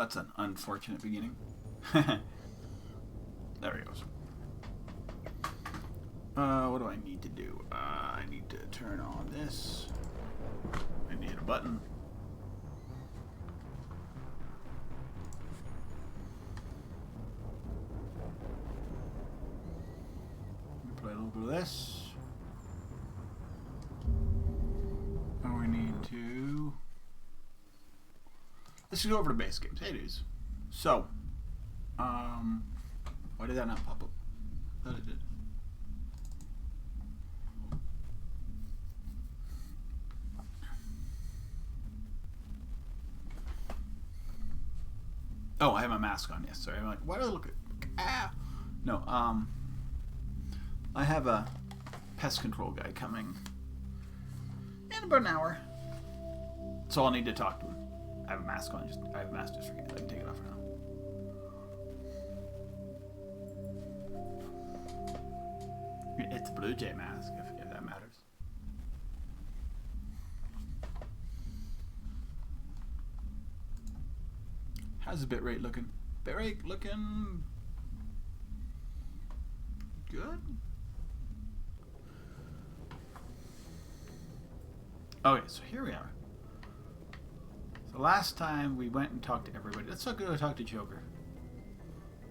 that's an unfortunate beginning. There he goes. What do I need to do? I need to turn on this. I need a button. Play a little bit of this. And we need to... Let's go over to base games. Hey, dudes. So, why did that not pop up? Thought it did. Oh, I have my mask on. Yes, sorry. I'm like, why do I look at? No, I have a pest control guy coming in about an hour. So I'll need to talk to him. I have a mask on. I have a mask just for I can take it off for now. It's a Blue Jay mask, if that matters. How's the bitrate looking? Bitrate looking good. Okay, so here we are. So last time we went and talked to everybody. Let's go talk to Joker.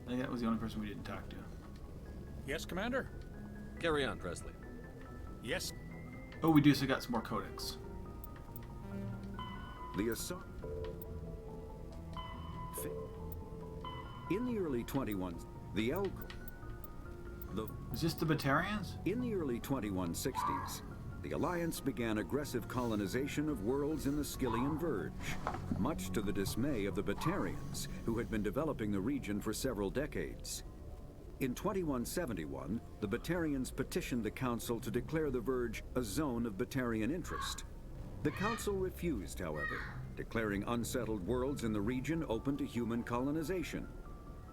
I think that was the only person we didn't talk to. Yes, Commander? Carry on, Presley. Yes. Oh, we do still got some more codex. The assault. In the early 21s, the Is this the Batarians? In the early 2160s, the Alliance began aggressive colonization of worlds in the Skyllian Verge, much to the dismay of the Batarians, who had been developing the region for several decades. In 2171, the Batarians petitioned the Council to declare the Verge a zone of Batarian interest. The Council refused, however, declaring unsettled worlds in the region open to human colonization.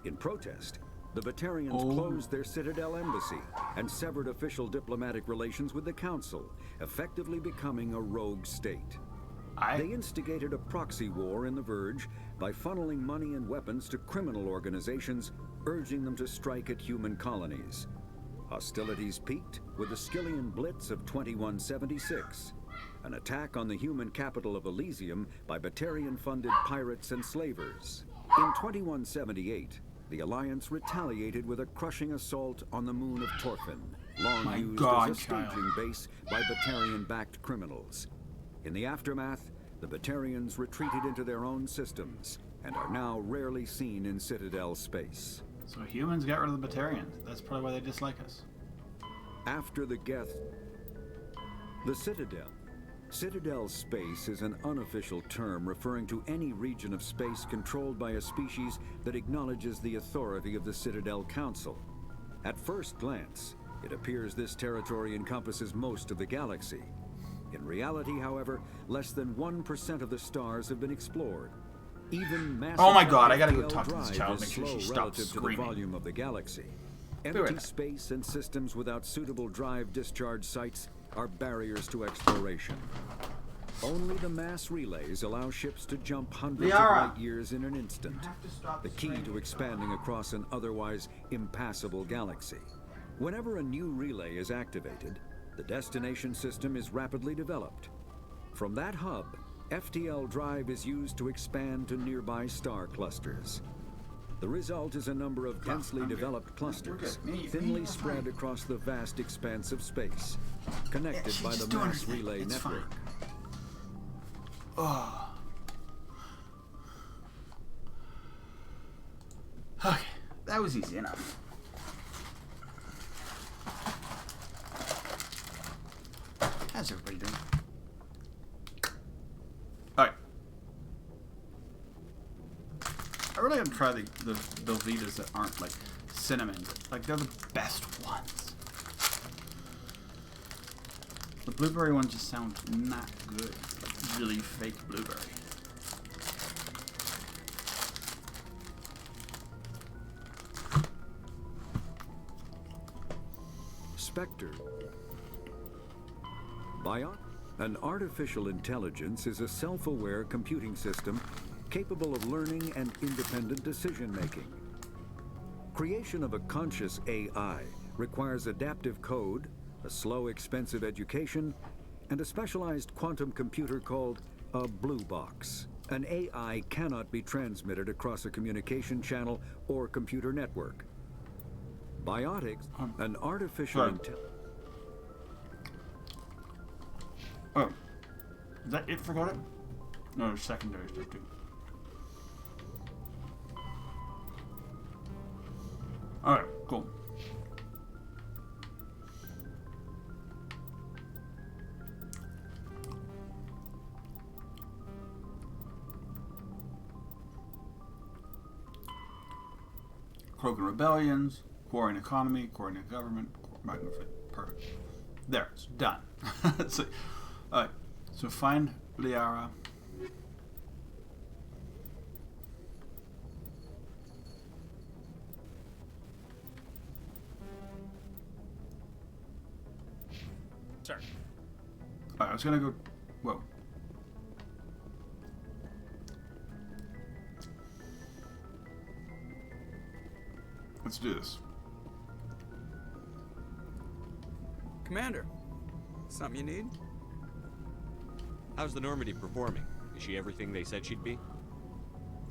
In protest, the Batarians closed their Citadel embassy and severed official diplomatic relations with the Council, effectively becoming a rogue state. They instigated a proxy war in the Verge by funneling money and weapons to criminal organizations, urging them to strike at human colonies. Hostilities peaked with the Skyllian Blitz of 2176, an attack on the human capital of Elysium by Batarian-funded pirates and slavers. In 2178, the Alliance retaliated with a crushing assault on the moon of Torfin, long used as a staging base by Batarian-backed criminals. In the aftermath, the Batarians retreated into their own systems and are now rarely seen in Citadel space. So humans got rid of the Batarians. That's probably why they dislike us. After the Geth, the Citadel. Citadel space is an unofficial term referring to any region of space controlled by a species that acknowledges the authority of the Citadel Council. At first glance, it appears this territory encompasses most of the galaxy. In reality, however, less than 1% of the stars have been explored. Even massive oh my god, I gotta go talk to drive this child, is make sure slow she stops relative to the screaming. volume of the galaxy. Empty space and systems without suitable drive discharge sites are barriers to exploration. Only the mass relays allow ships to jump hundreds of light years in an instant, the key to expanding across an otherwise impassable galaxy. Whenever a new relay is activated, the destination system is rapidly developed. From that hub, FTL drive is used to expand to nearby star clusters. The result is a number of densely developed clusters, thinly spread across the vast expanse of space, connected by the mass relay network. Oh. Okay, that was easy enough. How's everybody doing? Alright. I really haven't tried the Velvetas that aren't like cinnamon. Like, they're the best ones. The blueberry one just sounds not good. Like really fake blueberry. Spectre. Bion? An artificial intelligence is a self-aware computing system capable of learning and independent decision-making. Creation of a conscious AI requires adaptive code, a slow, expensive education, and a specialized quantum computer called a blue box. An AI cannot be transmitted across a communication channel or computer network. Biotics, an artificial intelligence. Oh, is that it? Forgot it? No, there's secondary stuff too. Alright, cool. Krogan rebellions, quarrying economy, quarrying government, perfect. There, it's done. So, alright, so find Liara. Sir. Alright, I was gonna go. Whoa. Let's do this. Commander, something you need? How's the Normandy performing? Is she everything they said she'd be?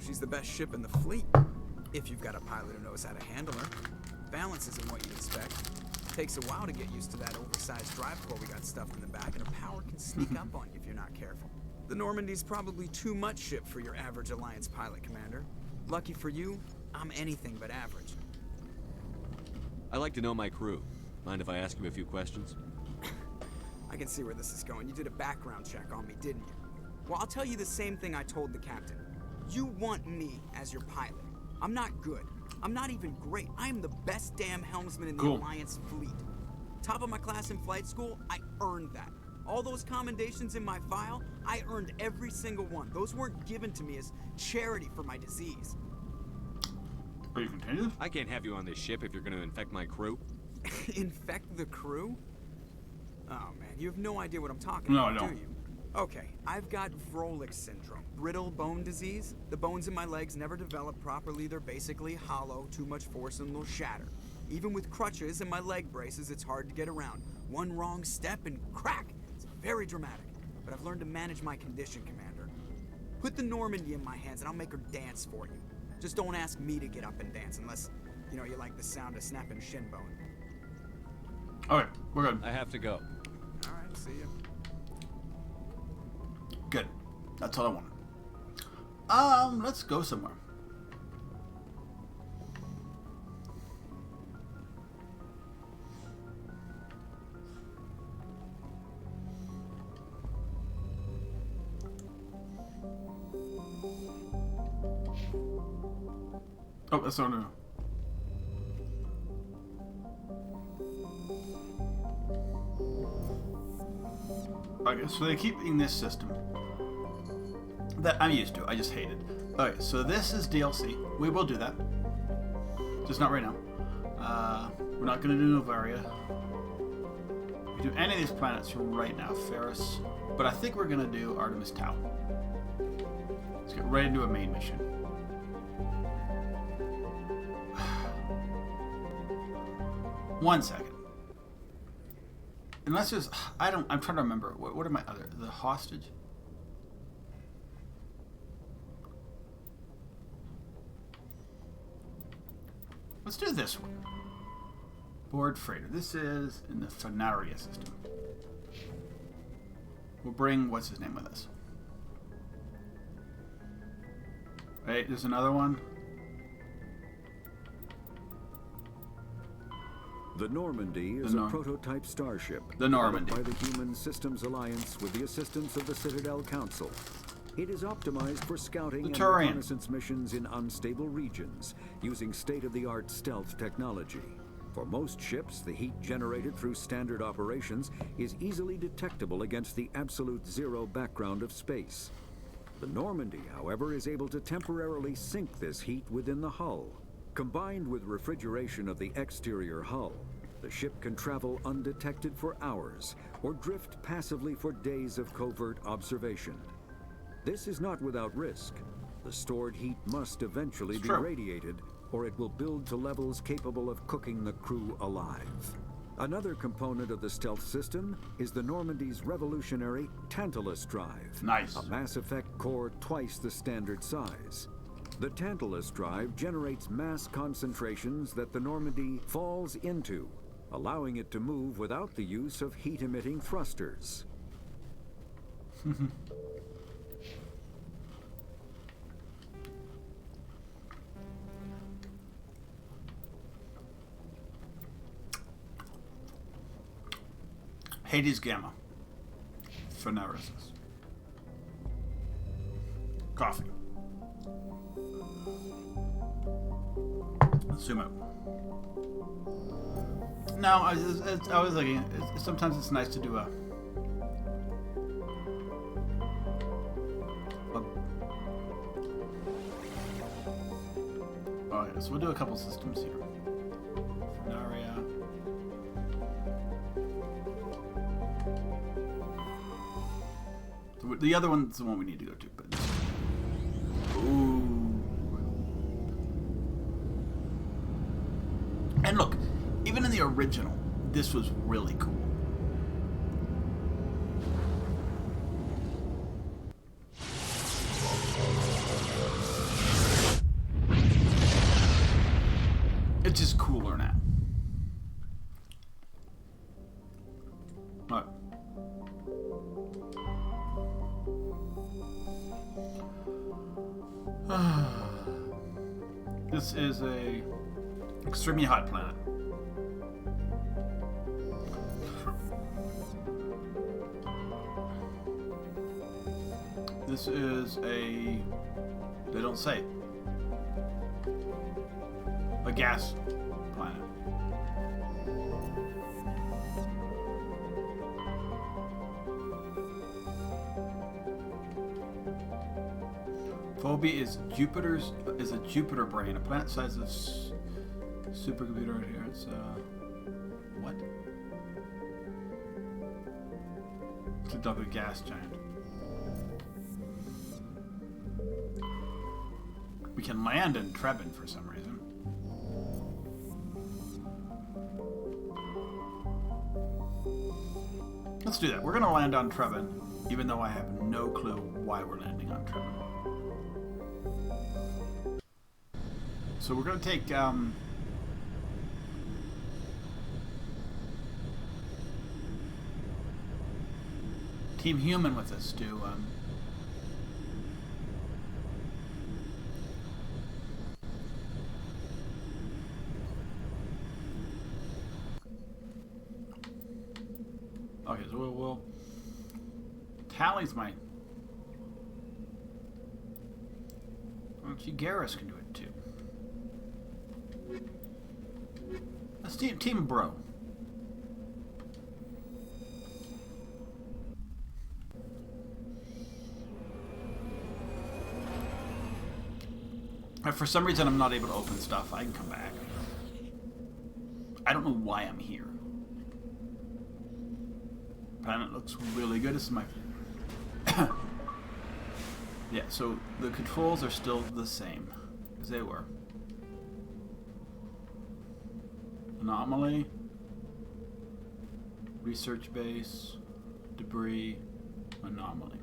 She's the best ship in the fleet. If you've got a pilot who knows how to handle her. Balance isn't what you'd expect. Takes a while to get used to that oversized drive core we got stuffed in the back, and a power can sneak up on you if you're not careful. The Normandy's probably too much ship for your average Alliance pilot, Commander. Lucky for you, I'm anything but average. I like to know my crew. Mind if I ask you a few questions? I can see where this is going. You did a background check on me, didn't you? Well, I'll tell you the same thing I told the captain. You want me as your pilot. I'm not good. I'm not even great. I am the best damn helmsman in the Alliance fleet. Top of my class in flight school, I earned that. All those commendations in my file, I earned every single one. Those weren't given to me as charity for my disease. Are you continued? I can't have you on this ship if you're going to infect my crew. Infect the crew? Oh man, you have no idea what I'm talking about, do you? Okay, I've got Vrolik syndrome, brittle bone disease. The bones in my legs never develop properly. They're basically hollow, too much force and they'll shatter. Even with crutches and my leg braces, it's hard to get around. One wrong step and crack! It's very dramatic, but I've learned to manage my condition, Commander. Put the Normandy in my hands and I'll make her dance for you. Just don't ask me to get up and dance unless, you know, you like the sound of snapping shin bone. Okay, we're good. I have to go. Alright, see ya. Good. That's all I wanted. Let's go somewhere. Oh, that's not new. Okay, so they keep in this system that I'm used to. I just hate it. Okay, so this is DLC. We will do that. Just not right now. We're not going to do Novaria. We do any of these planets right now. Ferris. But I think we're going to do Artemis Tau. Let's get right into a main mission. One second. Unless there's, I'm trying to remember. What are my other, the hostage? Let's do this one. Board freighter. This is in the Fenaria system. We'll bring, what's his name with us? Right, there's another one. The Normandy is a prototype starship developed by the Human Systems Alliance with the assistance of the Citadel Council. It is optimized for scouting and reconnaissance missions in unstable regions using state-of-the-art stealth technology. For most ships, the heat generated through standard operations is easily detectable against the absolute zero background of space. The Normandy, however, is able to temporarily sink this heat within the hull. Combined with refrigeration of the exterior hull, the ship can travel undetected for hours or drift passively for days of covert observation. This is not without risk. The stored heat must eventually It's be true. radiated, or it will build to levels capable of cooking the crew alive. Another component of the stealth system is the Normandy's revolutionary Tantalus drive. Nice. A Mass Effect core twice the standard size. The Tantalus drive generates mass concentrations that the Normandy falls into, allowing it to move without the use of heat-emitting thrusters. Hades Gamma. Phaneresis. Coffee. Sumo. No, I was thinking, sometimes it's nice to do a Alright, so we'll do a couple systems here. Phaneria. So the other one's the one we need to go to, but ooh. And look, even in the original, this was really cool. It's just cooler now. Alright. This is a extremely hot planet. This is a, they don't say, a gas planet. Phobia is a Jupiter brain, a planet size of supercomputer right here. It's what? It's a double gas giant. We can land in Trebin for some reason. Let's do that. We're gonna land on Trebin, even though I have no clue why we're landing on Trebin. So we're gonna take Team Human with us to okay, so we'll Tally's my. Well, Garrus can do it too. Let's team Bro. For some reason, I'm not able to open stuff. I can come back. I don't know why I'm here. Planet looks really good. This is my... yeah, so the controls are still the same as they were. Anomaly. Research base. Debris. Anomaly.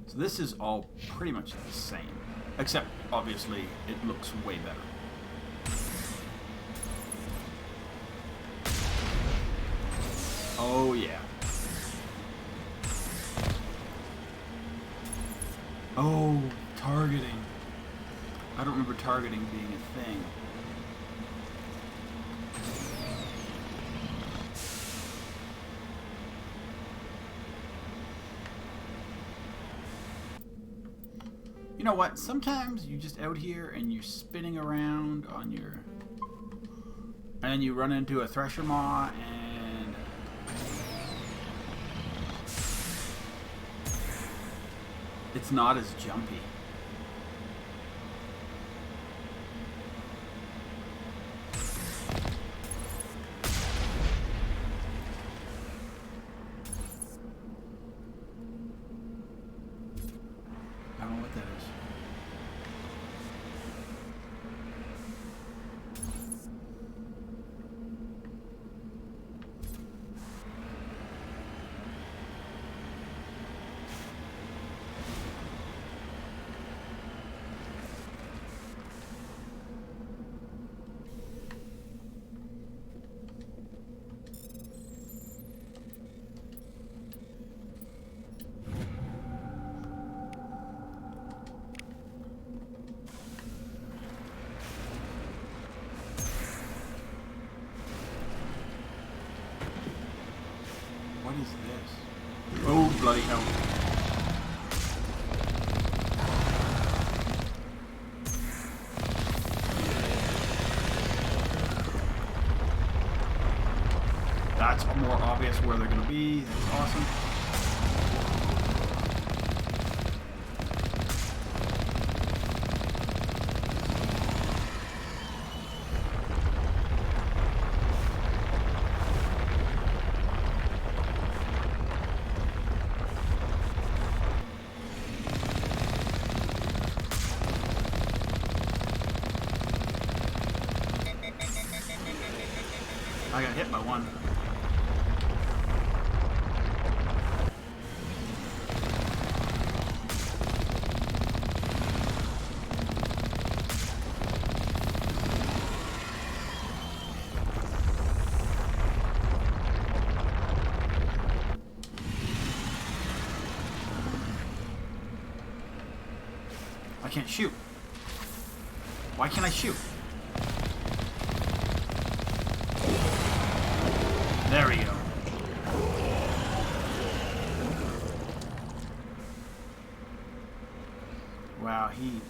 So this is all pretty much the same. Except, obviously, it looks way better. Oh, yeah. Oh, targeting. I don't remember targeting being a thing. You know what? Sometimes you're just out here and you're spinning around on your... and you run into a thresher maw and... it's not as jumpy. I don't know what that is. What is this? Oh, bloody hell. That's more obvious where they're going to be. That's awesome. I got hit by one. I can't shoot. Why can't I shoot? There we go. Wow, he...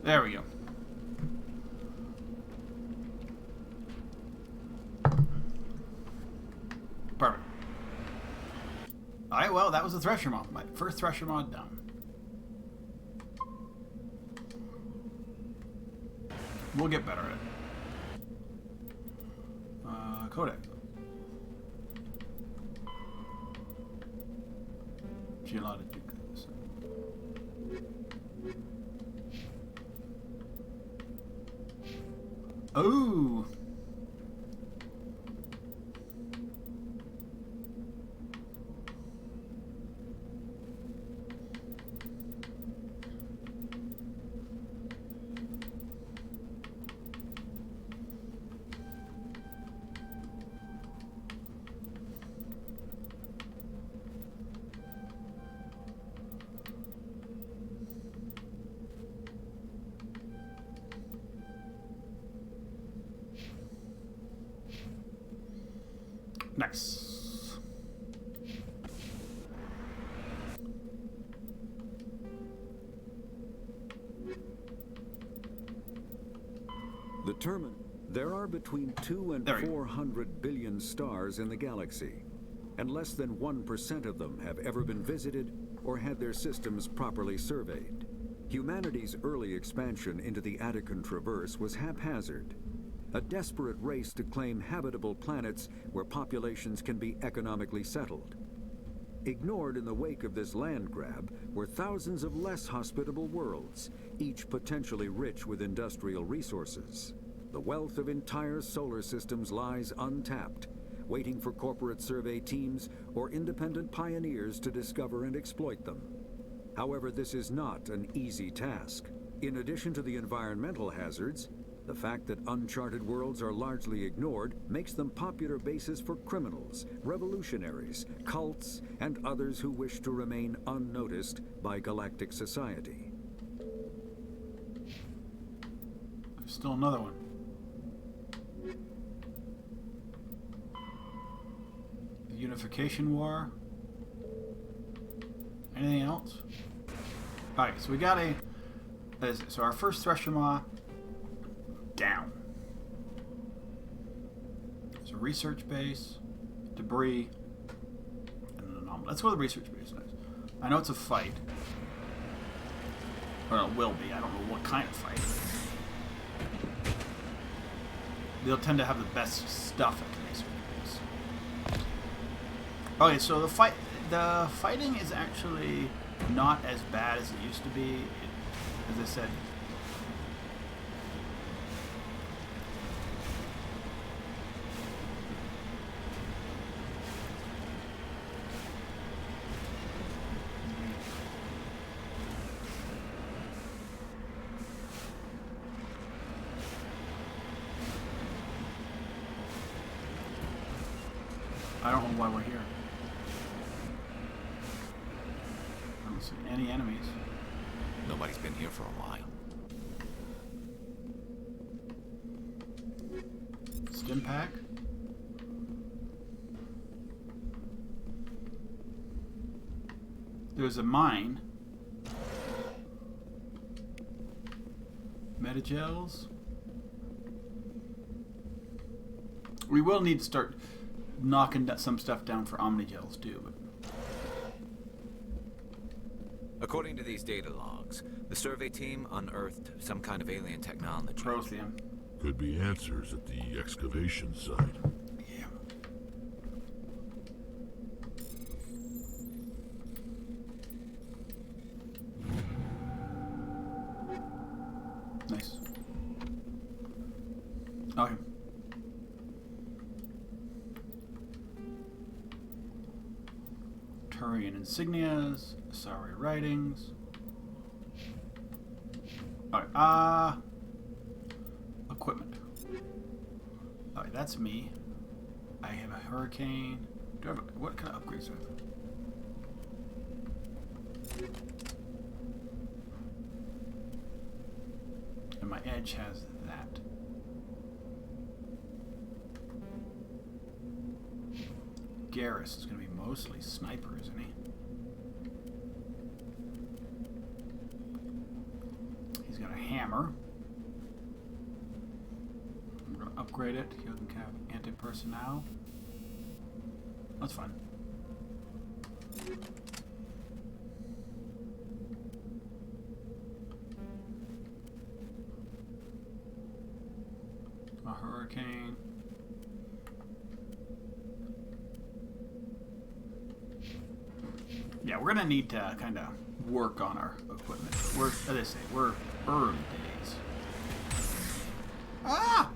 There we go. Perfect. Alright, well, that was the Thresher mod. My first Thresher mod done. We'll get better at it. Codec. Geologic. Oh! Nice. There are between 2 and 400 billion stars in the galaxy, and less than 1% of them have ever been visited or had their systems properly surveyed. Humanity's early expansion into the Attican Traverse was haphazard, a desperate race to claim habitable planets where populations can be economically settled. Ignored in the wake of this land grab were thousands of less hospitable worlds, each potentially rich with industrial resources. The wealth of entire solar systems lies untapped, waiting for corporate survey teams or independent pioneers to discover and exploit them. However, this is not an easy task. In addition to the environmental hazards, the fact that uncharted worlds are largely ignored makes them popular bases for criminals, revolutionaries, cults, and others who wish to remain unnoticed by galactic society. There's still another one. The Unification War. Anything else? Alright, so we got so our first Thresher Maw down. There's a research base, debris, and an anomaly. Let's go to the research base next. I know it's a fight. Or it will be. I don't know what kind of fight. They'll tend to have the best stuff at the research base. Okay, so the fighting is actually not as bad as it used to be. As I said, I don't know why we're here. I don't see any enemies. No somebody's been here for a while. Stim pack. There's a mine. Metagels. We will need to start knocking some stuff down for omnigels too. But According to these data logs, the survey team unearthed some kind of alien technology. Protheum. Could be answers at the excavation site. Yeah. Nice. Okay. Turian insignias, Asari writings. Alright, equipment. Alright, that's me. I have a hurricane. Do I have what kind of upgrades do I have? And my edge has that. Garrus is going to be mostly sniper, isn't he? He's got a hammer. I'm going to upgrade it. He doesn't have anti-personnel. That's fine. A hurricane. Yeah, we're gonna need to kind of work on our equipment. We're, as I say, we're early days. Ah!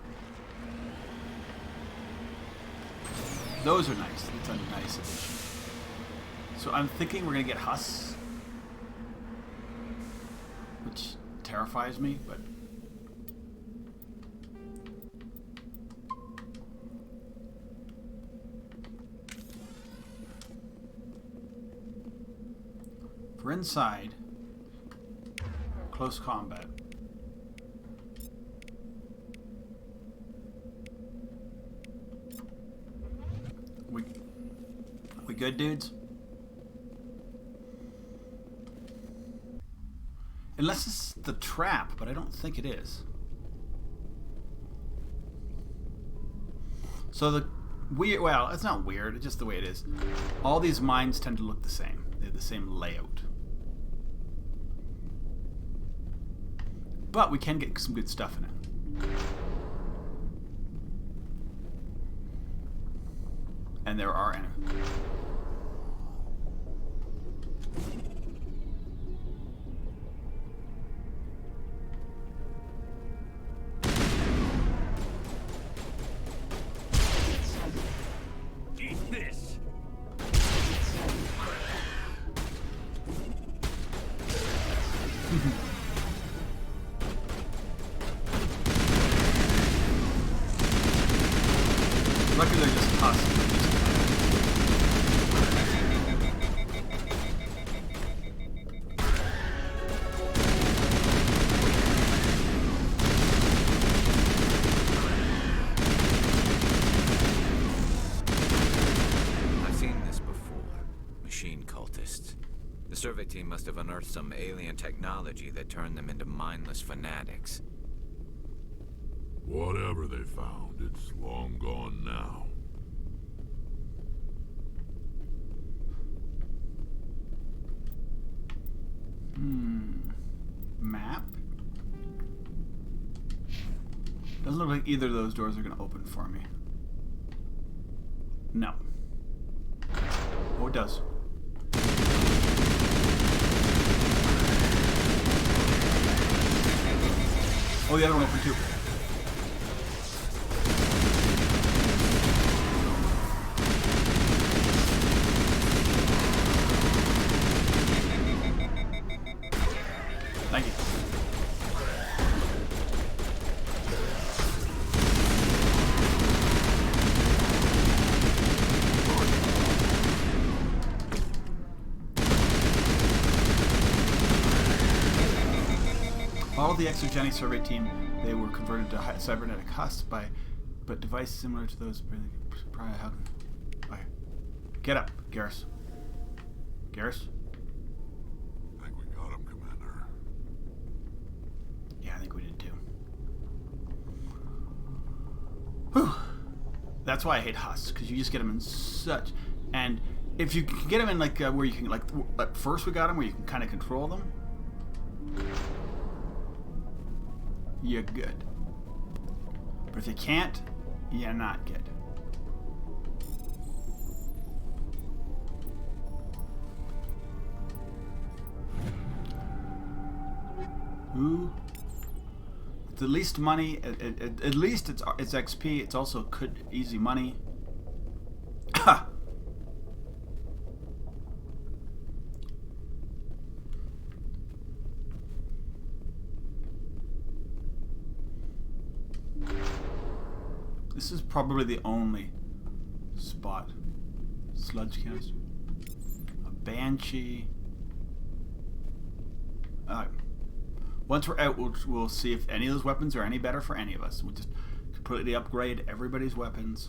Those are nice. That's a nice addition. So I'm thinking we're gonna get Huss, which terrifies me, but. For inside, close combat. We good, dudes? Unless it's the trap, but I don't think it is. So the weird, well, it's not weird, it's just the way it is. All these mines tend to look the same. They have the same layout. But we can get some good stuff in it. And there are enemies. Eat this! Luckily they're just husks. I've seen this before. Machine cultists. The survey team must have unearthed some alien technology that turned them into mindless fanatics. Whatever they found, it's long gone now. Map? Doesn't look like either of those doors are going to open for me. No. Oh, it does. Oh, the other one opened too. Thank you. All of the exogenic survey team, they were converted to cybernetic husks but devices similar to those. Okay. Get up, Garrus. Garrus? I think we got him, Commander. Yeah, I think we did too. Whew. That's why I hate husks, because you just get them in such... And if you can get them in like where you can, like at first we got them where you can kind of control them, you're good. But if you can't, you're not good. Ooh. It's the least money. At least it's XP. It's also easy money. Ha! This is probably the only spot. Sludge canister. A banshee. Once we're out, we'll see if any of those weapons are any better for any of us. We'll just completely upgrade everybody's weapons.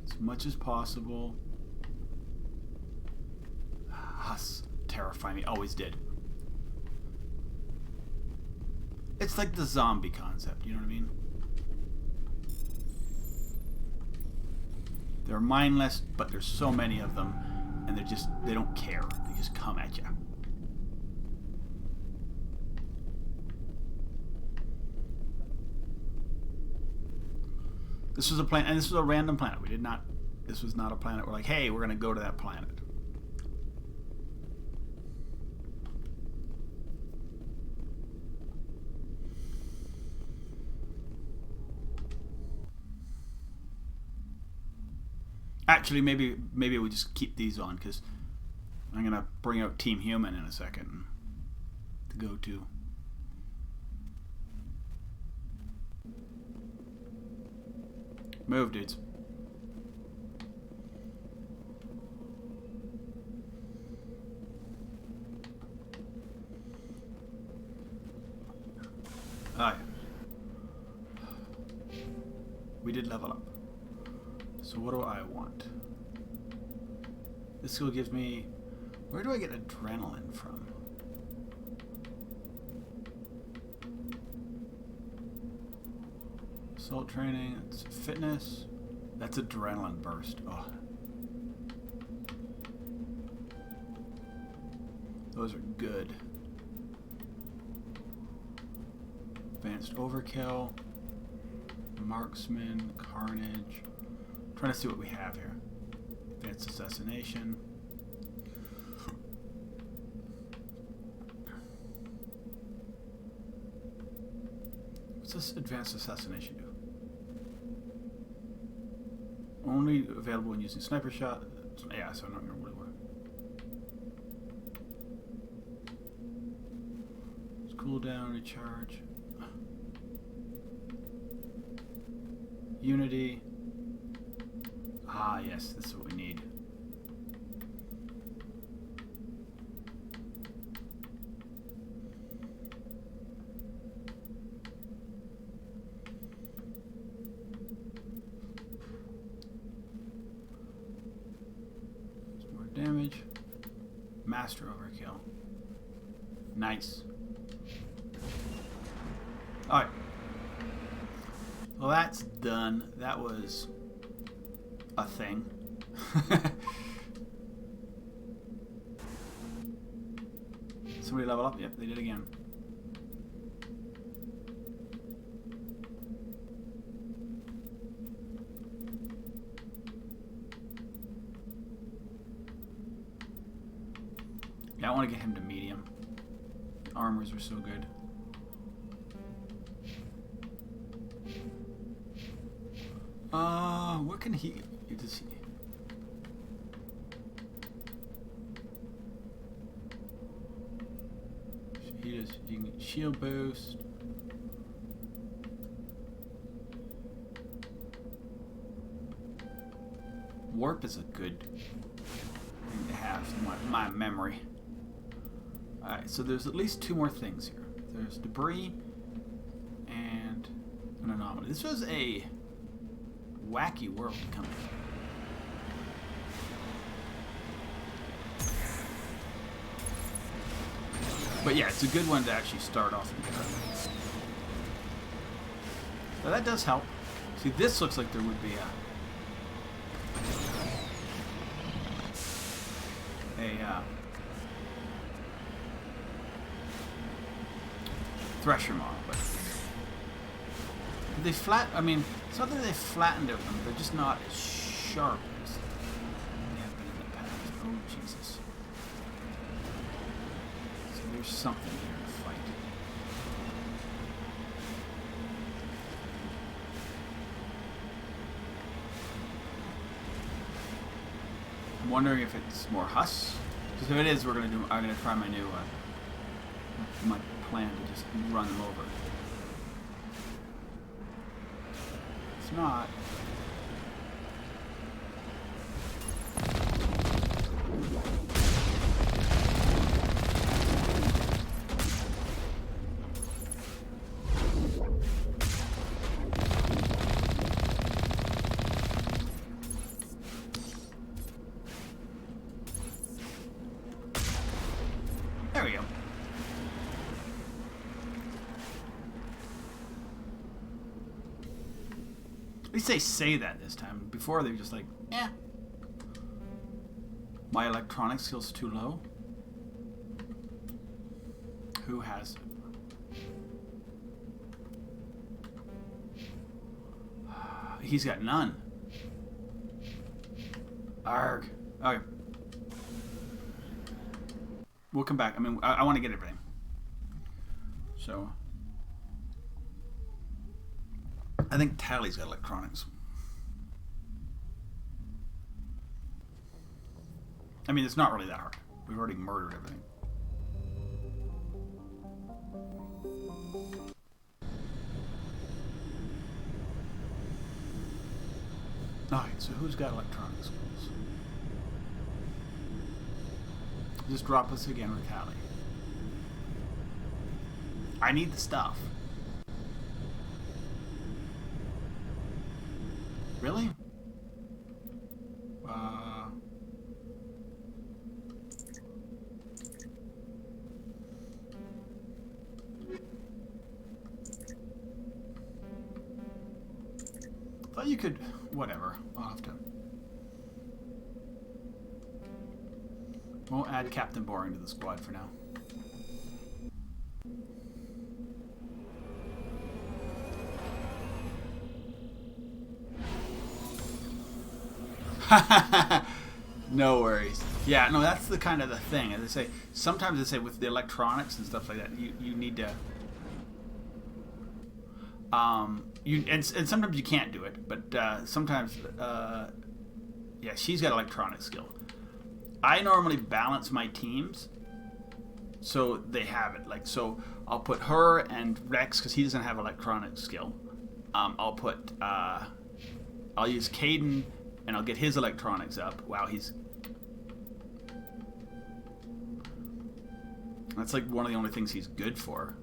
As much as possible. Husks terrify me. Always did. It's like the zombie concept, you know what I mean? They're mindless, but there's so many of them, and they don't care. They just come at you. This was a planet, and this was a random planet. This was not a planet we're like, hey, we're going to go to that planet. Actually, maybe we just keep these on, because I'm going to bring out Team Human in a second to go to. Move, dudes. Alright. We did level up. So what do I want? This skill gives me... Where do I get adrenaline from? Assault training, it's fitness. That's adrenaline burst. Oh. Those are good. Advanced overkill. Marksman, carnage. Trying to see what we have here. Advanced assassination. What's this advanced assassination do? Only available when using sniper shot. Yeah, so I don't remember what it was. It's cooldown, recharge. Unity. Ah, yes, this is what we need. More damage. Master overkill. Nice. Alright. Well, that's done. That was a thing. Somebody level up? Yep, they did again. Yeah, I want to get him to medium. Armors are so good. What can he... Does he does... You can get shield boost. Warp is a good thing to have. my memory. Alright, so there's at least 2 more things here. There's debris and an anomaly. This was a wacky world coming. But yeah, it's a good one to actually start off and get out. So that does help. See, this looks like there would be a thresher model, but they flat. I mean, it's not that they flattened out them; they're just not as sharp as they have been in the past. Oh Jesus! So there's something here to fight. I'm wondering if it's more Huss. Because if it is, I'm gonna try my new my plan to just run them over. It's not. There we go. At least they say that this time. Before they were just like, eh. My electronic skill's too low. Who has it? He's got none. Arg. Okay. We'll come back. I mean, I want to get everything. So, I think Tally's got electronics. I mean, it's not really that hard. We've already murdered everything. Alright, so who's got electronic skills? Just drop us again with Tally. I need the stuff. Really? Thought you could. Whatever. I'll have to. We'll add Captain Boring to the squad for now. No worries. Yeah, no, that's the kind of the thing. As they say, sometimes they say with the electronics and stuff like that, you need to. And sometimes you can't do it, but sometimes, yeah, she's got electronic skill. I normally balance my teams so they have it. Like, so I'll put her and Rex because he doesn't have electronic skill. I'll use Caden and I'll get his electronics up. Wow, that's like one of the only things he's good for.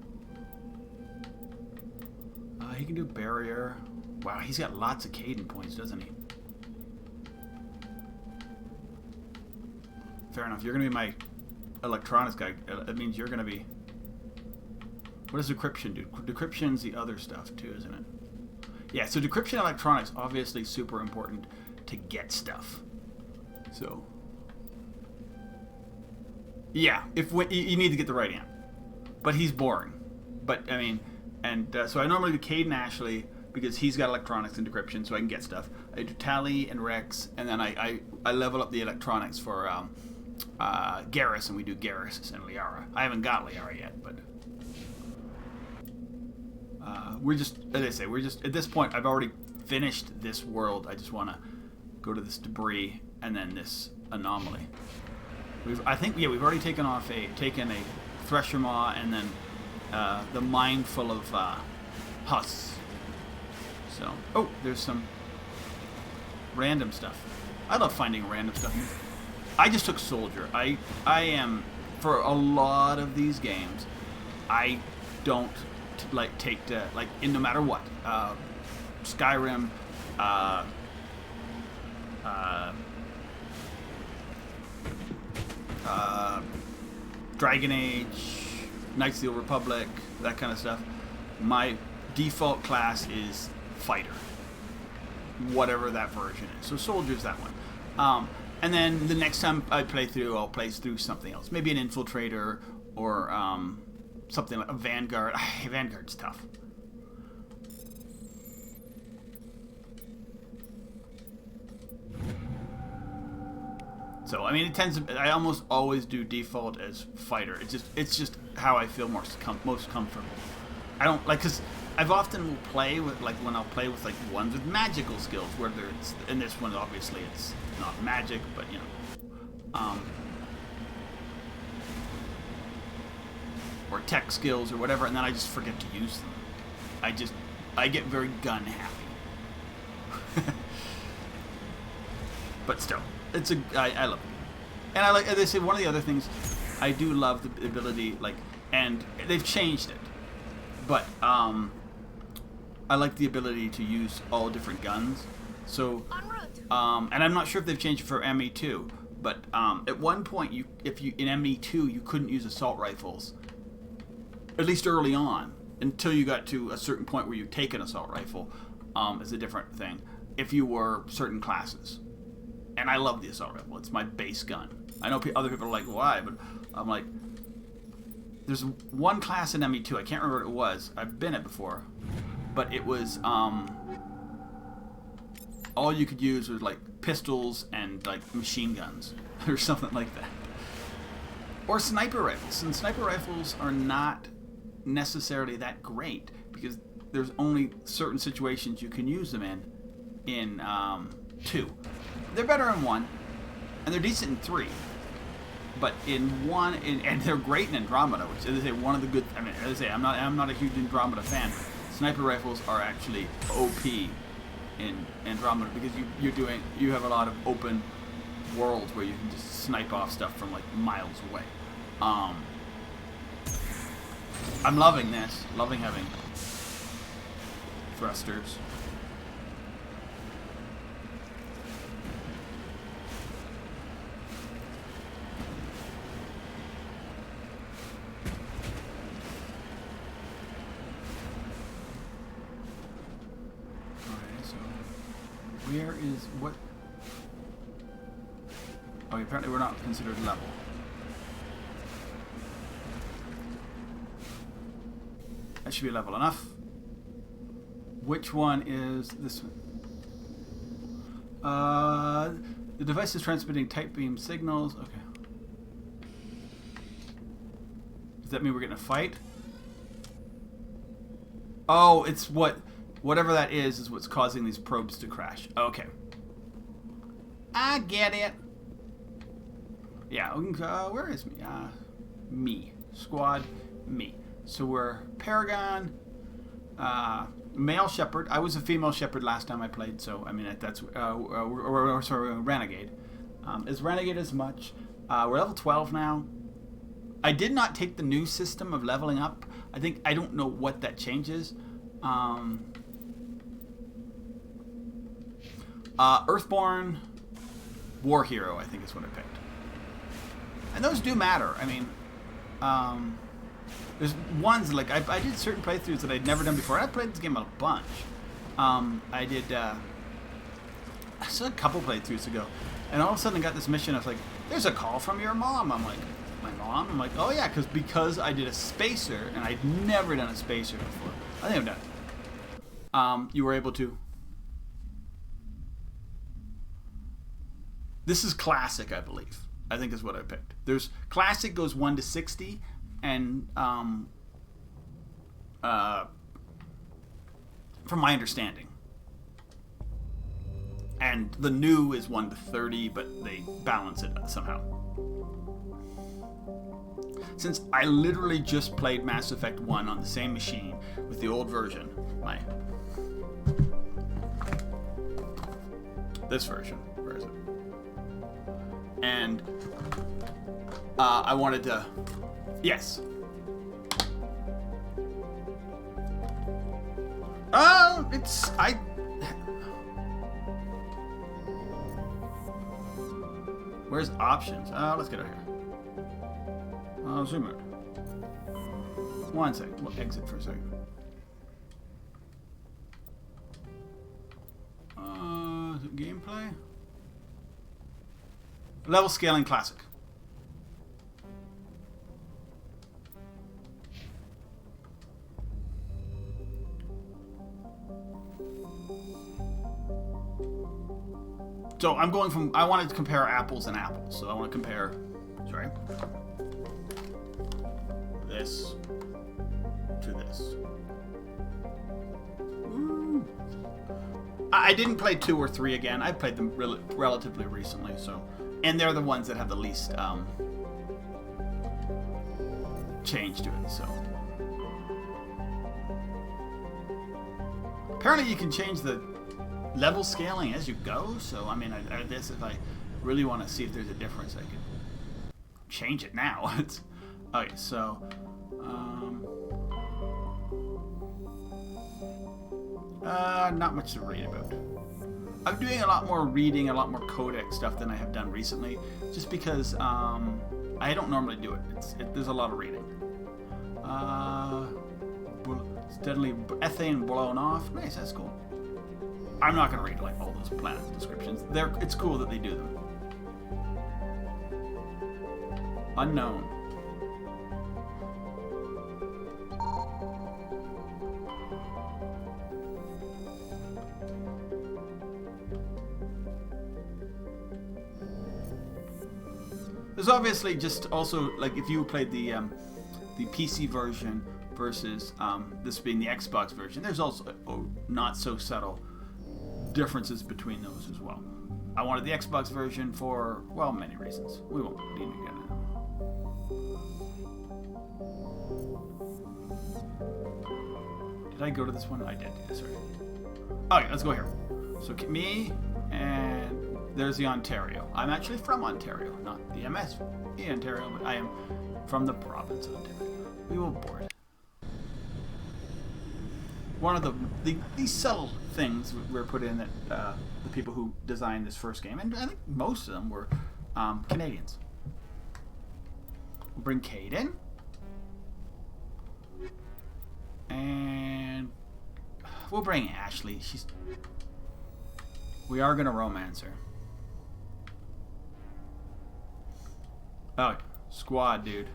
He can do barrier. Wow, he's got lots of Caden points, doesn't he? Fair enough. You're going to be my electronics guy. That means you're going to be... What does decryption do? Decryption's the other stuff too, isn't it? Yeah, so decryption electronics, obviously super important to get stuff. So... Yeah, you need to get the right amp. But he's boring. But, I mean... And so I normally do Caden Ashley because he's got electronics and decryption, so I can get stuff. I do Tally and Rex, and then I level up the electronics for Garrus, and we do Garrus and Liara. I haven't got Liara yet, but we're just, as I say, at this point, I've already finished this world. I just want to go to this debris and then this anomaly. We've already taken a Thresher Maw and then the mine full of Huss. So, oh, there's some random stuff. I love finding random stuff. I just took soldier. I am, for a lot of these games, I don't take to like in no matter what. Skyrim, Dragon Age, Knights of the Old Republic, that kind of stuff. My default class is fighter, whatever that version is. So soldier's that one. And then the next time I play through, I'll play through something else. Maybe an infiltrator or something like a Vanguard. Vanguard's tough. So I mean, it tends to. I almost always do default as fighter. It's just how I feel most comfortable. I don't like because I've often will play with like when I'll play with like ones with magical skills, whether it's in this one obviously it's not magic, but you know, or tech skills or whatever, and then I just forget to use them. I get very gun happy. But still, I love it, and I like. As I say, one of the other things I do love the ability, like, and they've changed it, but I like the ability to use all different guns. So, and I'm not sure if they've changed it for ME2, but at one point, if you in ME2 you couldn't use assault rifles, at least early on, until you got to a certain point where you take an assault rifle, is a different thing. If you were certain classes. And I love the assault rifle. It's my base gun. I know other people are like, why? But I'm like, there's one class in ME2. I can't remember what it was. I've been it before. But it was, all you could use was like pistols and like machine guns or something like that. Or sniper rifles. And sniper rifles are not necessarily that great because there's only certain situations you can use them in 2. They're better in 1, and they're decent in 3. But in 1, and they're great in Andromeda, which is one of the good. I mean, as I say, I'm not a huge Andromeda fan. Sniper rifles are actually OP in Andromeda because you have a lot of open worlds where you can just snipe off stuff from like miles away. I'm loving this. Loving having thrusters. Where is what? Oh, apparently we're not considered level. That should be level enough. Which one is this one? The device is transmitting tight beam signals. Okay. Does that mean we're getting a fight? Oh, it's whatever that is what's causing these probes to crash. Okay. I get it. Yeah, where is me? Me. Squad, me. So we're Paragon, male Shepherd. I was a female Shepherd last time I played, so I mean, that's, sorry, Renegade. Is Renegade as much? We're level 12 now. I did not take the new system of leveling up. I don't know what that changes. Earthborn War Hero, I think is what I picked. And those do matter. I mean, there's ones, like, I did certain playthroughs that I'd never done before. I played this game a bunch. I did, I saw a couple playthroughs ago, and all of a sudden I got this mission of, like, there's a call from your mom. I'm like, my mom? I'm like, oh yeah, because I did a spacer, and I'd never done a spacer before. I think I've done it. You were able to... This is classic, I believe. I think is what I picked. There's classic goes 1 to 60, and from my understanding, and the new is 1 to 30, but they balance it somehow. Since I literally just played Mass Effect 1 on the same machine with the old version, this version, where is it? And I wanted to... Yes. It's... Where's options? Let's get out here. Zoom out. 1 second. We'll exit for a second. Is it gameplay? Level scaling classic. So I'm going from, I wanted to compare apples and apples. So I want to compare, sorry, this to this. Ooh. I didn't play 2 or 3 again. I played them relatively recently, so, and they're the ones that have the least change to it. So apparently you can change the level scaling as you go, so I mean, I guess if I really want to see if there's a difference, I could change it now. It's okay. So, not much to read about. I'm doing a lot more reading, a lot more codex stuff than I have done recently, just because I don't normally do it. There's a lot of reading. Steadily ethane blown off. Nice, that's cool. I'm not going to read like all those planet descriptions. It's cool that they do them. Unknown. There's obviously just also, like, if you played the PC version versus this being the Xbox version, there's also not so subtle differences between those as well. I wanted the Xbox version for, well, many reasons. We won't need to get into them. Did I go to this one? I did. Sorry. Okay, let's go here. So me, and there's the Ontario. I'm actually from Ontario, not the MSP Ontario, but I am from the province of Ontario. We will board. One of these subtle things were put in that the people who designed this first game, and I think most of them were Canadians. We'll bring Kate in. And we'll bring Ashley. We are going to romance her. Oh, squad, dude.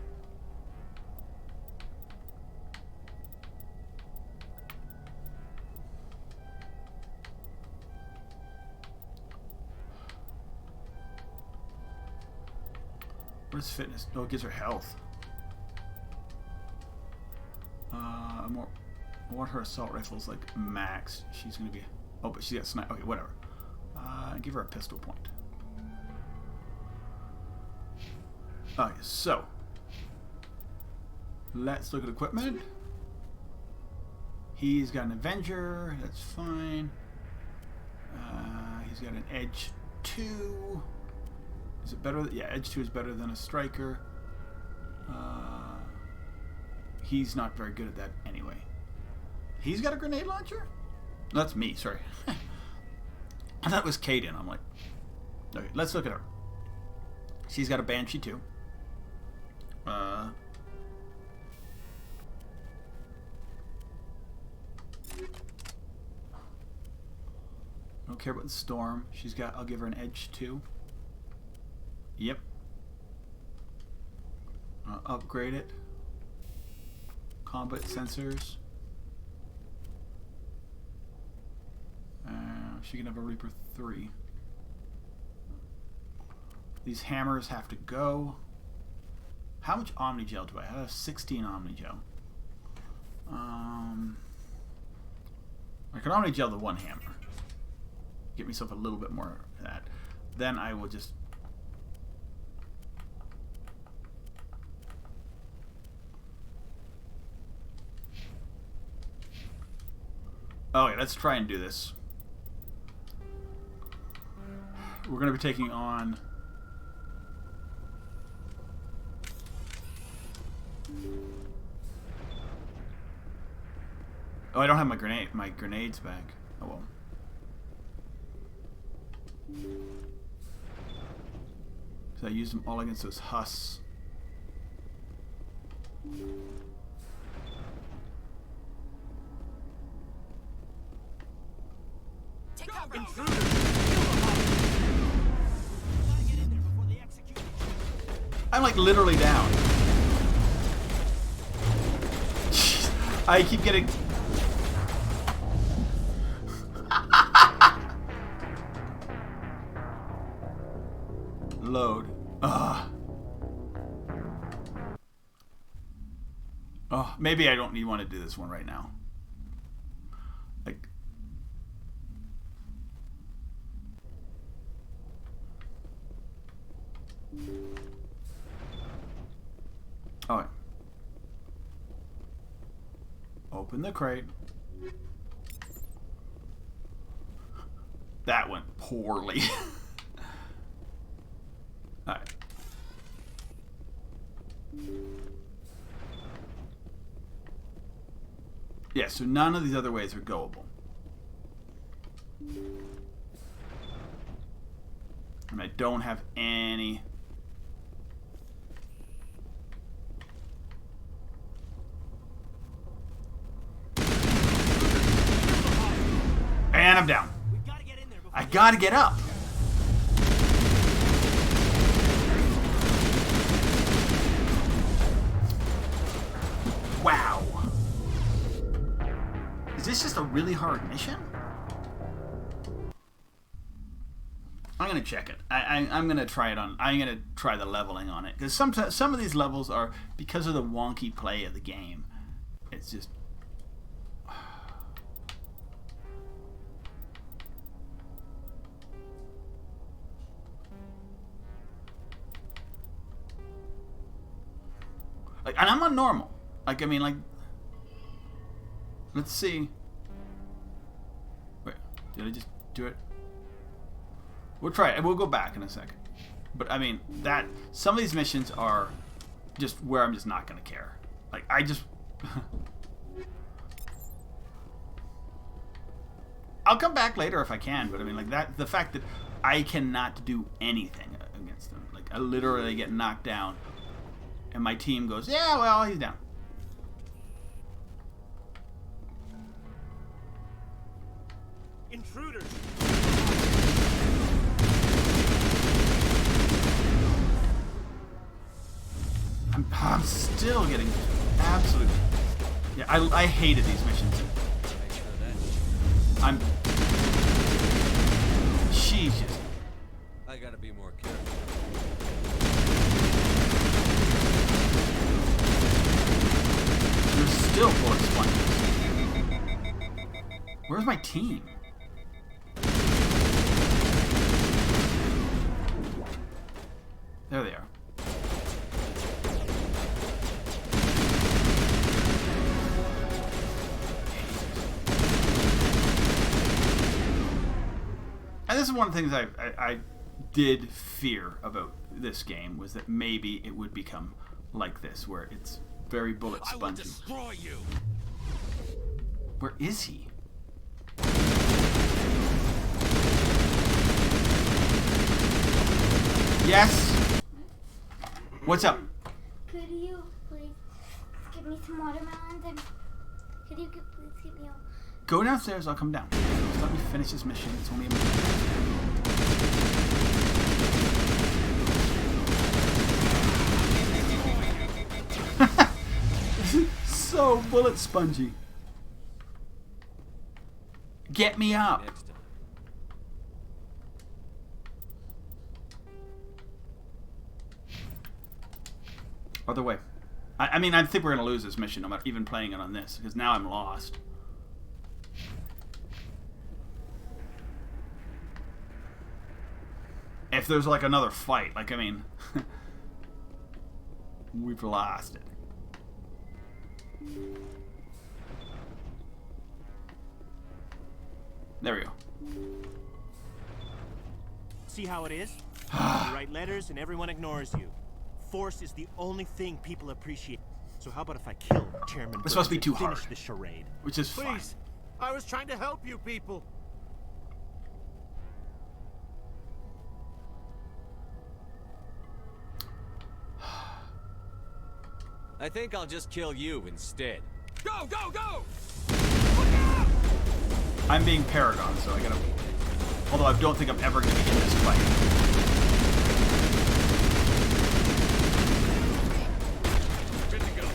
Where's fitness? Oh, it gives her health. I want her assault rifles like max. She's gonna be. Oh, but she got snipe. Okay, whatever. Give her a pistol point. Okay, so let's look at equipment. He's got an Avenger. That's fine. He's got an Edge 2. Is it better? Yeah, Edge 2 is better than a Striker. He's not very good at that anyway. He's got a grenade launcher? That's me, sorry. I thought it was Kaden. I'm like, okay, let's look at her. She's got a Banshee too. Don't care about the Storm. She's got, I'll give her an Edge 2. Yep. Upgrade it. Combat sensors. She can have a Reaper 3. These hammers have to go. How much Omnigel do I have? I have 16 Omnigel. I can Omnigel the one hammer. Get myself a little bit more of that. Then I will just... Okay, let's try and do this. We're going to be taking on Oh, I don't have my grenades back. Oh well. So I used them all against those husks. Take cover. I'm like literally down. I keep getting... Load. Ugh. Oh, maybe I don't even want to do this one right now. Like... Alright. Open the crate. That went poorly. Alright. Yeah, so none of these other ways are goable. And I don't have any... And I'm down. I gotta get up. Wow. Is this just a really hard mission? I'm gonna check it. I'm gonna try it on. I'm gonna try the leveling on it because some of these levels are, because of the wonky play of the game, it's just. Like, and I'm on normal. Like, I mean, like, let's see. Wait, did I just do it? We'll try it. We'll go back in a second. But I mean, that some of these missions are just where I'm just not gonna care. Like, I just. I'll come back later if I can. But I mean, like that. The fact that I cannot do anything against them. Like, I literally get knocked down. And my team goes, yeah, well, he's down. Intruders. I'm still getting absolute. Yeah, I hated these missions. I'm. Jesus. I gotta be more careful. There's still bullet sponges. Where's my team? There they are. And this is one of the things I did fear about this game, was that maybe it would become like this, where it's very bullet spongy. I will destroy you. Where is he? Yes. What's up? Could you please give me some watermelons and could you please give me a... Go downstairs, I'll come down. Just let me finish this mission. It's only a minute. This is so bullet spongy. Get me up. Next time. Other way. I mean, I think we're going to lose this mission, no matter even playing it on this, because now I'm lost. If there's like another fight, like, I mean, we've lost it. There we go. See how it is? You write letters and everyone ignores you. Force is the only thing people appreciate. So how about if I kill Chairman It's supposed to be Burns too and hard. finish the charade? Which is fine. Please, I was trying to help you people. I think I'll just kill you instead. Go, go, go! I'm being Paragon, so I gotta... Although I don't think I'm ever gonna get this fight. Good to go.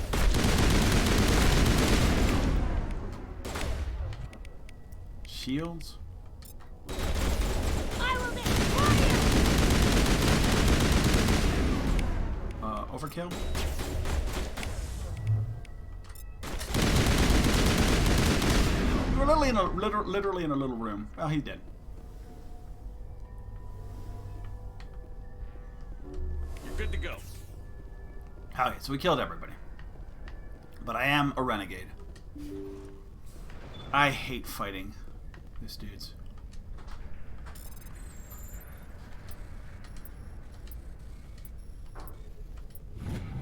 Shields? I will destroy you! Overkill? We're literally in a little room. Well, he's dead. You're good to go. Okay, so we killed everybody. But I am a renegade. I hate fighting these dudes.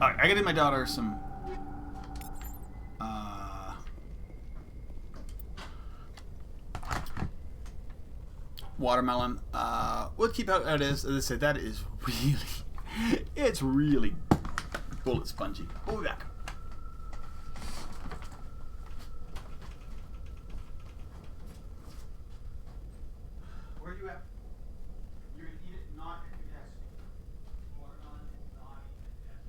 Alright, I gotta give my daughter some... watermelon. We'll keep out it is. As I said, that is really... it's really bullet spongy. We'll be back. Where are you at? You're gonna eat it not at your desk. Watermelon is not eaten at desk.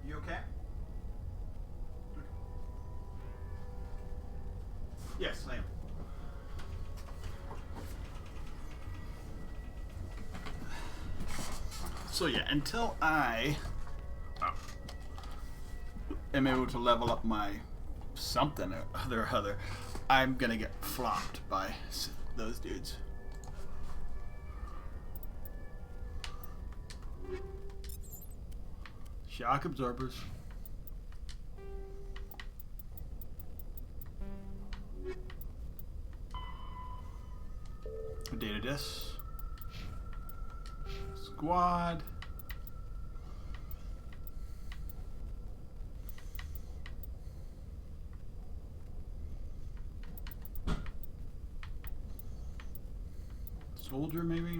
You okay? Yes, I am. So yeah, until I am able to level up my something or other, I'm gonna get flopped by those dudes. Shock absorbers. Data disc. Squad. Soldier, maybe?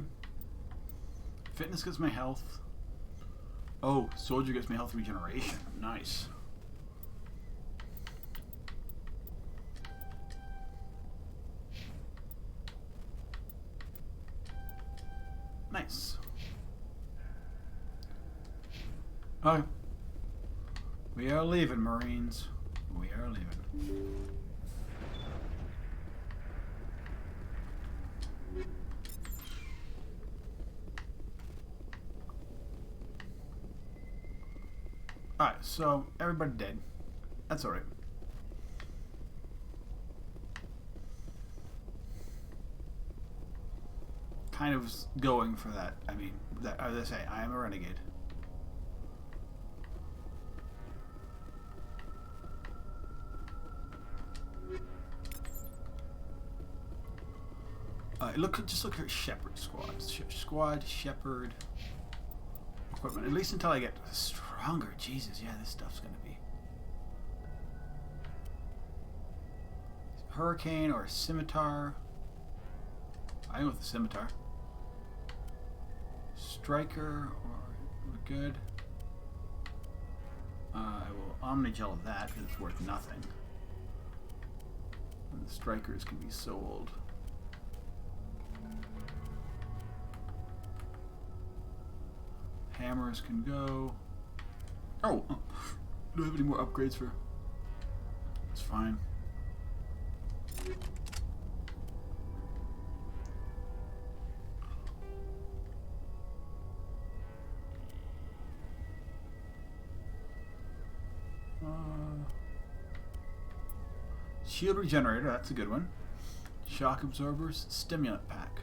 Fitness gets my health. Oh, soldier gets me health regeneration. Nice. Nice. Okay. We are leaving, Marines. We are leaving. Alright, so everybody dead. That's alright. Kind of going for that. I mean, that, as I say, I am a renegade. Just look at Shepherd squads. Squad, Shepherd, equipment. At least until I get stronger. Jesus, yeah, this stuff's gonna be Hurricane or Scimitar. I go with the Scimitar. Striker, or we're good. I will Omnigel of that because it's worth nothing. And the Strikers can be sold. Hammers can go. Oh! Do I have any more upgrades for? It's fine. Shield regenerator, that's a good one. Shock absorbers, stimulant pack.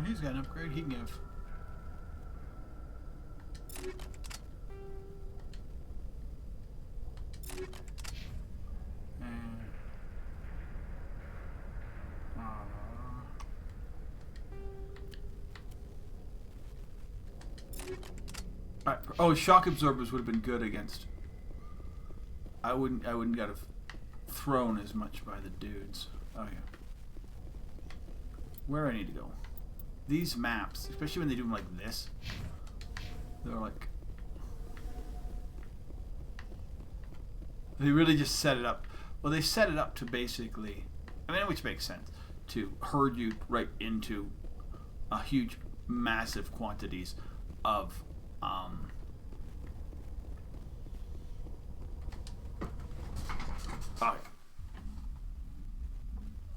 He's got an upgrade he can give. And, Alright. Oh, shock absorbers would have been good against. I wouldn't got thrown as much by the dudes. Oh yeah. Where do I need to go? These maps, especially when they do them like this, they're like, they really just set it up. Well, they set it up to basically, I mean, which makes sense, to herd you right into a huge, massive quantities of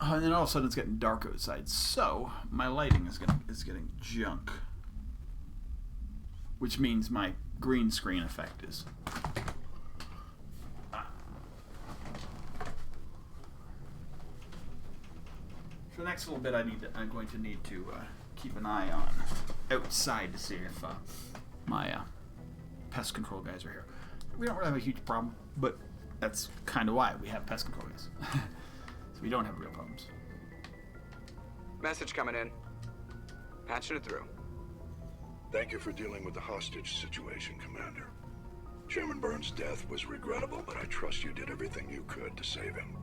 and then all of a sudden it's getting dark outside, so my lighting is getting junk, which means my green screen effect is. For the next little bit, I'm going to need to keep an eye on outside to see if my pest control guys are here. We don't really have a huge problem, but that's kind of why we have pest control guys. So we don't have real problems. Message coming in. Patching it through. Thank you for dealing with the hostage situation, Commander. Chairman Burns' death was regrettable, but I trust you did everything you could to save him.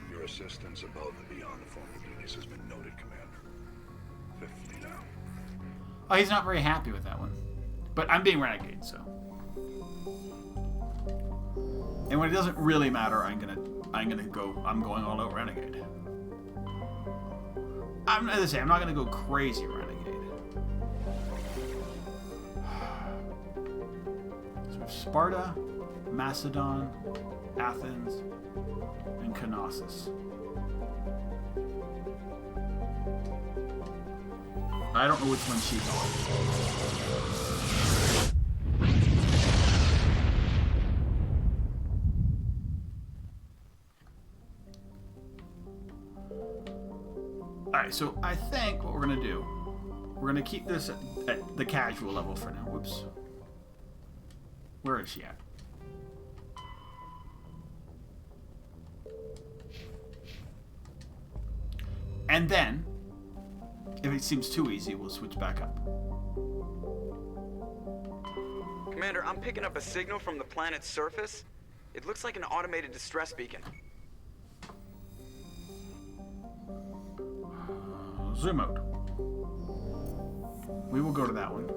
Your assistance above and beyond the formal duties has been noted, Commander. 50 now. Oh, he's not very happy with that one. But I'm being renegade, so. And when it doesn't really matter, I'm going all out renegade. As I say, I'm not gonna go crazy renegade. So we have Sparta, Macedon, Athens, and Knossos. I don't know which one she's on. Alright, so I think what we're going to do, we're going to keep this at the casual level for now. Whoops. Where is she at? And then, if it seems too easy, we'll switch back up. Commander, I'm picking up a signal from the planet's surface. It looks like an automated distress beacon. Zoom out. We will go to that one.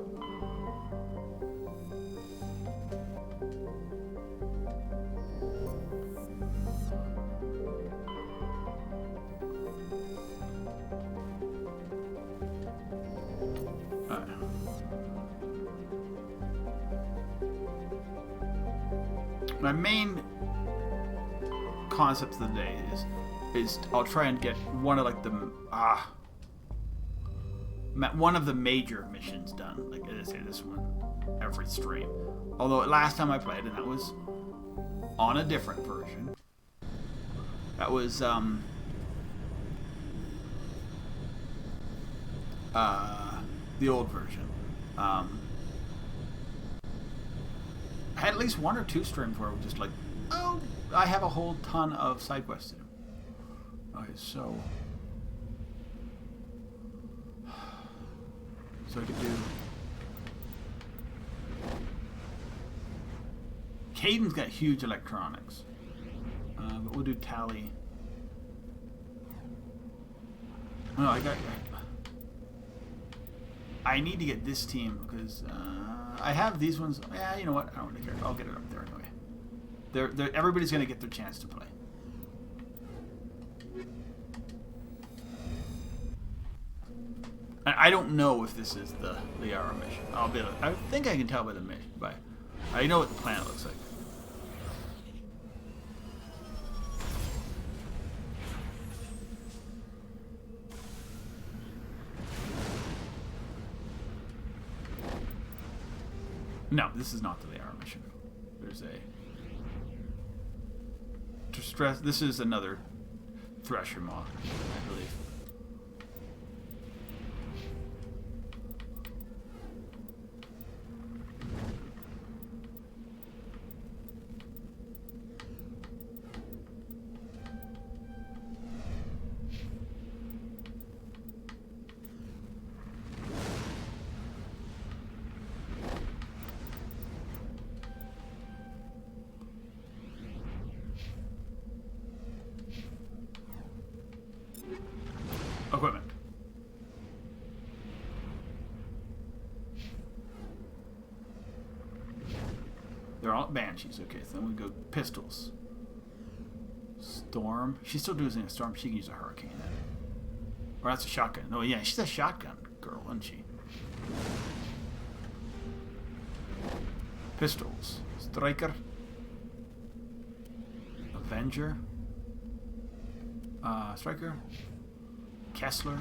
My main concept of the day is I'll try and get one of like the one of the major missions done. Like I say, this one every stream. Although last time I played, and that was on a different version. That was the old version. I had at least one or two streams where we just like Oh, I have a whole ton of side quests to do. Okay, so I could do. Caden's got huge electronics, but we'll do Tally. No, I need to get this team because I have these ones. Yeah, you know what? I don't really care. I'll get it up there anyway. Everybody's gonna get their chance to play. I don't know if this is the Liara mission. I think I can tell by the mission. I know what the planet looks like. No, this is not the Liara mission. There's this is another Thresher Maw, I believe. Equipment. They're all Banshees. Okay, so then we go pistols. Storm. She's still using a storm. She can use a hurricane then. Or that's a shotgun. No, yeah, she's a shotgun girl, isn't she? Pistols. Striker. Avenger. Striker. Kessler.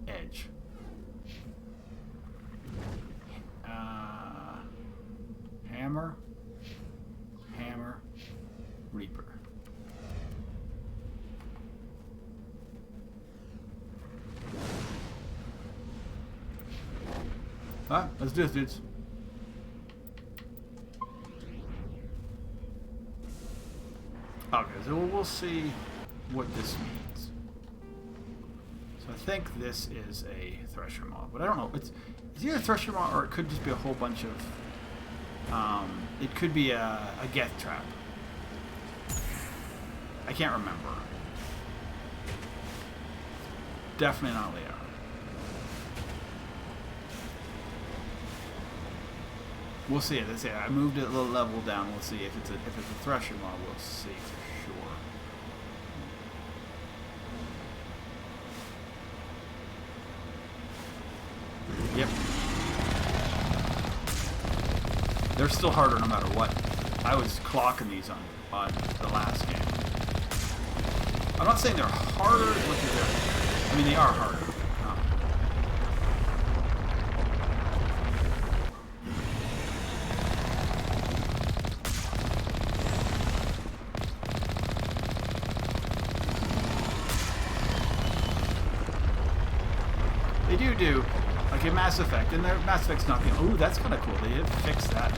Edge. Hammer. Hammer. Reaper. Alright, let's do this, dudes. Okay, so we'll see what this means. So I think this is a Thresher Maw, but I don't know. It's either a Thresher Maw or it could just be a whole bunch of. It could be a Geth Trap. I can't remember. Definitely not Leo. We'll see it. That's it. I moved it a little level down. We'll see if it's a Thresher Maw. We'll see for sure. Yep. They're still harder no matter what. I was clocking these on the last game. I'm not saying they're harder. Look at them. I mean, they are harder. They do like in Mass Effect, and their Mass Effect's not the. Ooh, that's kind of cool. They did fix that.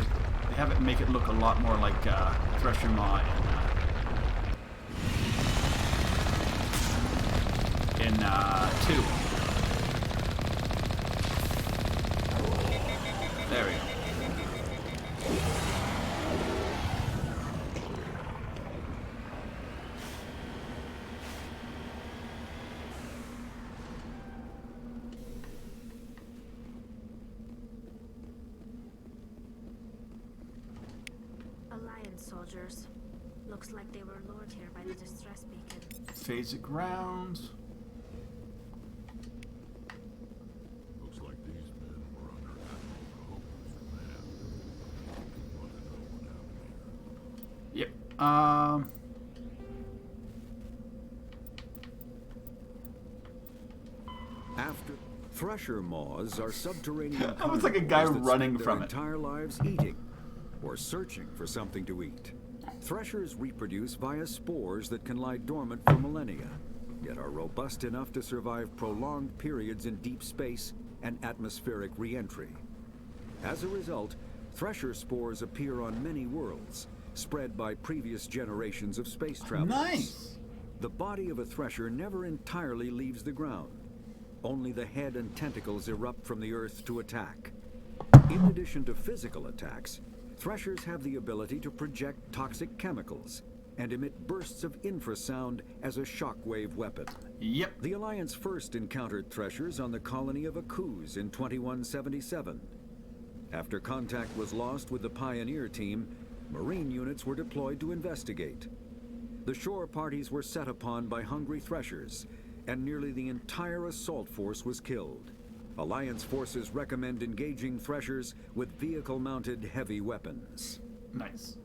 They have it make it look a lot more like Thresher Maw in 2. There we go. Soldiers. Looks like they were lured here by the distress beacon. Phasic grounds. Looks like these men were under Admiral Hope's command. Want to know what happened here? Yep. After Thresher Maws are subterranean. Almost like a guy running from it. Entire lives eating or searching for something to eat. Threshers reproduce via spores that can lie dormant for millennia, yet are robust enough to survive prolonged periods in deep space and atmospheric re-entry. As a result, Thresher spores appear on many worlds, spread by previous generations of space travelers. Nice! The body of a Thresher never entirely leaves the ground. Only the head and tentacles erupt from the earth to attack. In addition to physical attacks, Threshers have the ability to project toxic chemicals and emit bursts of infrasound as a shockwave weapon. Yep. The Alliance first encountered Threshers on the colony of Akuz in 2177. After contact was lost with the Pioneer team, Marine units were deployed to investigate. The shore parties were set upon by hungry Threshers, and nearly the entire assault force was killed. Alliance forces recommend engaging Threshers with vehicle-mounted heavy weapons. Nice.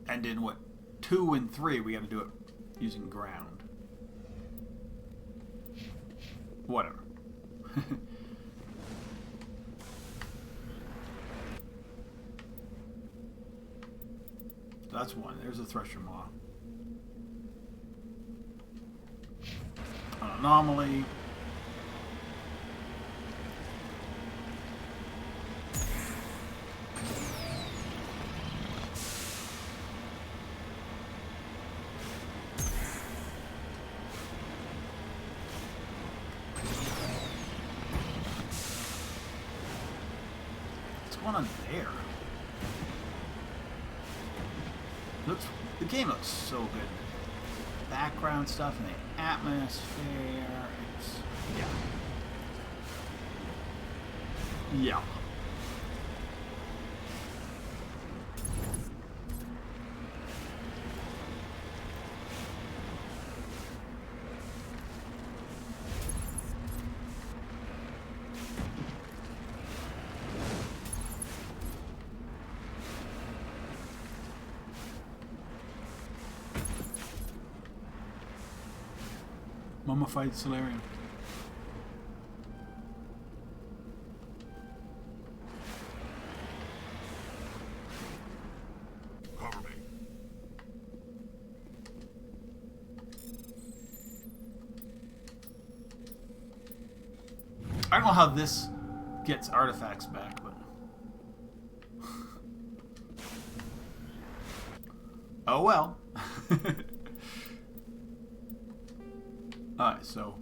And in what, 2 and 3, we got to do it using ground. Whatever. That's one. There's a Thresher Maw. An anomaly. What's going on there? The game looks so good. Background stuff and the atmosphere. It's, yeah. Mummified Solarium. Cover me. I don't know how this gets artifacts back, but oh well. Alright, so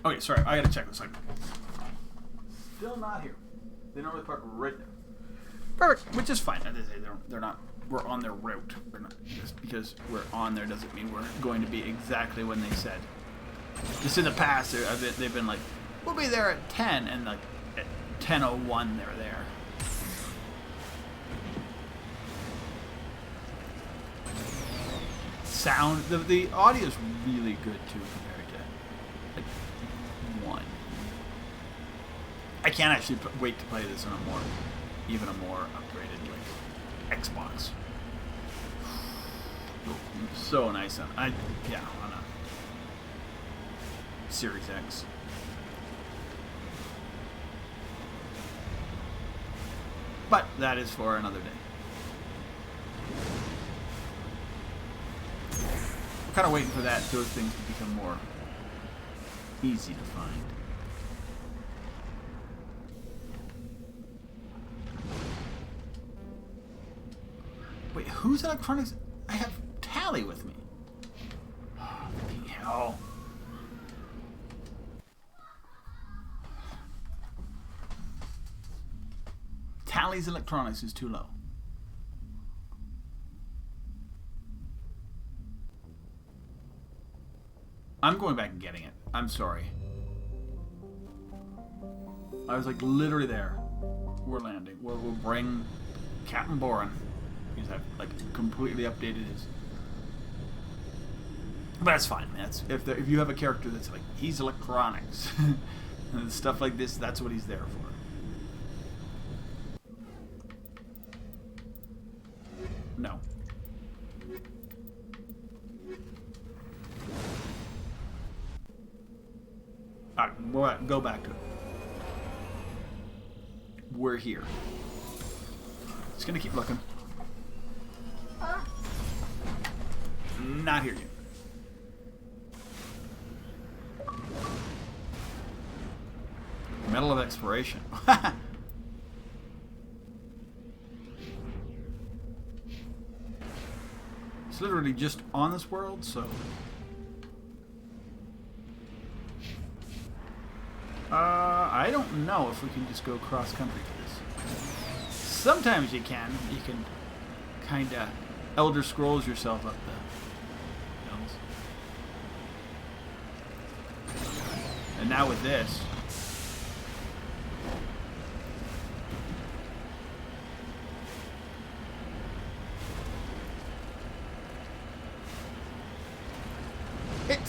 okay, sorry, I gotta check this. Like, still not here. They normally park right there. Perfect, which is fine. As I say, they're not. We're on their route. We're not, just because we're on there doesn't mean we're going to be exactly when they said. Just in the past, they've been like, we'll be there at 10, and like at 10:01 they're there. Sound, the audio is really good too compared to like 1. I can't actually wait to play this on even a more upgraded like Xbox. So nice on on a Series X. But that is for another day. Kind of waiting for those things to become more easy to find. Wait, whose electronics? I have Tally with me. Oh, fucking hell. Tally's electronics is too low. I'm going back and getting it. I'm sorry. I was like literally there. We're landing. We'll bring Captain Boren. Because I've like completely updated his. But that's fine. That's if you have a character that's like he's electronics and stuff like this, that's what he's there for. No. Alright, go back to it. We're here. Just gonna keep looking. Not here yet. exploration. It's literally just on this world, so... I don't know if we can just go cross-country for this. Sometimes you can. You can kind of Elder Scrolls yourself up the hills. And now with this...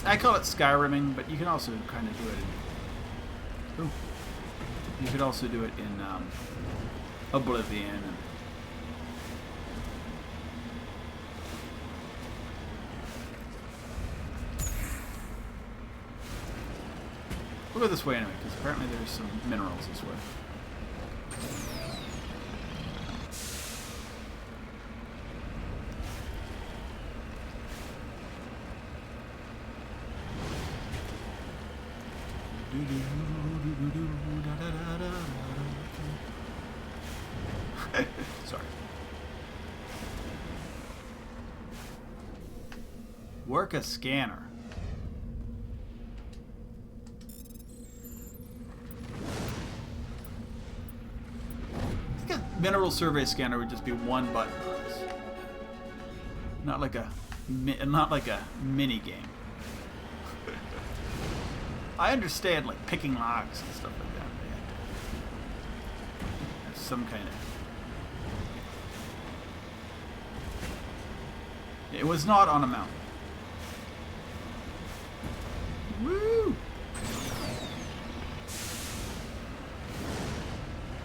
I call it Skyrimming, but you can also kind of do it in... Ooh. You could also do it in Oblivion. And we'll go this way anyway, because apparently there's some minerals this way. Sorry. Work a scanner. I think a mineral survey scanner would just be one button. Not like a mini game. I understand, like, picking locks and stuff like that. There's some kind of... It was not on a mountain. Woo!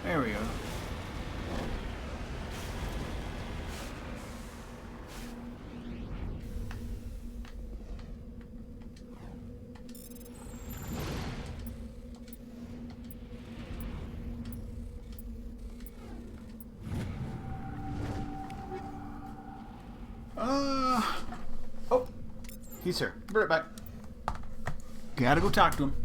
There we go. Oh, he's here. Be right back. Gotta go talk to him.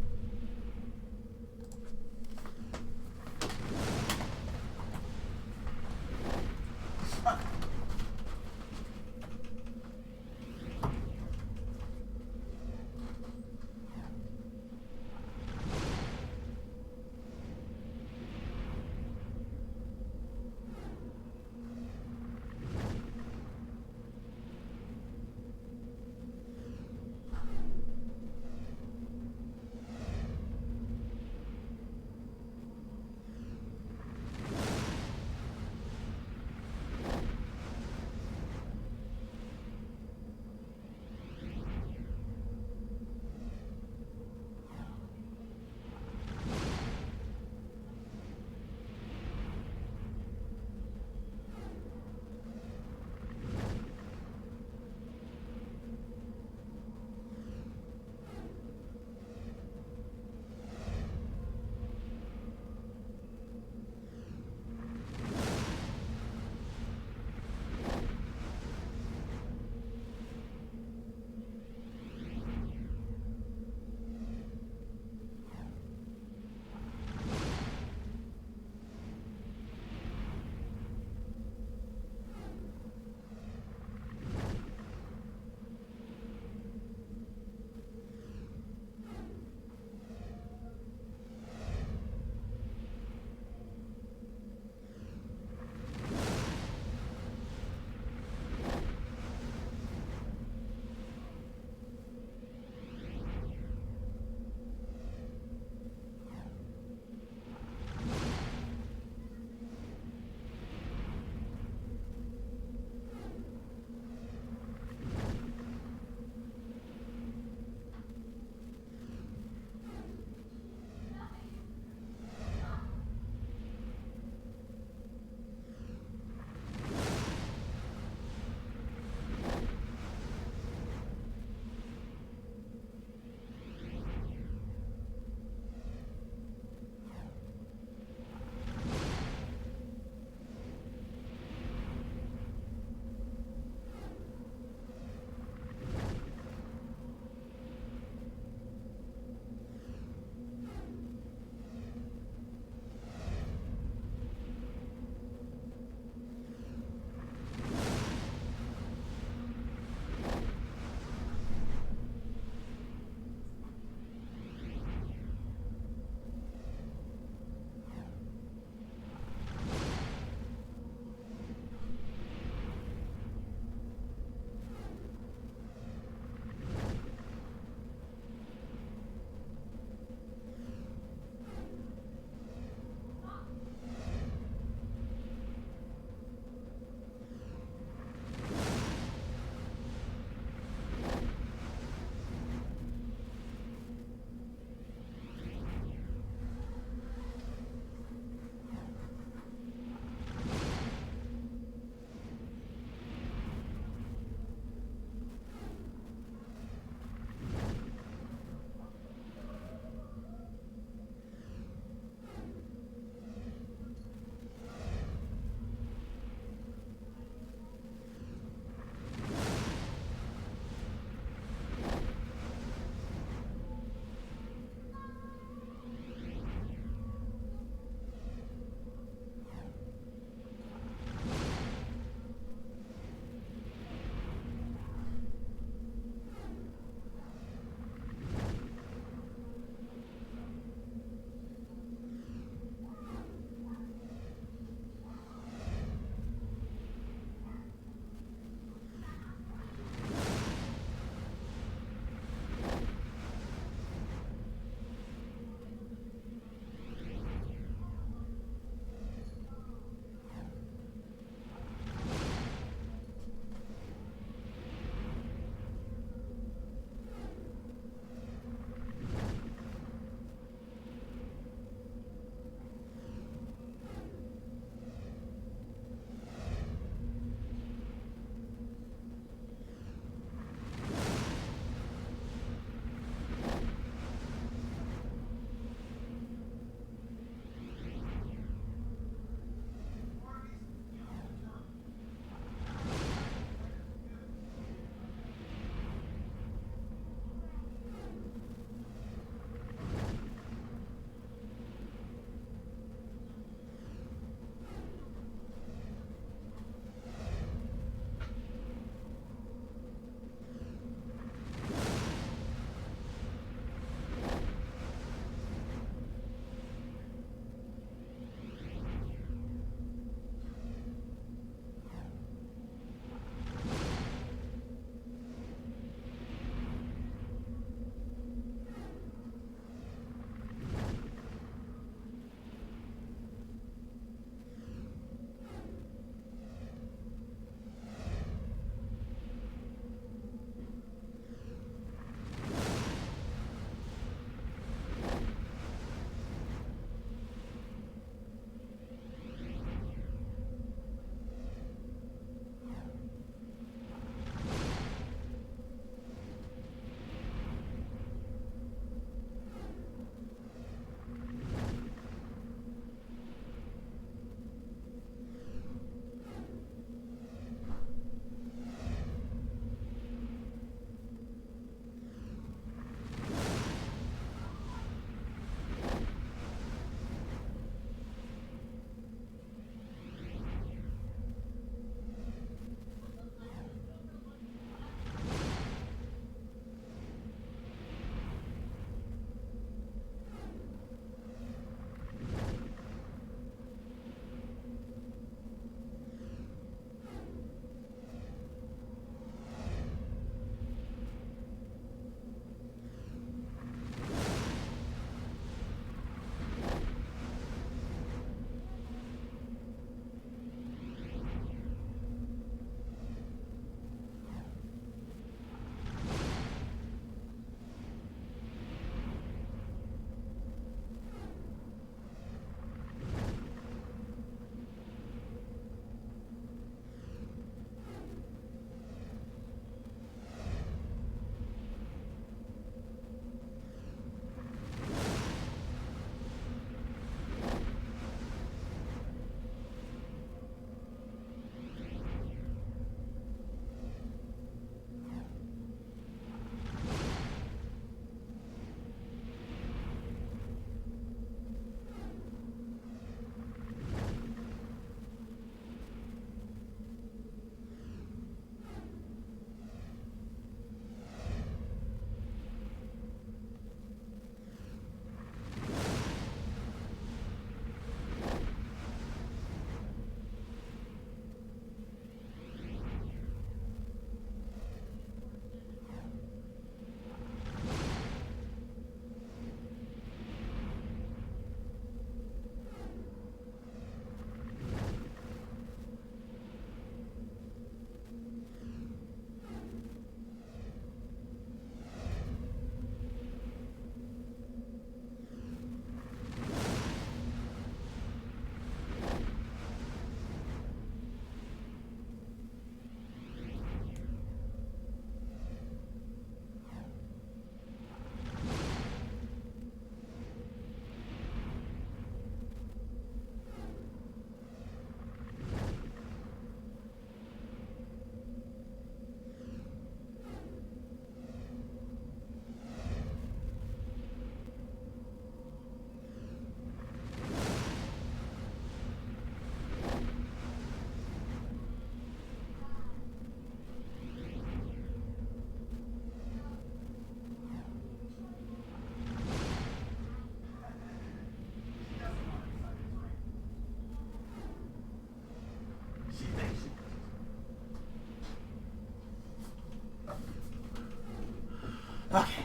Okay.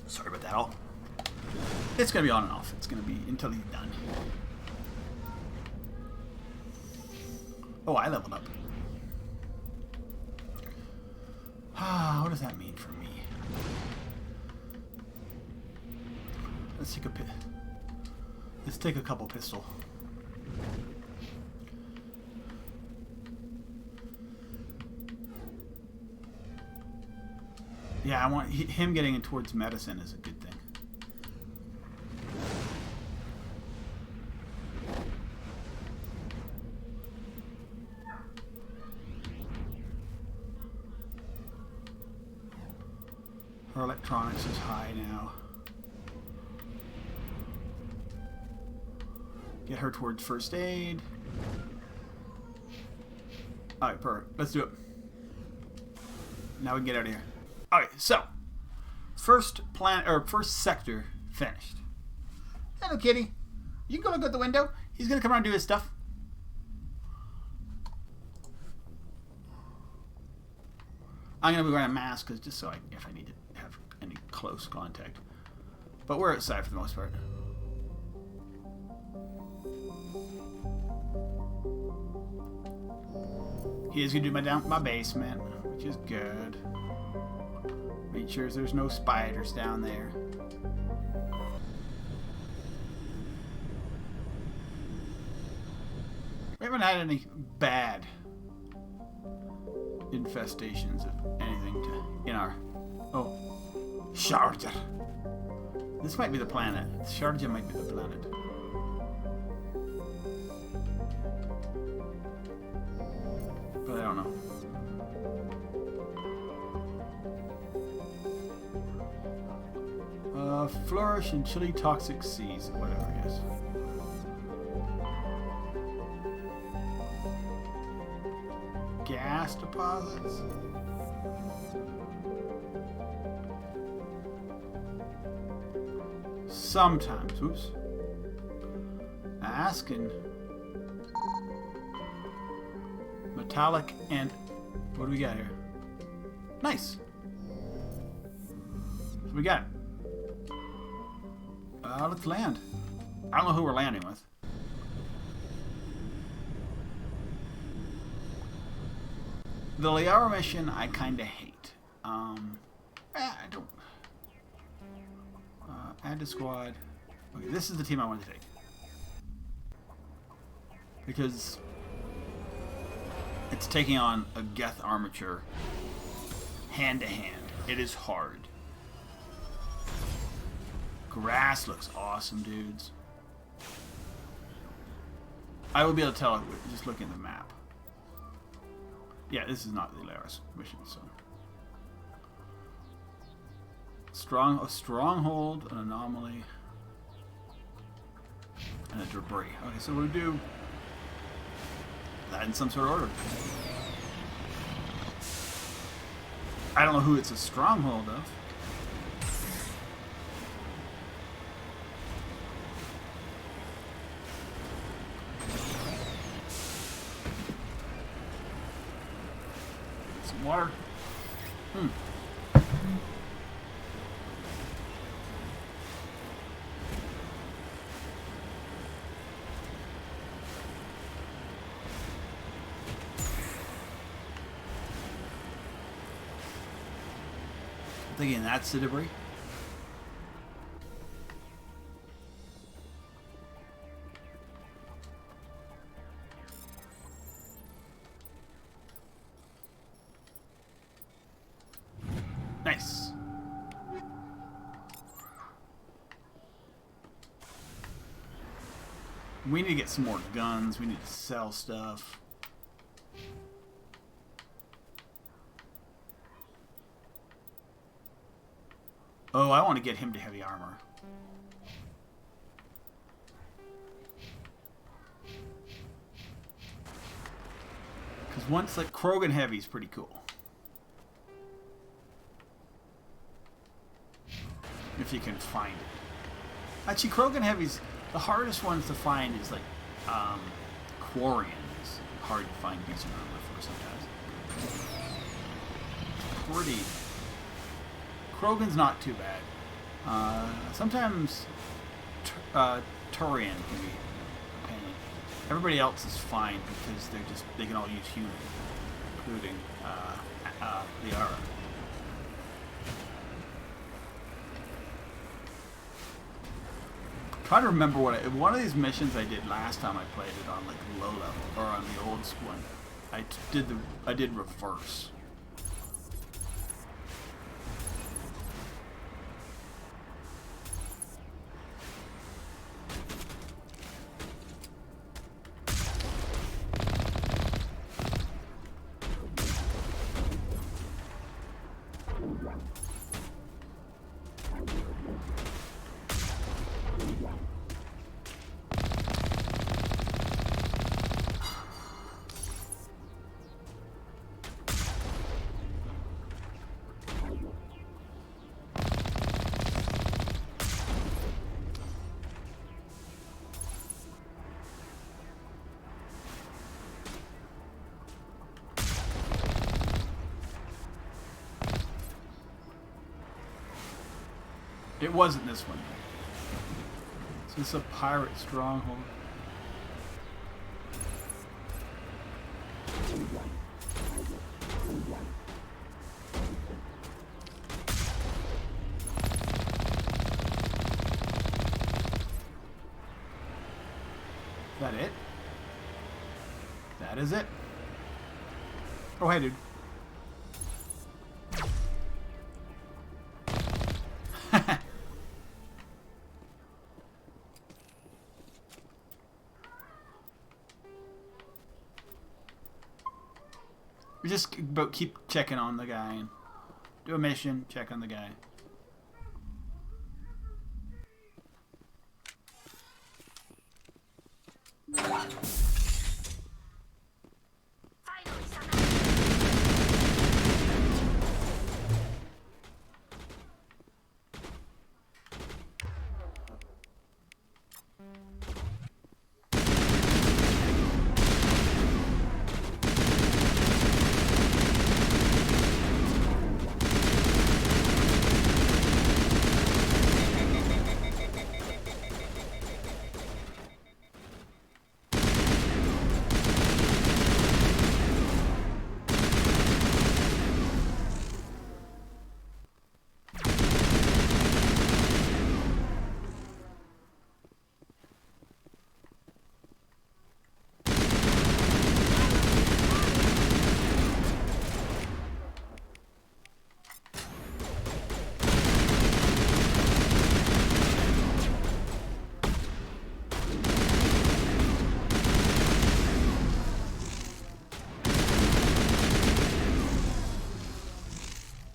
Sorry about that all. It's gonna be on and off. It's gonna be until he's done. Oh, I leveled up. What does that mean for me? Let's take a couple pistol. Yeah, I want him getting it towards medicine is a good thing. Her electronics is high now. Get her towards first aid. Alright, perfect. Let's do it. Now we can get out of here. Alright, so first sector finished. Hello, kitty. You can go look out the window. He's gonna come around and do his stuff. I'm gonna be wearing a mask just so if I need to have any close contact. But we're outside for the most part. He is gonna do my basement, which is good. Make sure there's no spiders down there. We haven't had any bad infestations of anything in our... Oh, Sharjah. This might be the planet. Sharjah might be the planet. But I don't know. Flourish in chilly toxic seas, whatever it is. Gas deposits? Sometimes. Oops. Asking. Metallic and... What do we got here? Nice. So we got it. Let's land. I don't know who we're landing with. The Liara mission I kind of hate. I don't... add to squad. Okay, this is the team I want to take. Because it's taking on a Geth armature hand to hand. It is hard. Grass looks awesome, dudes. I will be able to tell just looking at the map. Yeah, this is not the Laris mission, so. A stronghold, an anomaly, and a debris. Okay, so we'll do that in some sort of order. I don't know who it's a stronghold of. Some water. Thinking that's the debris. Nice. We need to get some more guns. We need to sell stuff. Oh, I want to get him to heavy armor. Because once, like, Krogan heavy is pretty cool. If you can find it. Actually, Krogan heavy's the hardest ones to find is, like, Quarians. Hard to find decent armor for sometimes. pretty... Krogan's not too bad. Sometimes Turian can be a pain. Everybody else is fine because they can all use human, including Liara. Trying to remember one of these missions I did last time I played it on like low level or on the old one. I did reverse. It wasn't this one. Is this a pirate stronghold? Is that it? That is it. Oh, hey, dude. We just keep checking on the guy and do a mission, check on the guy.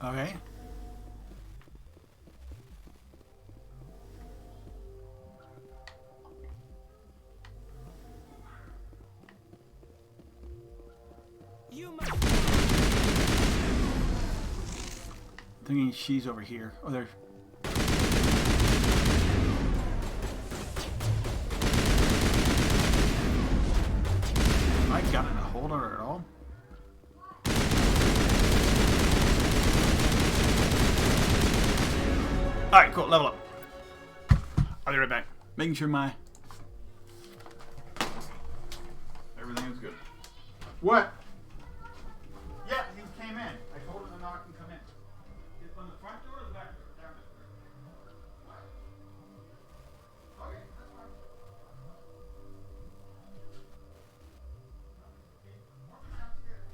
Okay. Thinking she's over here. Oh, there. I got in a hold on her at all. Alright, cool. Level up. I'll be right back. Making sure everything is good. What? Yeah, he came in. I told him to knock and come in. Is it on the front door or the back door? Down there. What? Okay, that's fine. Walk downstairs.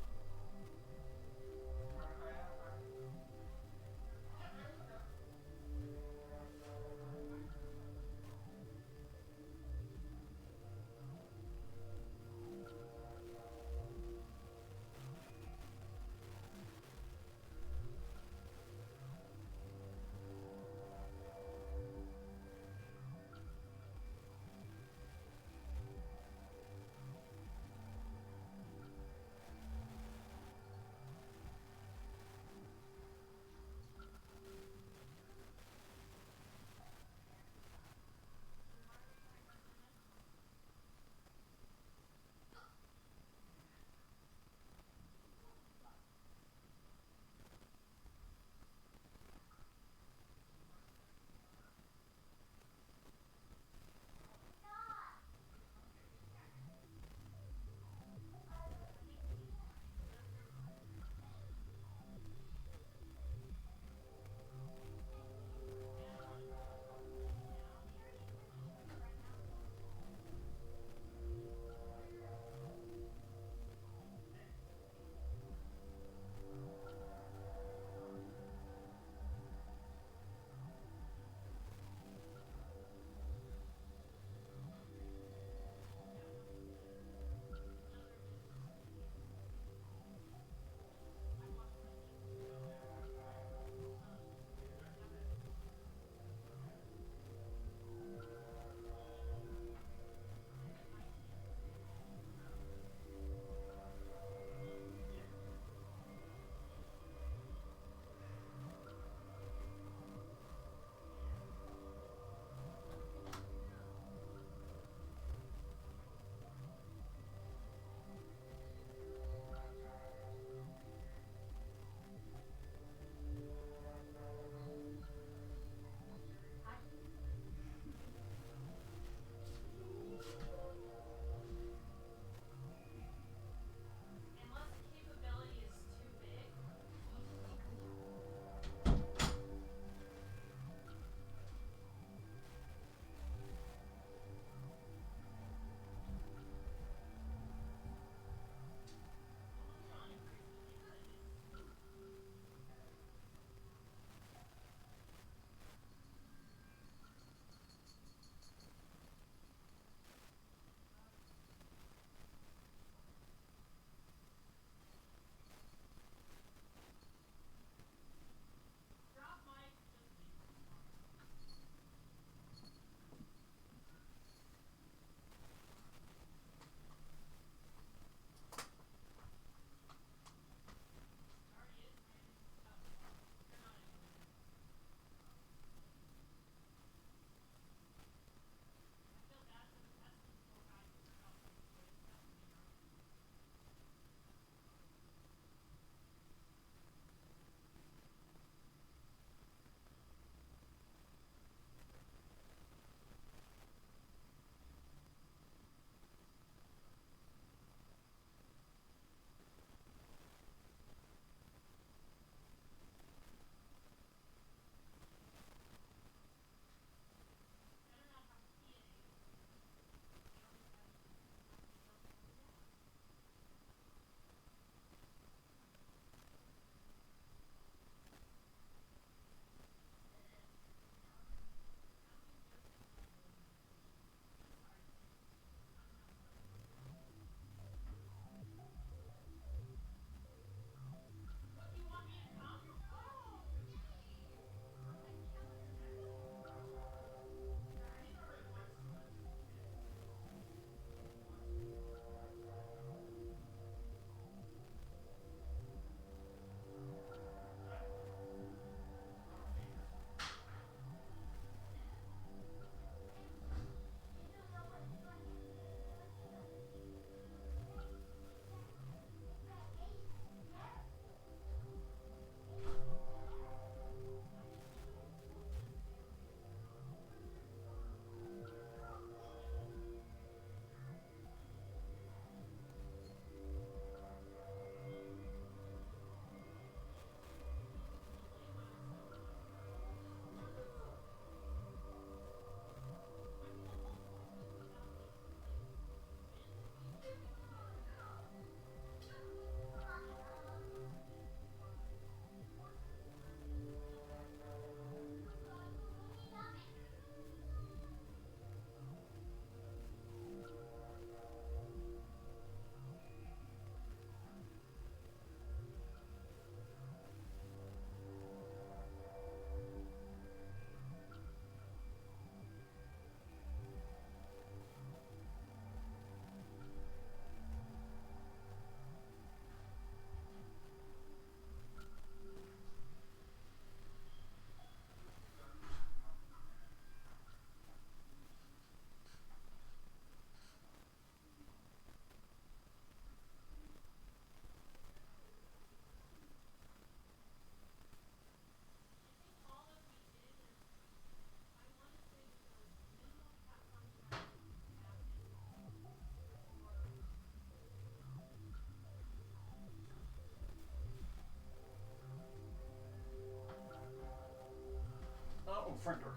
front door.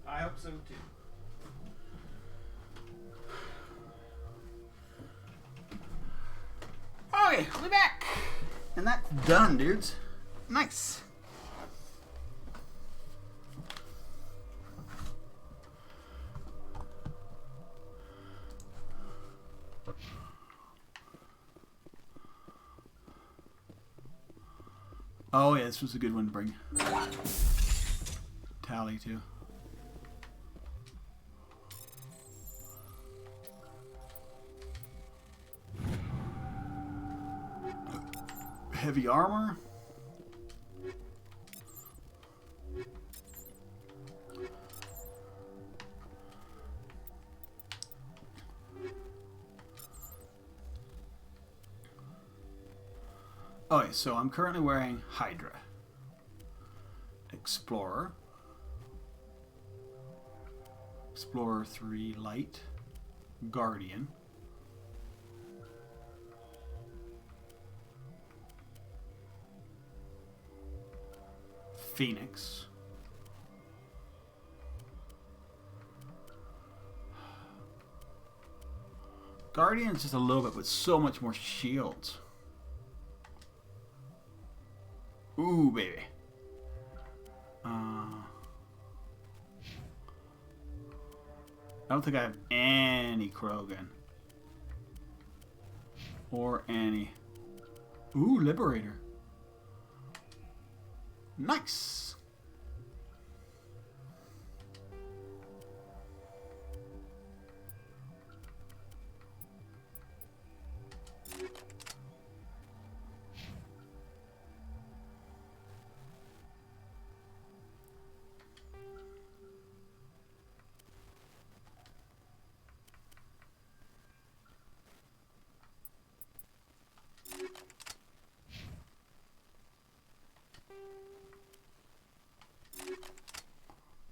I hope so too. Okay, we'll be back. And that's done, dudes. Nice. Oh yeah, this was a good one to bring. Tally too. Heavy armor. Okay, so I'm currently wearing Hydra, Explorer, Explorer 3 Light, Guardian, Phoenix, Guardian is just a little bit, but so much more shields. Ooh, baby. I don't think I have any Krogan. Or any. Ooh, Liberator. Nice.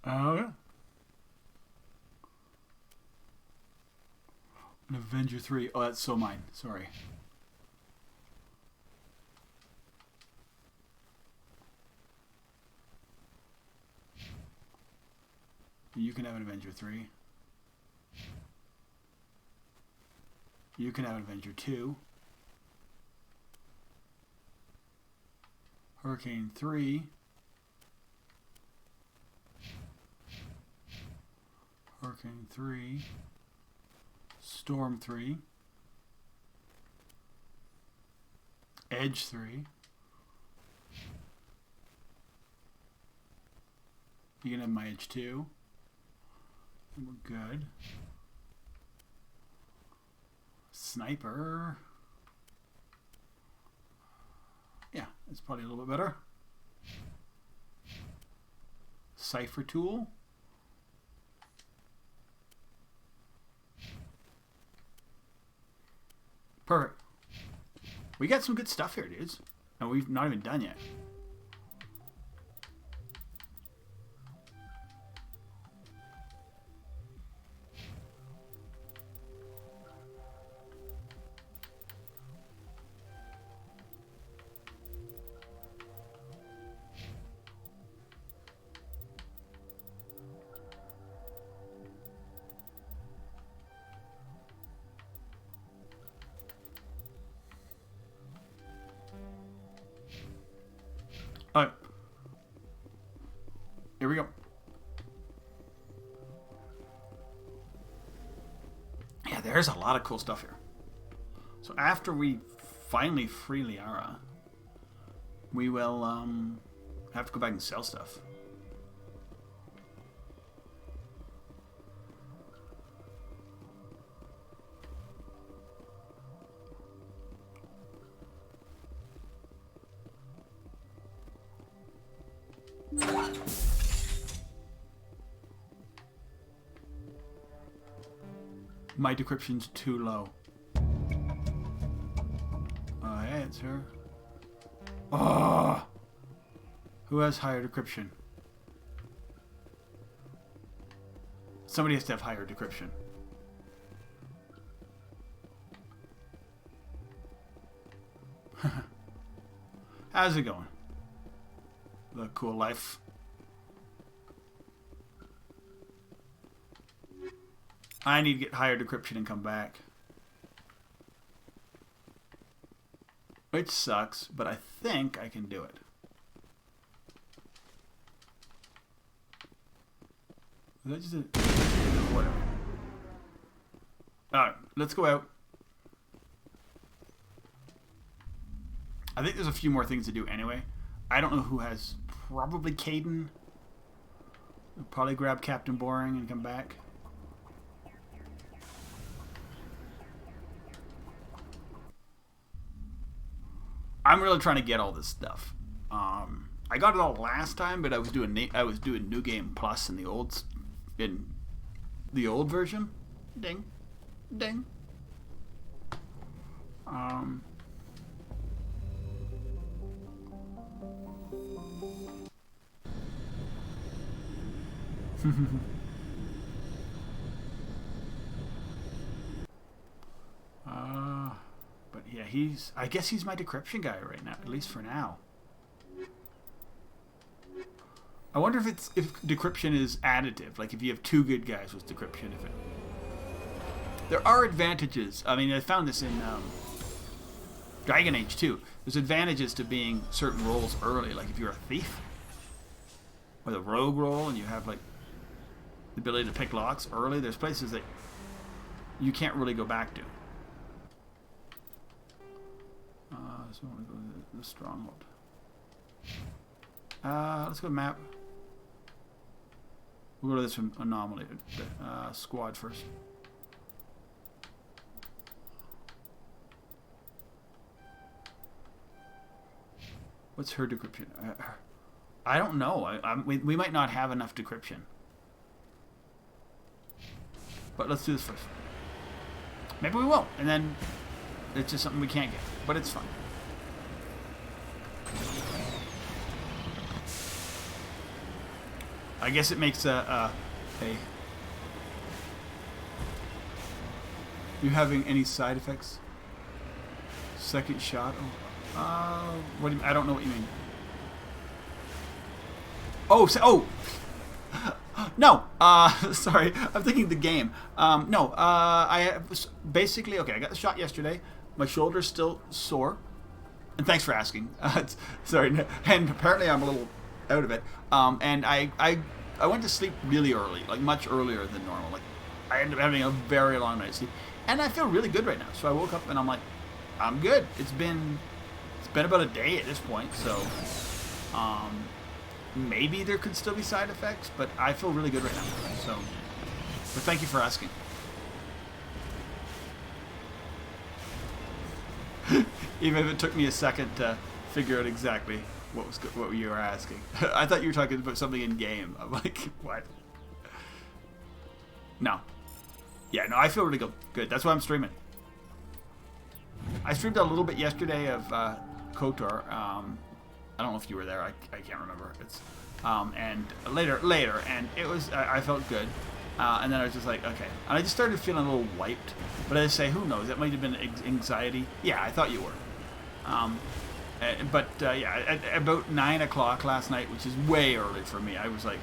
Oh, yeah. An Avenger 3. Oh, that's so mine. Sorry. You can have an Avenger 3. You can have an Avenger 2. Hurricane 3. Hurricane 3. Storm 3. Edge 3. You can have my Edge 2. And we're good. Sniper. Yeah, it's probably a little bit better. Cipher tool. Perfect. We got some good stuff here, dudes. And we've not even done yet. Alright. Here we go. Yeah, there's a lot of cool stuff here. So after we finally free Liara, we will have to go back and sell stuff. My decryption's too low. Oh, hey, it's her. Oh! Who has higher decryption? Somebody has to have higher decryption. How's it going? The cool life. I need to get higher decryption and come back. Which sucks, but I think I can do it. Is that just a... whatever. Alright, let's go out. I think there's a few more things to do anyway. I don't know who has... Probably Caden. We'll probably grab Captain Boring and come back. I'm really trying to get all this stuff. I got it all last time, but I was doing New Game Plus in the old version. Ding, ding. But yeah, I guess he's my decryption guy right now, at least for now. I wonder if decryption is additive, like if you have two good guys with decryption. There are advantages. I mean, I found this in Dragon Age 2. There's advantages to being certain roles early, like if you're a thief or the rogue role, and you have like the ability to pick locks early. There's places that you can't really go back to. So I want to go to the stronghold. Let's go to map. We'll go to this anomaly squad first. What's her decryption? I don't know. We might not have enough decryption. But let's do this first. Maybe we won't, and then it's just something we can't get. But it's fun. I guess it makes a you having any side effects? Second shot? What do you, I don't know what you mean. Oh, no. Sorry, I'm thinking the game. No. I basically okay. I got the shot yesterday. My shoulder's still sore, and thanks for asking. Sorry, and apparently I'm a little out of it. And I went to sleep really early, like much earlier than normal. Like I ended up having a very long night's sleep, and I feel really good right now. So I woke up and I'm like, I'm good. It's been about a day at this point, so maybe there could still be side effects, but I feel really good right now. So, but thank you for asking. Even if it took me a second to figure out exactly what you were asking. I thought you were talking about something in game. I'm like, what? No. Yeah, no, I feel really good. That's why I'm streaming. I streamed a little bit yesterday of KOTOR. I don't know if you were there. I can't remember. It's and later, and it was. I felt good. And then I was just like, okay. And I just started feeling a little wiped. But I say, who knows? That might have been anxiety. Yeah, I thought you were. But yeah, at about 9 o'clock last night, which is way early for me, I was like,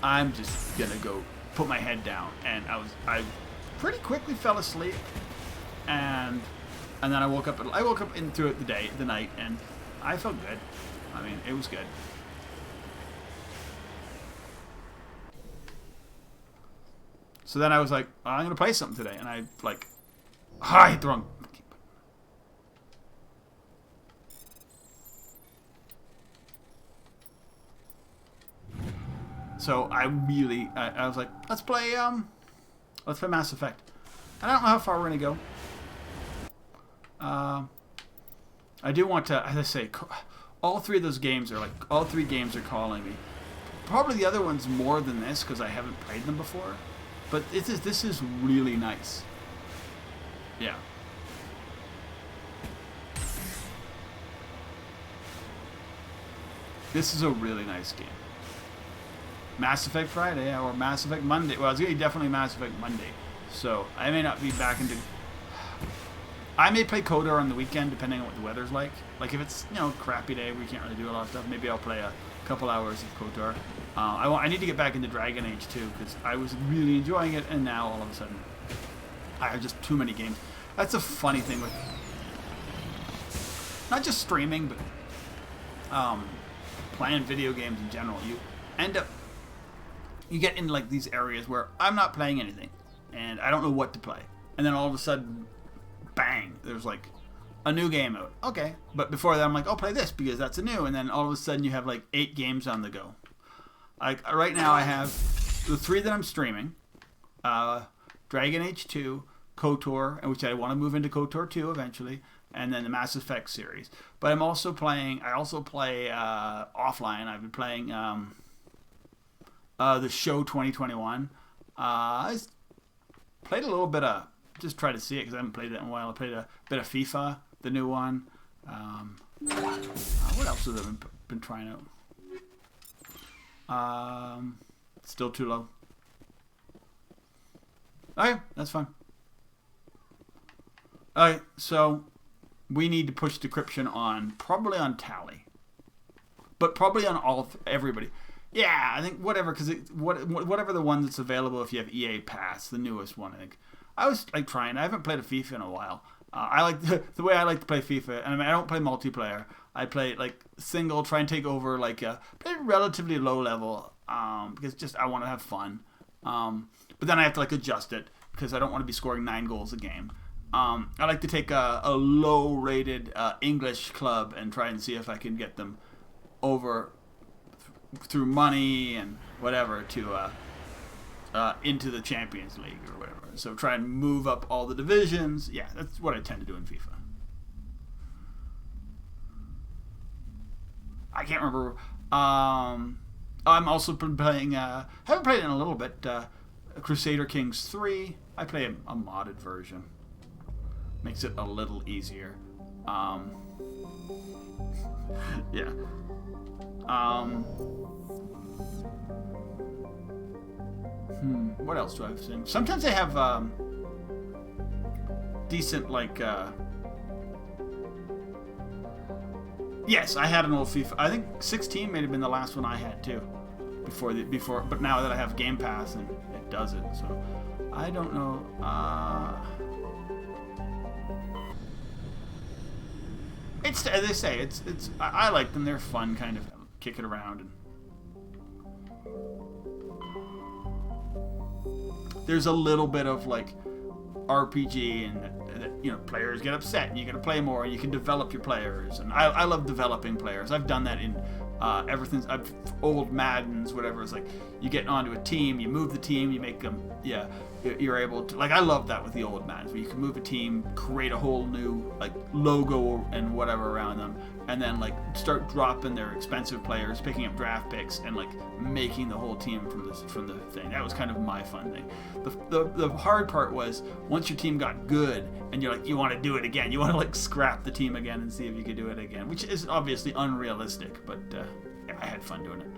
I'm just gonna go put my head down, and I pretty quickly fell asleep, and then I woke up in throughout the night, and I felt good. I mean, it was good. So then I was like, I'm gonna play something today, and I like, I hit the wrong. So I was like, let's play Mass Effect. And I don't know how far we're gonna go. I do want to, as I say, all three games are calling me. Probably the other ones more than this because I haven't played them before. But this is really nice. Yeah. This is a really nice game. Mass Effect Friday or Mass Effect Monday. Well, it's going to be definitely Mass Effect Monday. So I may not be back into... I may play KOTOR on the weekend depending on what the weather's like. Like if it's, you know, crappy day, we can't really do a lot of stuff. Maybe I'll play a couple hours of KOTOR. I need to get back into Dragon Age 2 because I was really enjoying it, and now all of a sudden I have just too many games. That's a funny thing with not just streaming, but playing video games in general. You get in like these areas where I'm not playing anything and I don't know what to play, and then all of a sudden, bang, there's like a new game out. Okay, but before that I'm like, oh, play this because that's a new, and then all of a sudden you have like 8 games on the go. Like right now I have the 3 that I'm streaming, Dragon Age 2, KOTOR, which I want to move into KOTOR 2 eventually, and then the Mass Effect series. But I also play offline. I've been playing the show 2021. I played a little bit of, just try to see it because I haven't played it in a while. I played a bit of FIFA, the new one. What else have I been trying out? Still too low. Okay, that's fine. Alright, so we need to push decryption on, probably on Tally. But probably on everybody. Yeah, I think whatever, because whatever the one that's available if you have EA Pass, the newest one, I think. I was like trying. I haven't played a FIFA in a while. I like the way I like to play FIFA. And I mean, I don't play multiplayer. I play like single, try and take over like play relatively low level because just I want to have fun. But then I have to like adjust it because I don't want to be scoring 9 goals a game. I like to take a low-rated English club and try and see if I can get them over through money and whatever to into the Champions League or whatever. So try and move up all the divisions. Yeah, that's what I tend to do in FIFA. I can't remember. I'm also playing. Haven't played it in a little bit. Crusader Kings 3. I play a modded version. Makes it a little easier. Yeah. What else do I have seen? Sometimes they have decent like. Yes, I had an old FIFA. I think 16 may have been the last one I had too. Before, but now that I have Game Pass and it does it, so I don't know. It's as they say. It's. I like them. They're fun, kind of kick it around and. There's a little bit of like RPG and you know players get upset and you got to play more and you can develop your players and I love developing players. I've done that in everything. Old Maddens, whatever. It's like you get onto a team, you move the team, you make them. Yeah, you're able to like. I love that with the old Maddens where you can move a team, create a whole new like logo and whatever around them, and then like start dropping their expensive players, picking up draft picks, and like making the whole team from the thing. That was kind of my fun thing. The hard part was once your team got good and you're like you want to do it again. You want to like scrap the team again and see if you could do it again, which is obviously unrealistic. But yeah, I had fun doing it.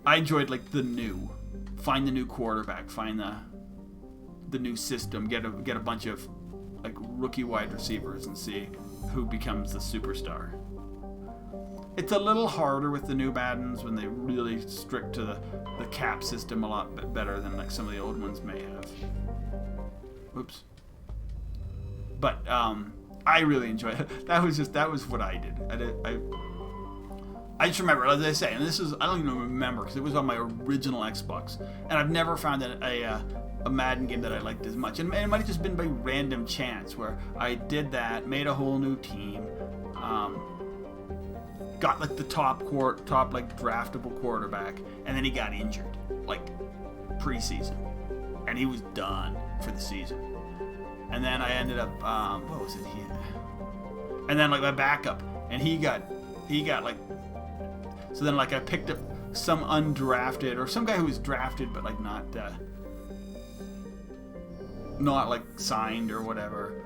I enjoyed like find the new quarterback, find the new system, get a bunch of like rookie wide receivers and see who becomes the superstar. It's a little harder with the new Maddens when they really strict to the cap system a lot better than like some of the old ones may have. Whoops. But I really enjoyed it. That was what I did. I just remember, as I say, and this is, I don't even remember because it was on my original Xbox, and I've never found a Madden game that I liked as much. And it might have just been by random chance where I did that, made a whole new team, got like the top like draftable quarterback, and then he got injured, like preseason, and he was done for the season. And then I ended up, what was it? And then like my backup, and he got like. So then, like, I picked up some undrafted or some guy who was drafted but like not like signed or whatever.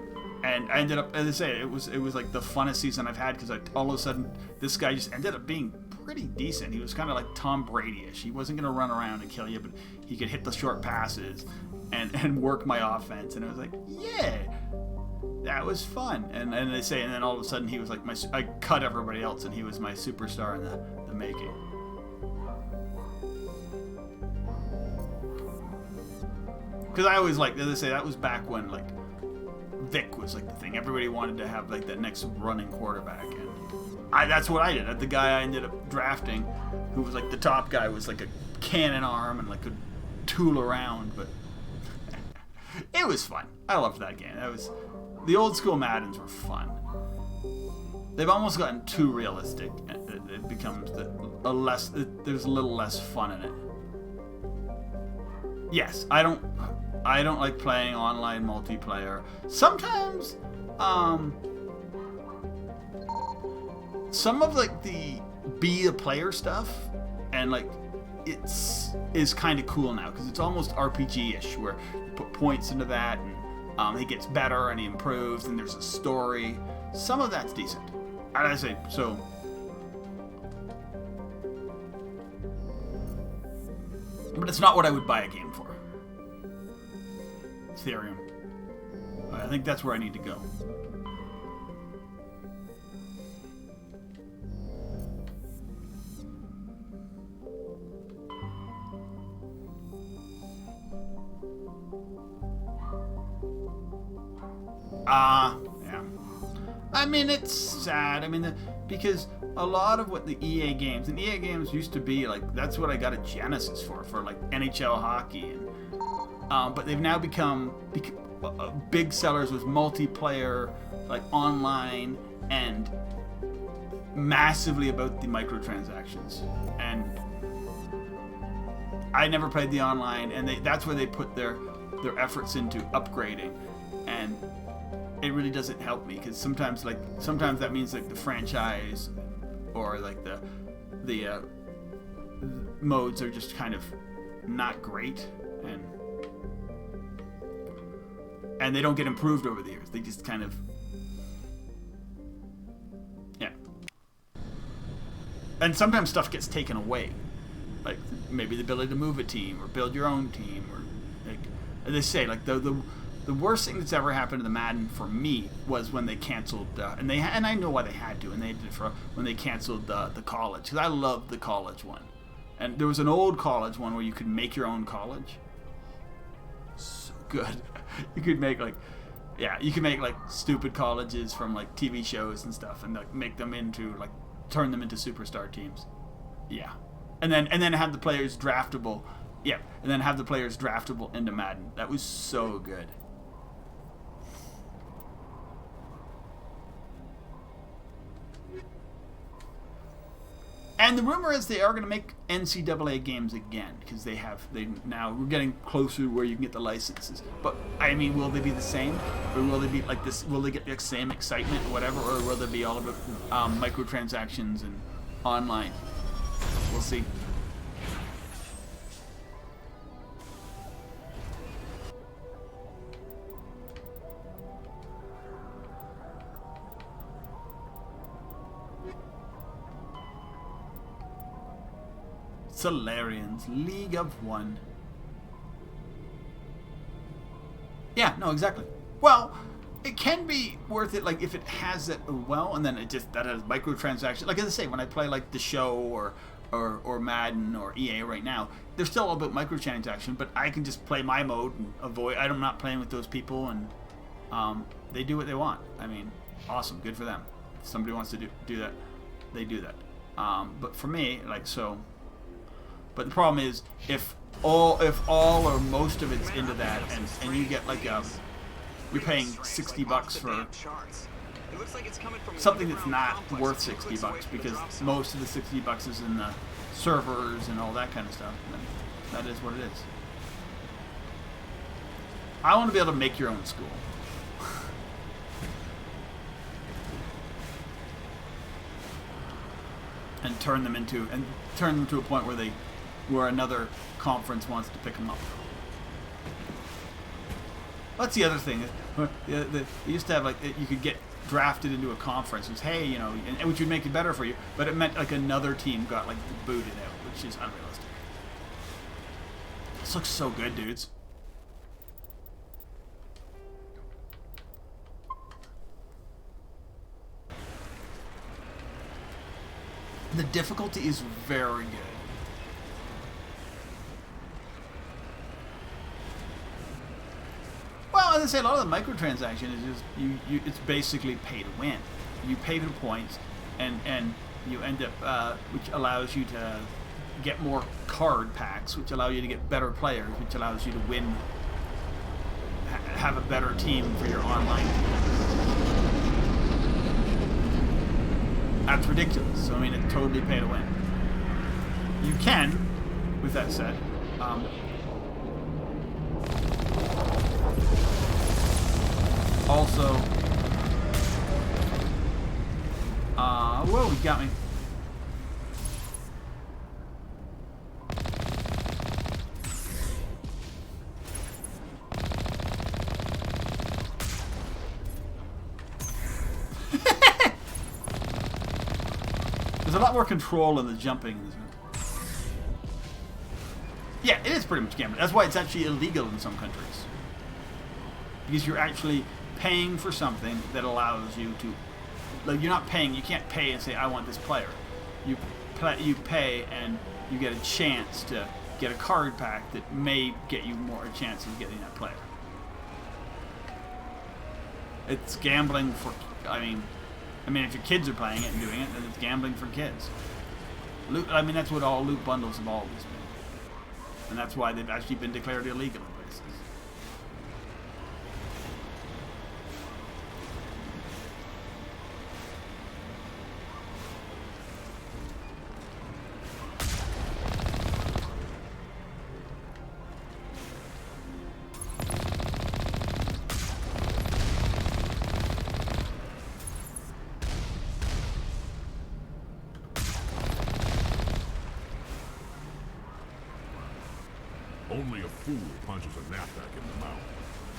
And I ended up, as I say, it was like the funnest season I've had because all of a sudden this guy just ended up being pretty decent. He was kind of like Tom Brady-ish. He wasn't going to run around and kill you, but he could hit the short passes and work my offense. And I was like, yeah, that was fun. And they say, and then all of a sudden he was like I cut everybody else and he was my superstar in the making. Because I always like, as I say, that was back when like Vic was like the thing. Everybody wanted to have like that next running quarterback, and that's what I did. The guy I ended up drafting, who was like the top guy, was like a cannon arm and like could tool around, but it was fun. I loved that game. The old school Maddens were fun. They've almost gotten too realistic. It becomes there's a little less fun in it. Yes, I don't like playing online multiplayer. Sometimes, some of like the be a player stuff, and like is kind of cool now because it's almost RPG-ish, where you put points into that, and he gets better and he improves, and there's a story. Some of that's decent. And I say so. But it's not what I would buy a game for. Ethereum. I think that's where I need to go. Yeah. I mean, it's sad. I mean, because a lot of what the EA games, and EA games used to be like, that's what I got a Genesis for like NHL hockey, and but they've now become big sellers with multiplayer, like online, and massively about the microtransactions. And I never played the online, and that's where they put their efforts into upgrading, and it really doesn't help me because sometimes that means like the franchise or like the modes are just kind of not great, and they don't get improved over the years. They just kind of, yeah. And sometimes stuff gets taken away, like maybe the ability to move a team or build your own team, or like they say, like the worst thing that's ever happened to the Madden for me was when they canceled, and I know why they had to, and they did it when they canceled the college, because I loved the college one, and there was an old college one where you could make your own college. So good. You could make like stupid colleges from like TV shows and stuff, and like turn them into superstar teams. Yeah, and then have the players draftable. Yeah, and then have the players draftable into Madden. That was so good. And the rumor is they are going to make NCAA games again, because we're getting closer to where you can get the licenses. But I mean, will they be the same, or will they be like this? Will they get the same excitement, or whatever, or will they be all about microtransactions and online? We'll see. Solarians, League of One. Yeah, no, exactly. Well, it can be worth it, like if it has it well, and then that has microtransactions. Like as I say, when I play like the show or Madden or EA right now, they're still all about microtransaction, but I can just play my mode and avoid. I'm not playing with those people, and they do what they want. I mean, awesome, good for them. If somebody wants to do that, they do that. But for me, like so. But the problem is, if all or most of it's into that, and you get like you're paying $60 for something that's not worth $60, because most of the $60 is in the servers and all that kind of stuff, then that is what it is. I want to be able to make your own school. and turn them to a point where another conference wants to pick them up. That's the other thing. You used to have like you could get drafted into a conference. It was, hey, you know, which would make it better for you, but it meant like another team got like booted out, which is unrealistic. This looks so good, dudes. The difficulty is very good. Well, as I say, a lot of the microtransaction is just it's basically pay to win. You pay the points, and you end up, which allows you to get more card packs, which allow you to get better players, which allows you to win, have a better team for your online team. That's ridiculous. So I mean, it's totally pay to win. You can, with that said, also, whoa, he got me. There's a lot more control in the jumping. Yeah, it is pretty much gambling. That's why it's actually illegal in some countries. Because you're actually paying for something that allows you to... Like, you're not paying, you can't pay and say, I want this player. You pay and you get a chance to get a card pack that may get you more a chance of getting that player. It's gambling for... I mean, if your kids are playing it and doing it, then it's gambling for kids. I mean, that's what all loot bundles have always been. And that's why they've actually been declared illegal in places. Only a fool punches a knapsack in the mouth.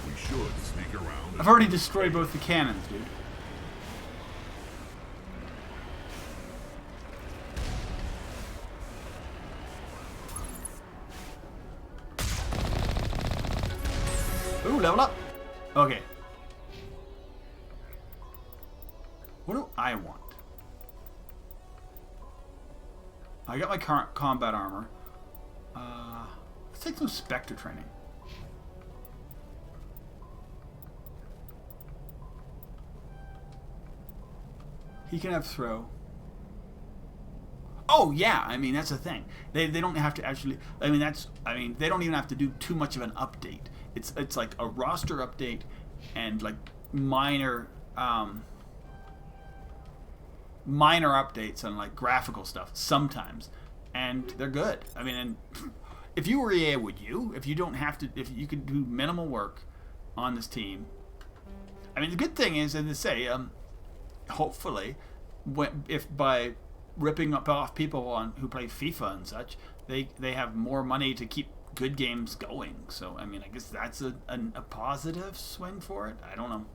We should sneak around. I've already destroyed both the cannons, dude. Ooh, level up. Okay. What do I want? I got my current combat armor. Let's take some Spectre training. He can have throw. Oh yeah, I mean that's the thing. They don't have to actually. I mean they don't even have to do too much of an update. It's like a roster update and like minor updates on like graphical stuff sometimes, and they're good. I mean, and if you were EA, would you? If you don't have to, if you could do minimal work on this team. I mean, the good thing is, and they say, hopefully, if by ripping off people who play FIFA and such, they have more money to keep good games going. So, I mean, I guess that's a positive swing for it. I don't know.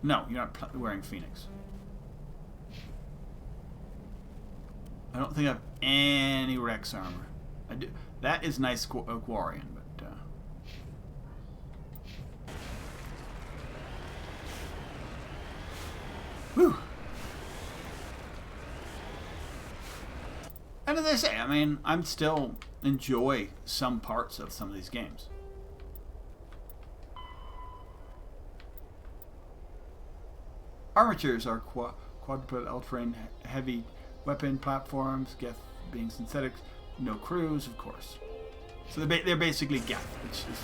No, you're not wearing Phoenix. I don't think I have any Rex armor. I do. That is nice Quarian, but whew. And as I say, I mean, I'm still enjoy some parts of some of these games. Armatures are quadruped all-terrain heavy weapon platforms, Geth being synthetic, no crews, of course. So they're basically Geth, which is...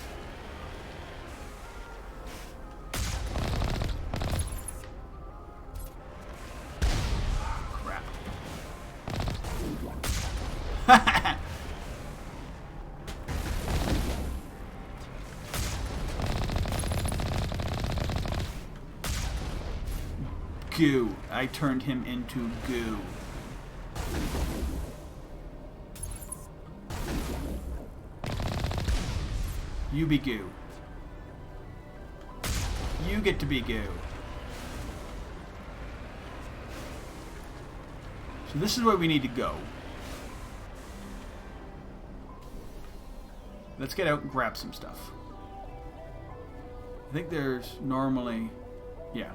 crap. goo. I turned him into goo. You be goo. You get to be goo. So this is where we need to go. Let's get out and grab some stuff. I think there's normally... Yeah.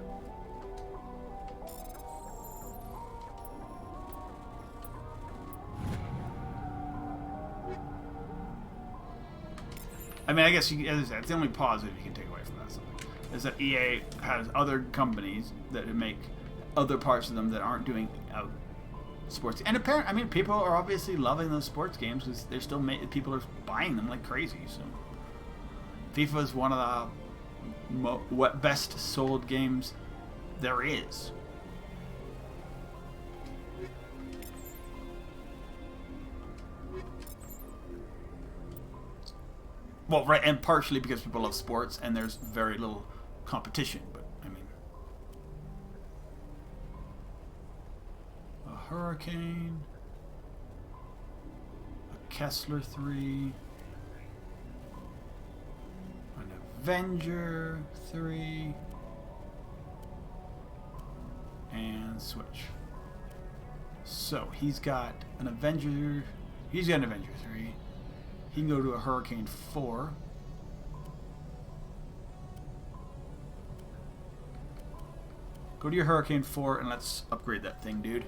I mean, I guess, as I said, it's the only positive you can take away from that stuff. Is that EA has other companies that make other parts of them that aren't doing sports. And apparently, I mean, people are obviously loving those sports games because they're still people are buying them like crazy. So FIFA is one of the best sold games there is. Well, right, and partially because people love sports and there's very little competition, but I mean, a Hurricane, a Kessler 3, an Avenger 3, and switch. So he's got an Avenger 3. He can go to a Hurricane 4. Go to your Hurricane 4 and let's upgrade that thing, dude.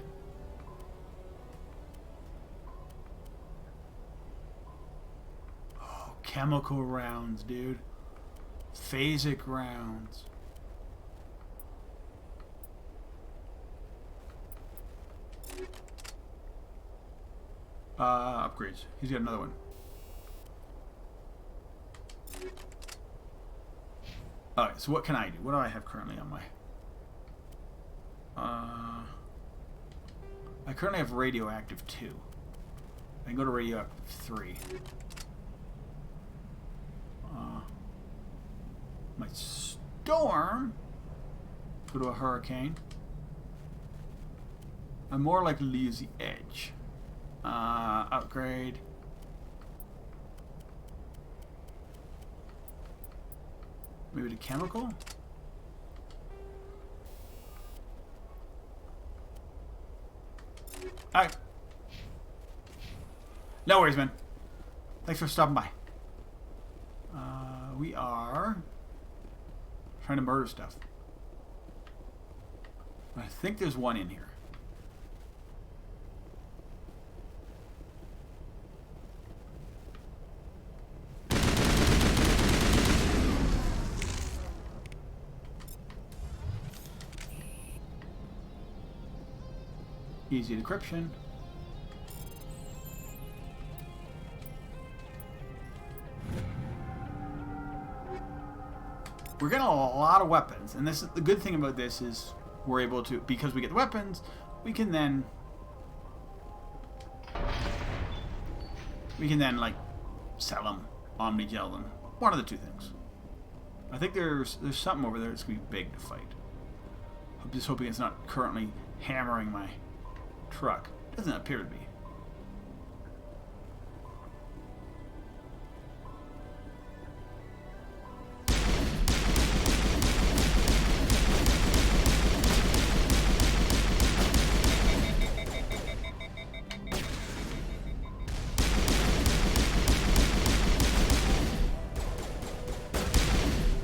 Oh, chemical rounds, dude. Phasic rounds. Upgrades. He's got another one. Alright, so what can I do? What do I have currently on my... I currently have radioactive 2. I can go to radioactive 3. My storm. Go to a hurricane. I'm more likely to use the edge. Upgrade. Maybe the chemical? Alright. No worries, man. Thanks for stopping by. We are trying to murder stuff. I think there's one in here. Easy decryption. We're getting a lot of weapons, and this is the good thing about this is we're able to, because we get the weapons, we can then like sell them, omni-gel them. One of the two things. I think there's something over there that's gonna be big to fight. I'm just hoping it's not currently hammering my truck. Doesn't appear to be.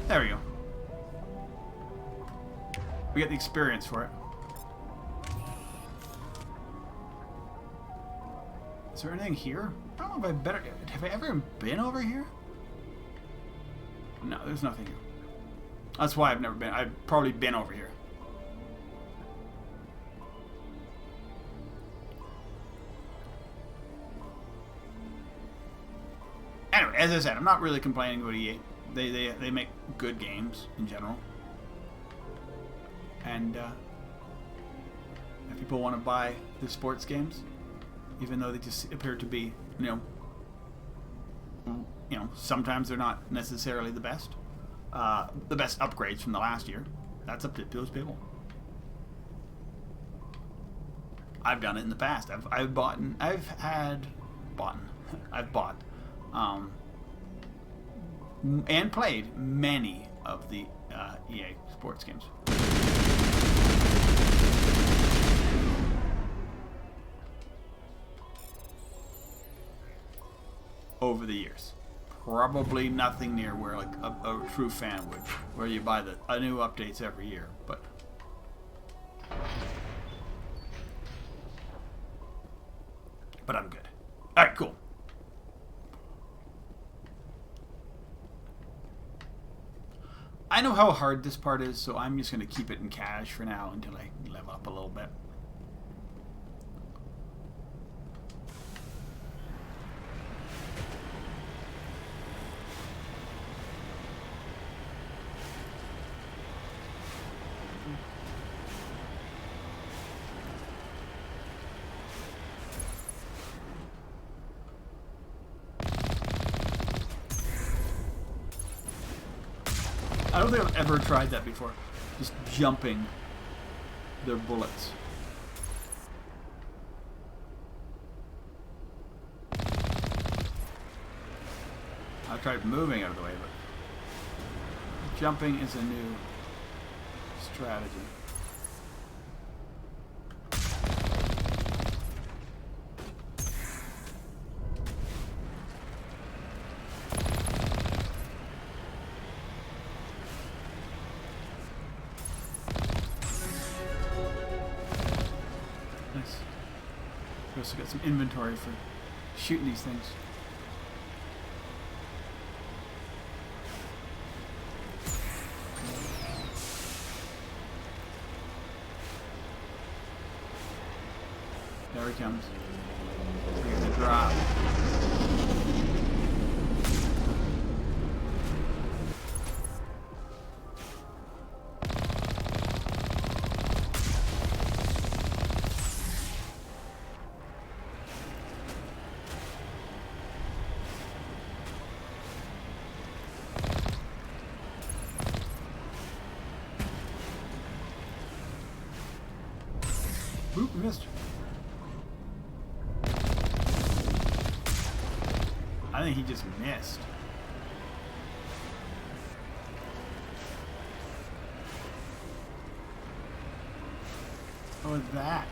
There we go. We get the experience for it. Is there anything here? I don't know if have I ever been over here? No, there's nothing here. That's why I've never been. I've probably been over here. Anyway, as I said, I'm not really complaining about EA. They make good games in general. And if people want to buy the sports games, even though they just appear to be, you know, sometimes they're not necessarily the best upgrades from the last year. That's up to those people. I've done it in the past. I've bought and played many of the EA sports games. Over the years. Probably nothing near where like a true fan would, where you buy the new updates every year, but I'm good. All right, cool. I know how hard this part is, so I'm just going to keep it in cash for now until I level up a little bit. I don't think I've ever tried that before. Just jumping their bullets. I've tried moving out of the way, but jumping is a new strategy. We also got some inventory for shooting these things. There he comes. Here's the drop. Oop, missed. I think he just missed. What was that?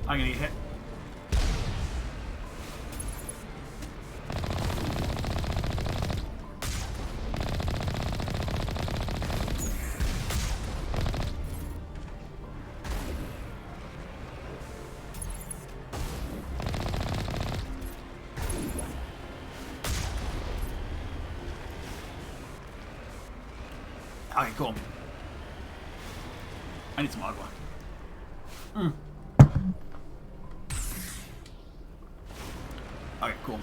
I'm gonna get hit. Okay, cool. I need some agua. Okay, cool.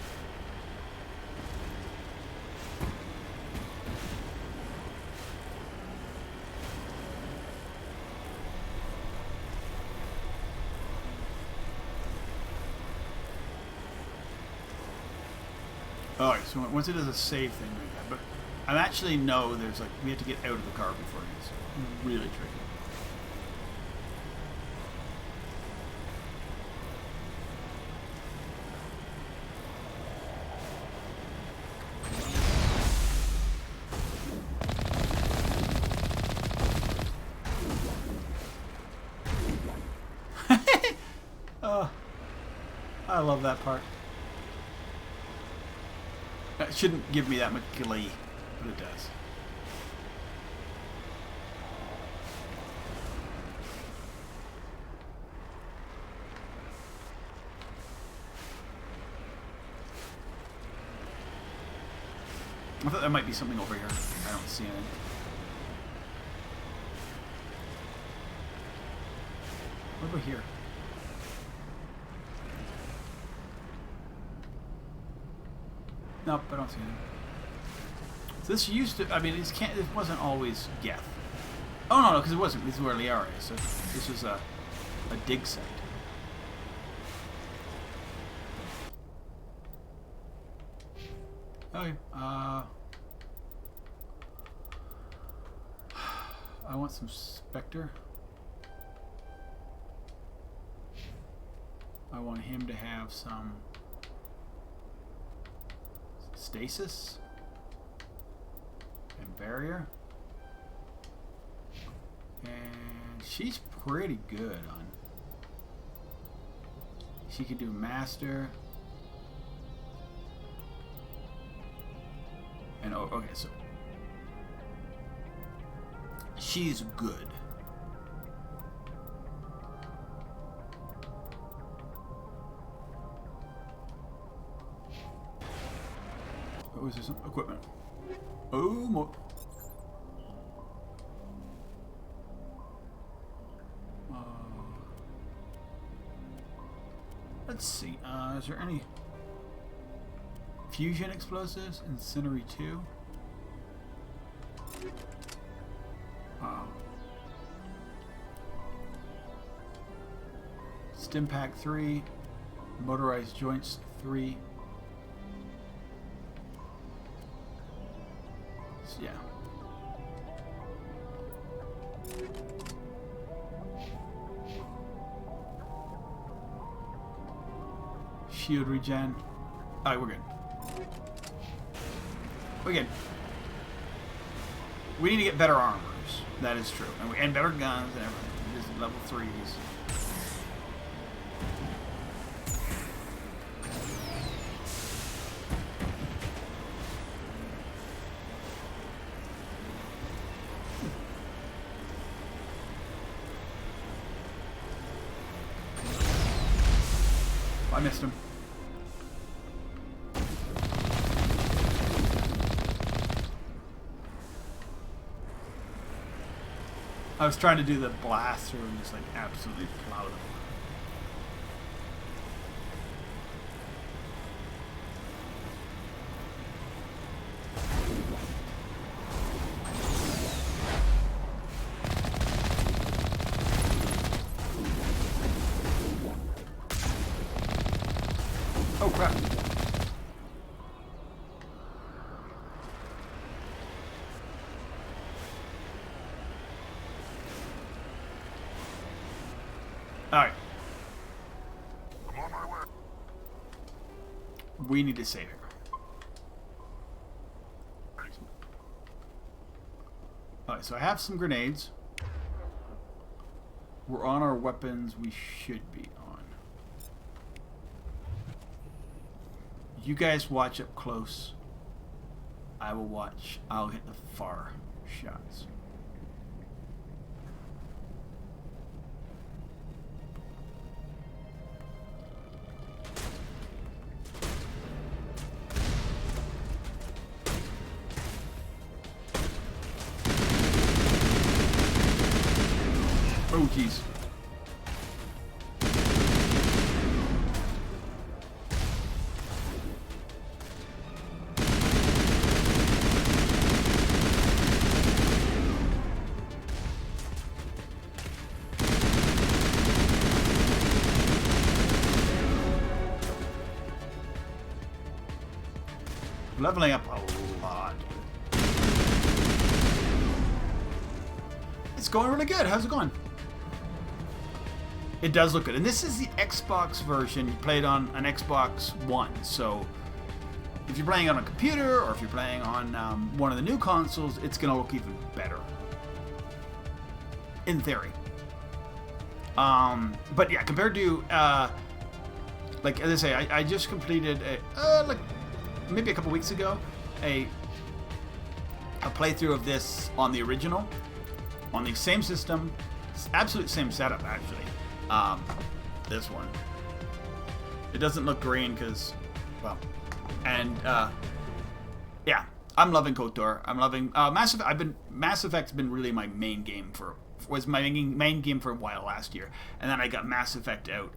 Alright, so once it does a save thing like that, but I actually know there's like, we have to get out of the car before it's really tricky. Oh, I love that part. It shouldn't give me that much glee, but it does. I thought there might be something over here. I don't see anything. What about here? Nope, I don't see him. So this used to, I mean, it wasn't always Geth. Oh, no, because it wasn't. This is where Liara is. So this was a dig site. Okay, I want some Spectre. I want him to have some stasis and barrier. And she's pretty good on. She can do master. And oh, okay, so she's good. Oh, is there some equipment? Oh, more. Let's see. Is there any fusion explosives? Incendiary 2. Stim pack 3. Motorized joints 3. Yeah. Shield regen. Alright, we're good. We're good. We need to get better armors. That is true. And better guns and everything. This is level 3s. I missed him. I was trying to do the blast through and just like absolutely plowed him. Oh crap. Alright. I'm on my way. We need to save her. Alright, so I have some grenades. We're on our weapons we should be on. You guys watch up close. I will watch. I'll hit the far shots. Oh, jeez. Leveling up a lot. It's going really good. How's it going? It does look good. And this is the Xbox version. You played on an Xbox One. So if you're playing on a computer or if you're playing on one of the new consoles, it's going to look even better. In theory. But yeah, compared to, like as I say, I just completed like maybe a couple weeks ago a playthrough of this on the original, on the same system, absolute same setup actually. This one. It doesn't look green because, well, and yeah, I'm loving KOTOR. I'm loving Mass Effect's been really my main game was my main game for a while last year, and then I got Mass Effect out.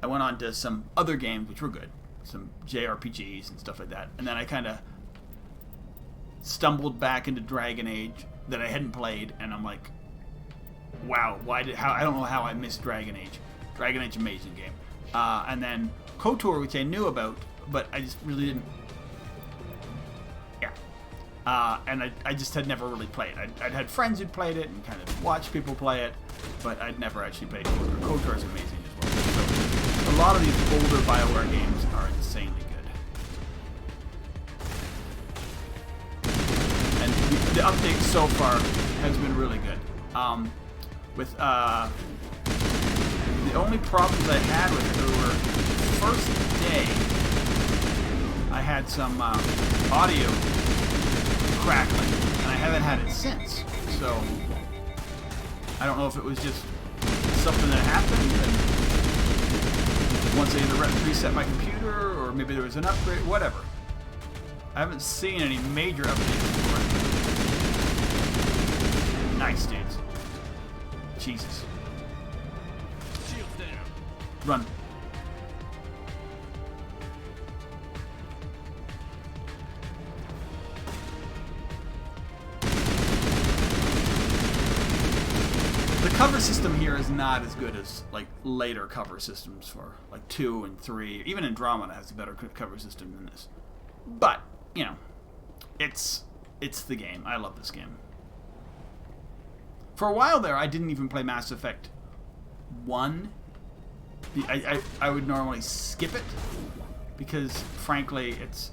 I went on to some other games which were good, some JRPGs and stuff like that. And then I kind of stumbled back into Dragon Age that I hadn't played, and I'm like, wow, I don't know how I missed Dragon Age. Dragon Age, amazing game. And then KOTOR, which I knew about, but I just really didn't. Yeah. And I just had never really played. I'd had friends who'd played it and kind of watched people play it, but I'd never actually played KOTOR. KOTOR is amazing as well. So a lot of these older BioWare games are insanely good. And the update so far has been really good. With the only problems I had with it were first day I had some audio crackling, and I haven't had it since. So I don't know if it was just something that happened, and once I either reset my computer, or maybe there was an upgrade, whatever. I haven't seen any major updates for it. Nice, dudes. Jesus. Shields down. Run. The cover system here is not as good as like later cover systems for like 2 and 3. Even Andromeda has a better cover system than this. But, you know, it's the game. I love this game. For a while there, I didn't even play Mass Effect 1. I would normally skip it because, frankly, there's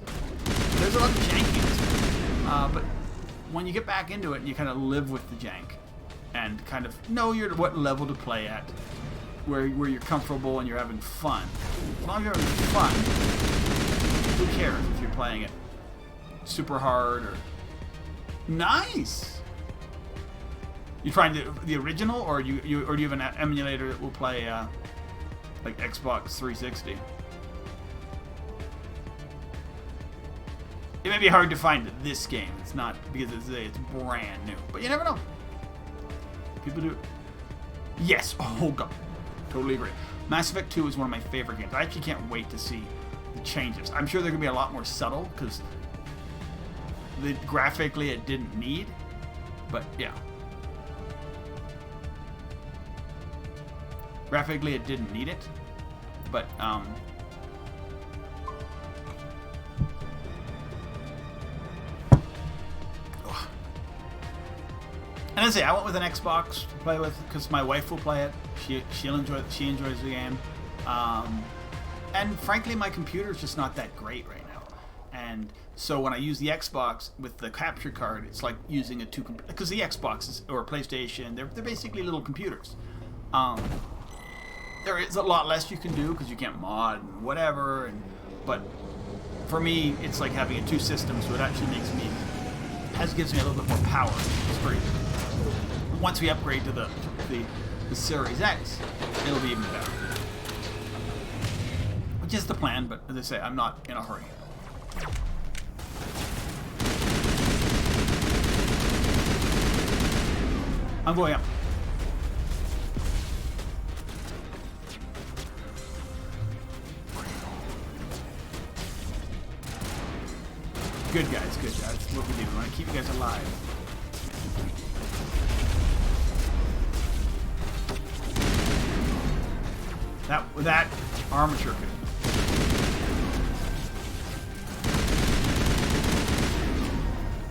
a lot of jankiness. But when you get back into it, you kind of live with the jank and kind of know what level to play at, where you're comfortable and you're having fun. As long as you're having fun, who cares if you're playing it super hard or nice? You trying the original, or do you have an emulator that will play like Xbox 360? It may be hard to find this game. It's not because it's brand new, but you never know. People do. Yes. Oh god. Totally agree. Mass Effect 2 is one of my favorite games. I actually can't wait to see the changes. I'm sure they're gonna be a lot more subtle because graphically it didn't need, but yeah. Graphically, it didn't need it, but and I say I went with an Xbox to play with because my wife will play it. She enjoys the game, and frankly, my computer is just not that great right now. And so when I use the Xbox with the capture card, it's like using because the Xbox or PlayStation, they're basically little computers. There is a lot less you can do because you can't mod and whatever, but for me, it's like having 2 systems, so it actually gives me a little bit more power. It's great. Once we upgrade to the Series X, it'll be even better. Which is the plan, but as I say, I'm not in a hurry. I'm going up. Good guys, good guys. That's what we do. We want to keep you guys alive. That armature could.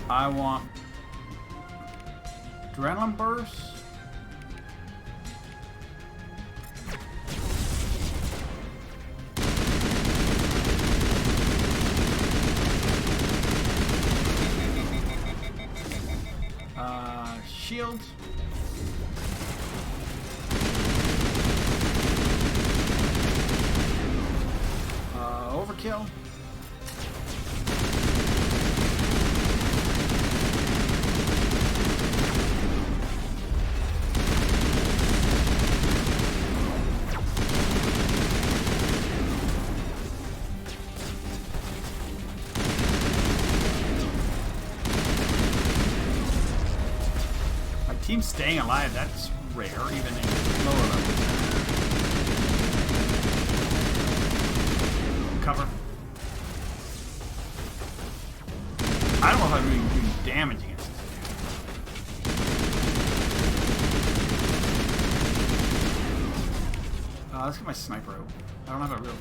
I want adrenaline burst. Shields. Overkill. Team staying alive, that's rare, even in lower levels. Cover. my sniper out. I don't have a real...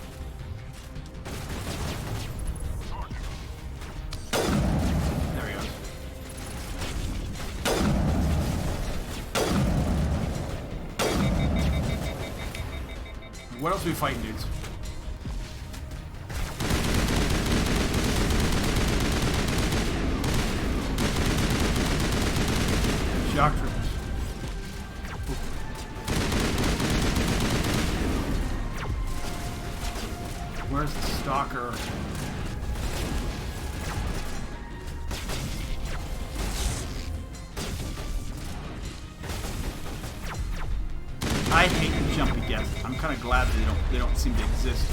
There he goes. What else are we fighting, dudes? Shock troopers. Where's the stalker? I hate the jumpy death. I'm kind of glad they don't seem to exist.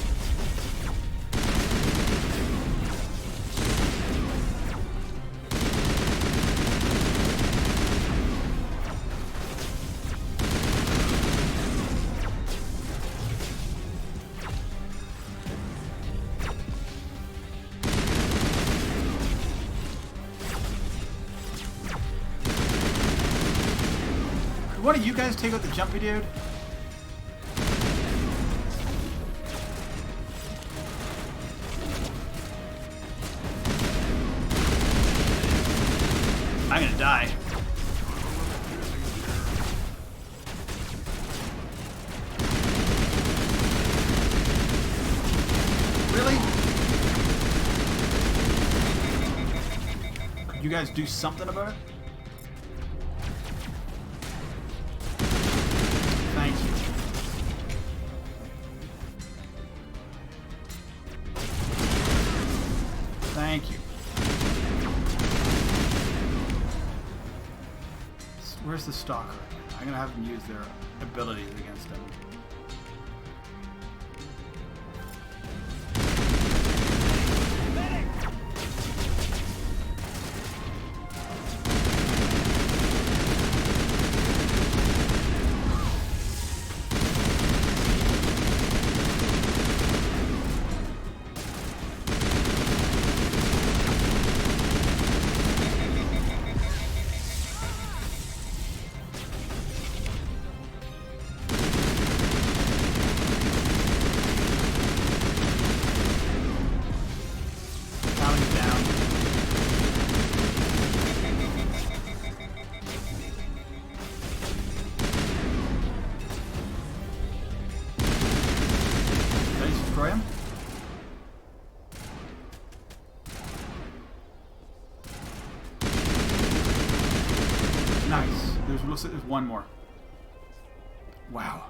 Could one of you guys take out the jumpy dude? I'm gonna die. Really? Could you guys do something about it? Thank you. Thank you. Where's the stalker? I'm gonna have them use their abilities against him. Nice. There's one more. Wow.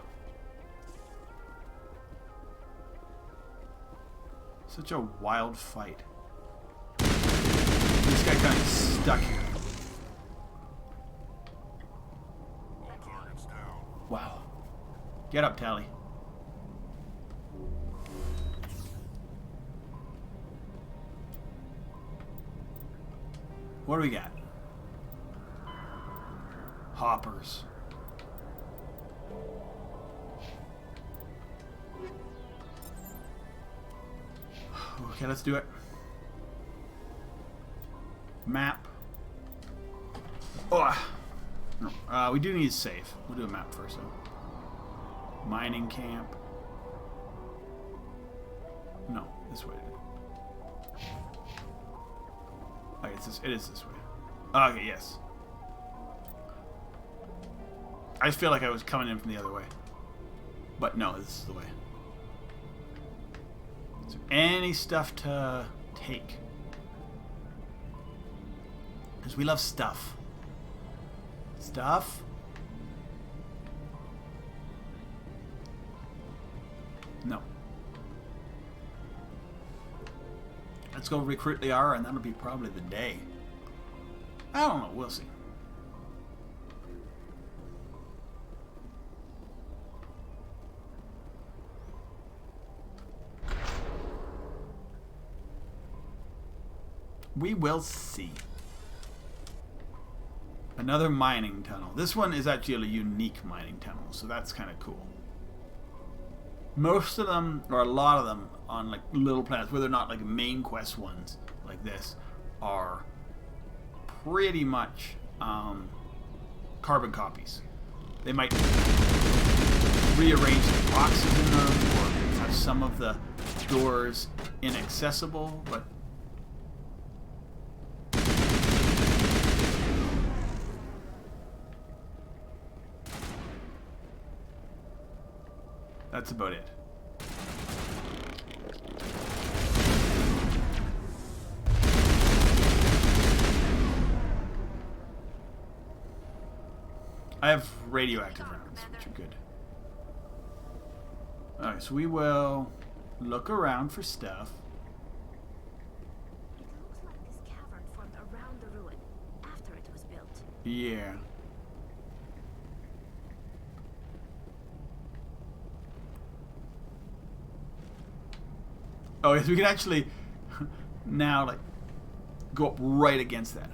Such a wild fight. This guy kind of stuck here. All targets down. Wow. Get up, Tally. What do we got? Hoppers. Okay, let's do it. Map. Oh, no. We do need to save. We'll do a map first, though. Mining camp. No, this way. Okay, it is this way. Okay, yes. I feel like I was coming in from the other way. But no, this is the way. Is there any stuff to take? Because we love stuff. Stuff? No. Let's go recruit the R, and that'll be probably the day. I don't know. We'll see. We will see. Another mining tunnel. This one is actually a unique mining tunnel, so that's kind of cool. Most of them, or a lot of them, on like little planets, where they're not like main quest ones like this, are pretty much carbon copies. They might rearrange the boxes in them or have some of the doors inaccessible, but that's about it. I have radioactive rounds, which are good. Alright, so we will look around for stuff. It looks like this cavern formed around the ruin after it was built. Yeah. Oh, yes, we can actually now, like, go up right against that.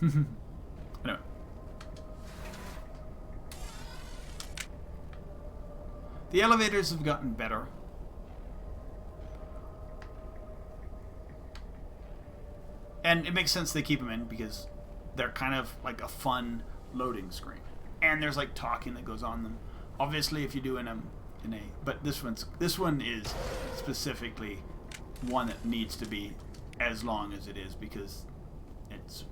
Anyway. The elevators have gotten better. And it makes sense they keep them in because they're kind of like a fun loading screen. And there's like talking that goes on them. Obviously if you do but this one is specifically one that needs to be as long as it is because it's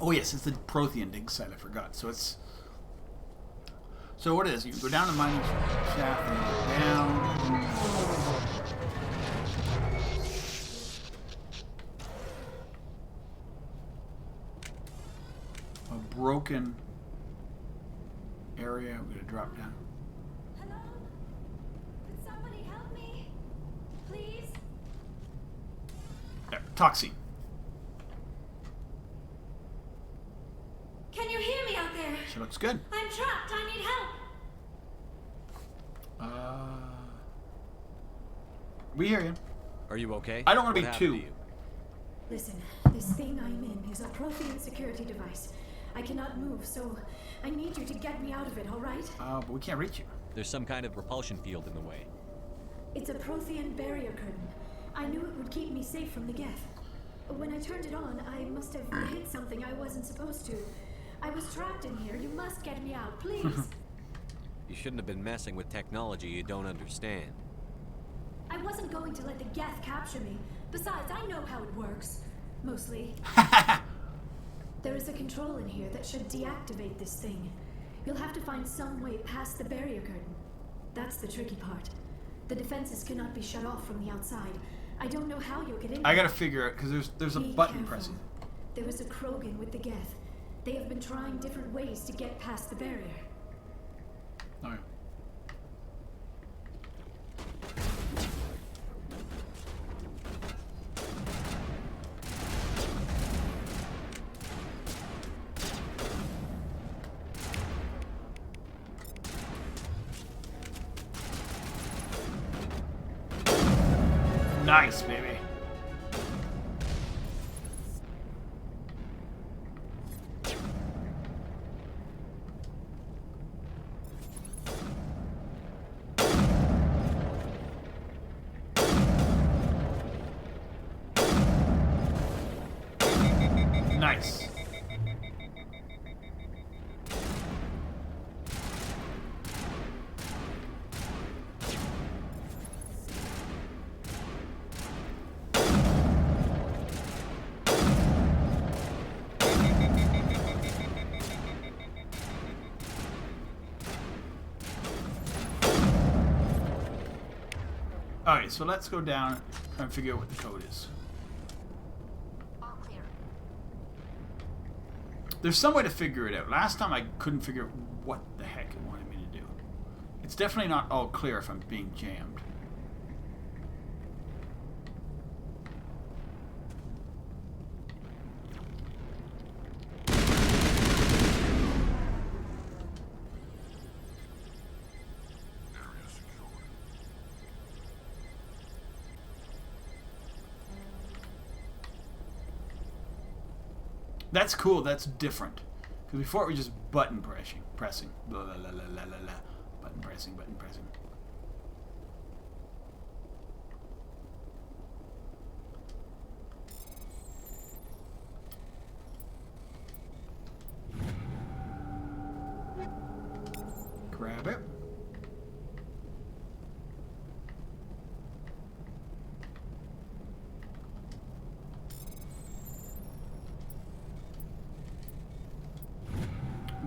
oh yes, it's the Prothean dig site, I forgot. So it's what it is, you go down the mining shaft and go down. A broken area, we're gonna drop down. Hello? Could somebody help me? Please? There, toxine. Can you hear me out there? She looks good. I'm trapped. I need help. We hear you. Are you okay? I don't want to be too. Listen, this thing I'm in is a Prothean security device. I cannot move, so I need you to get me out of it, all right? But we can't reach you. There's some kind of repulsion field in the way. It's a Prothean barrier curtain. I knew it would keep me safe from the Geth. When I turned it on, I must have hit something I wasn't supposed to. I was trapped in here. You must get me out, please. You shouldn't have been messing with technology you don't understand. I wasn't going to let the Geth capture me. Besides, I know how it works. Mostly. There is a control in here that should deactivate this thing. You'll have to find some way past the barrier curtain. That's the tricky part. The defenses cannot be shut off from the outside. I don't know how you'll get in. I gotta figure it, because there's a button pressing. There was a Krogan with the Geth. They have been trying different ways to get past the barrier. Alright. Nice, baby. Nice. Alright, so let's go down and figure out what the code is. All clear. There's some way to figure it out. Last time I couldn't figure out what the heck it wanted me to do. It's definitely not all clear if I'm being jammed. That's cool. That's different. Because before it was just button pressing. Blah, blah, blah, blah, blah, blah. Button pressing, button pressing. Grab it.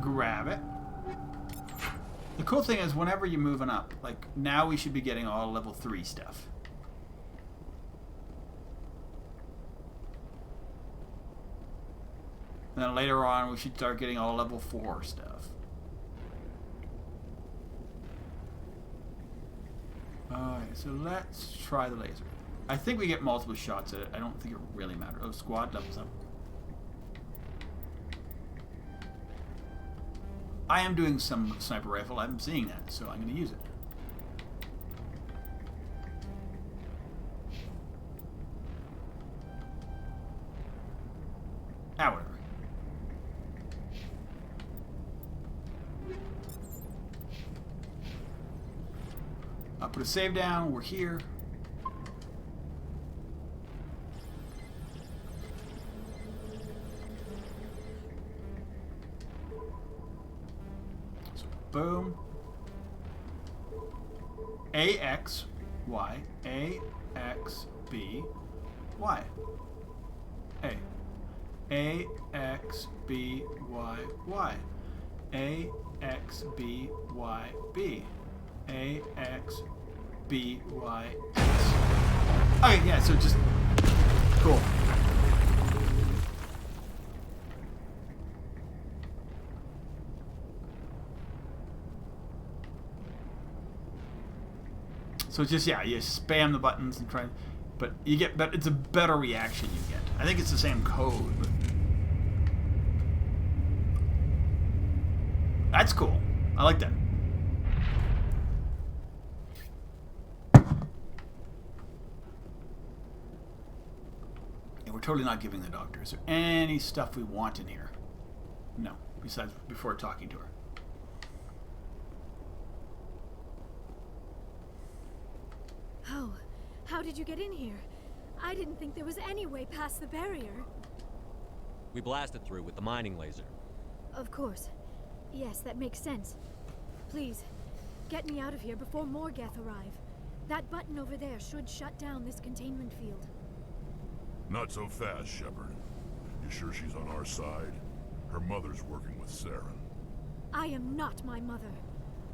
Grab it. The cool thing is whenever you're moving up, like now we should be getting all level 3 stuff. And then later on we should start getting all level 4 stuff. Alright, so let's try the laser. I think we get multiple shots at it. I don't think it really matters. Oh, squad levels up. I am doing some sniper rifle. I'm seeing that, so I'm going to use it. Ah, whatever. I'll put a save down. We're here. Boom. A X Y A X B Y A X B Y Y A X B Y B A X B Y X. Okay, yeah, so just cool. So just, yeah, you spam the buttons and try, but you get, but it's a better reaction you get. I think it's the same code, but that's cool. I like that. And we're totally not giving the doctor. Is there any stuff we want in here? No, besides before talking to her. Oh, how did you get in here? I didn't think there was any way past the barrier. We blasted through with the mining laser. Of course. Yes, that makes sense. Please, get me out of here before more Geth arrive. That button over there should shut down this containment field. Not so fast, Shepard. You sure she's on our side? Her mother's working with Saren. I am not my mother.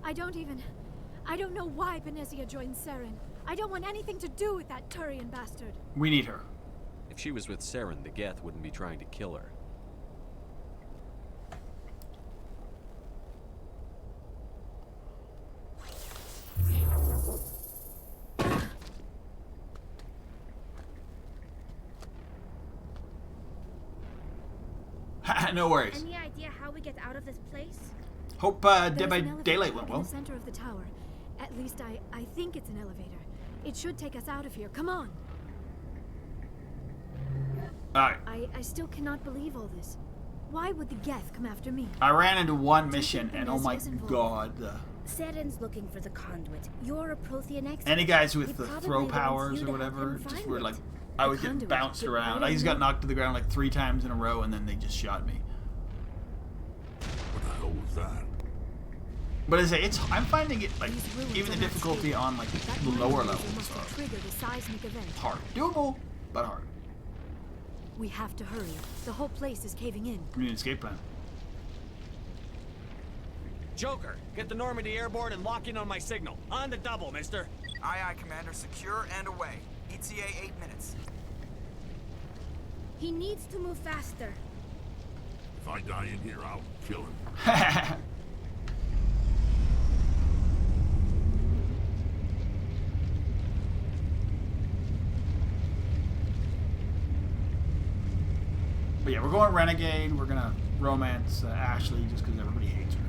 I don't know why Benezia joined Saren. I don't want anything to do with that Turian bastard. We need her. If she was with Saren, the Geth wouldn't be trying to kill her. No worries. Any idea how we get out of this place? Hope Dead by Daylight went in well. the center of the tower. At least I think it's an elevator. It should take us out of here. Come on. Alright. I still cannot believe all this. Why would the Geth come after me? I ran into one mission and oh my god. Saren's looking for the conduit. You're a Prothean expert. Any guys with the throw powers or whatever just were like, I was getting bounced around. I just got knocked to the ground like 3 times in a row and then they just shot me. What the hell was that? But as I say, I'm finding it like even the difficulty on like the lower levels are hard. Doable, but hard. We have to hurry. The whole place is caving in. We need an escape plan. Joker, get the Normandy airborne and lock in on my signal. On the double, mister. Aye, aye, Commander. Secure and away. ETA 8 minutes. He needs to move faster. If I die in here, I'll kill him. But yeah, we're going Renegade. We're gonna romance Ashley just because everybody hates her.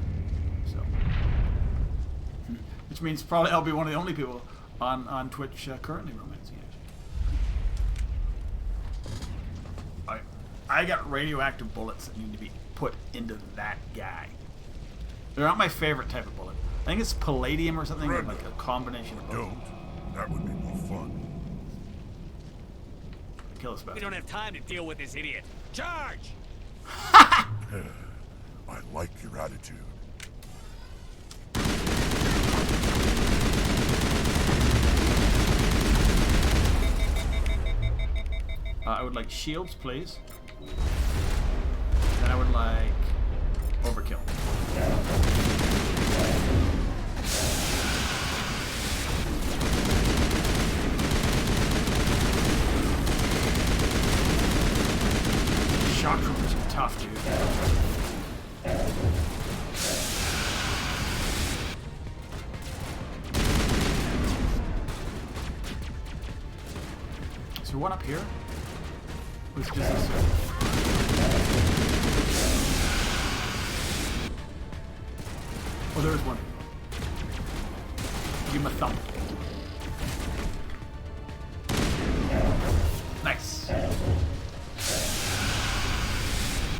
So, which means probably I'll be one of the only people on Twitch currently romancing Ashley. I got radioactive bullets that need to be put into that guy. They're not my favorite type of bullet. I think it's palladium or something, like a combination of both. Don't. That would be more fun. Kill us both. We don't have time to deal with this idiot. Charge! I like your attitude. I would like shields, please. Then I would like overkill. Shock troopers are tough, dude. Is there one up here? Who's just this? Oh, there's one. Give him a thumb. Nice.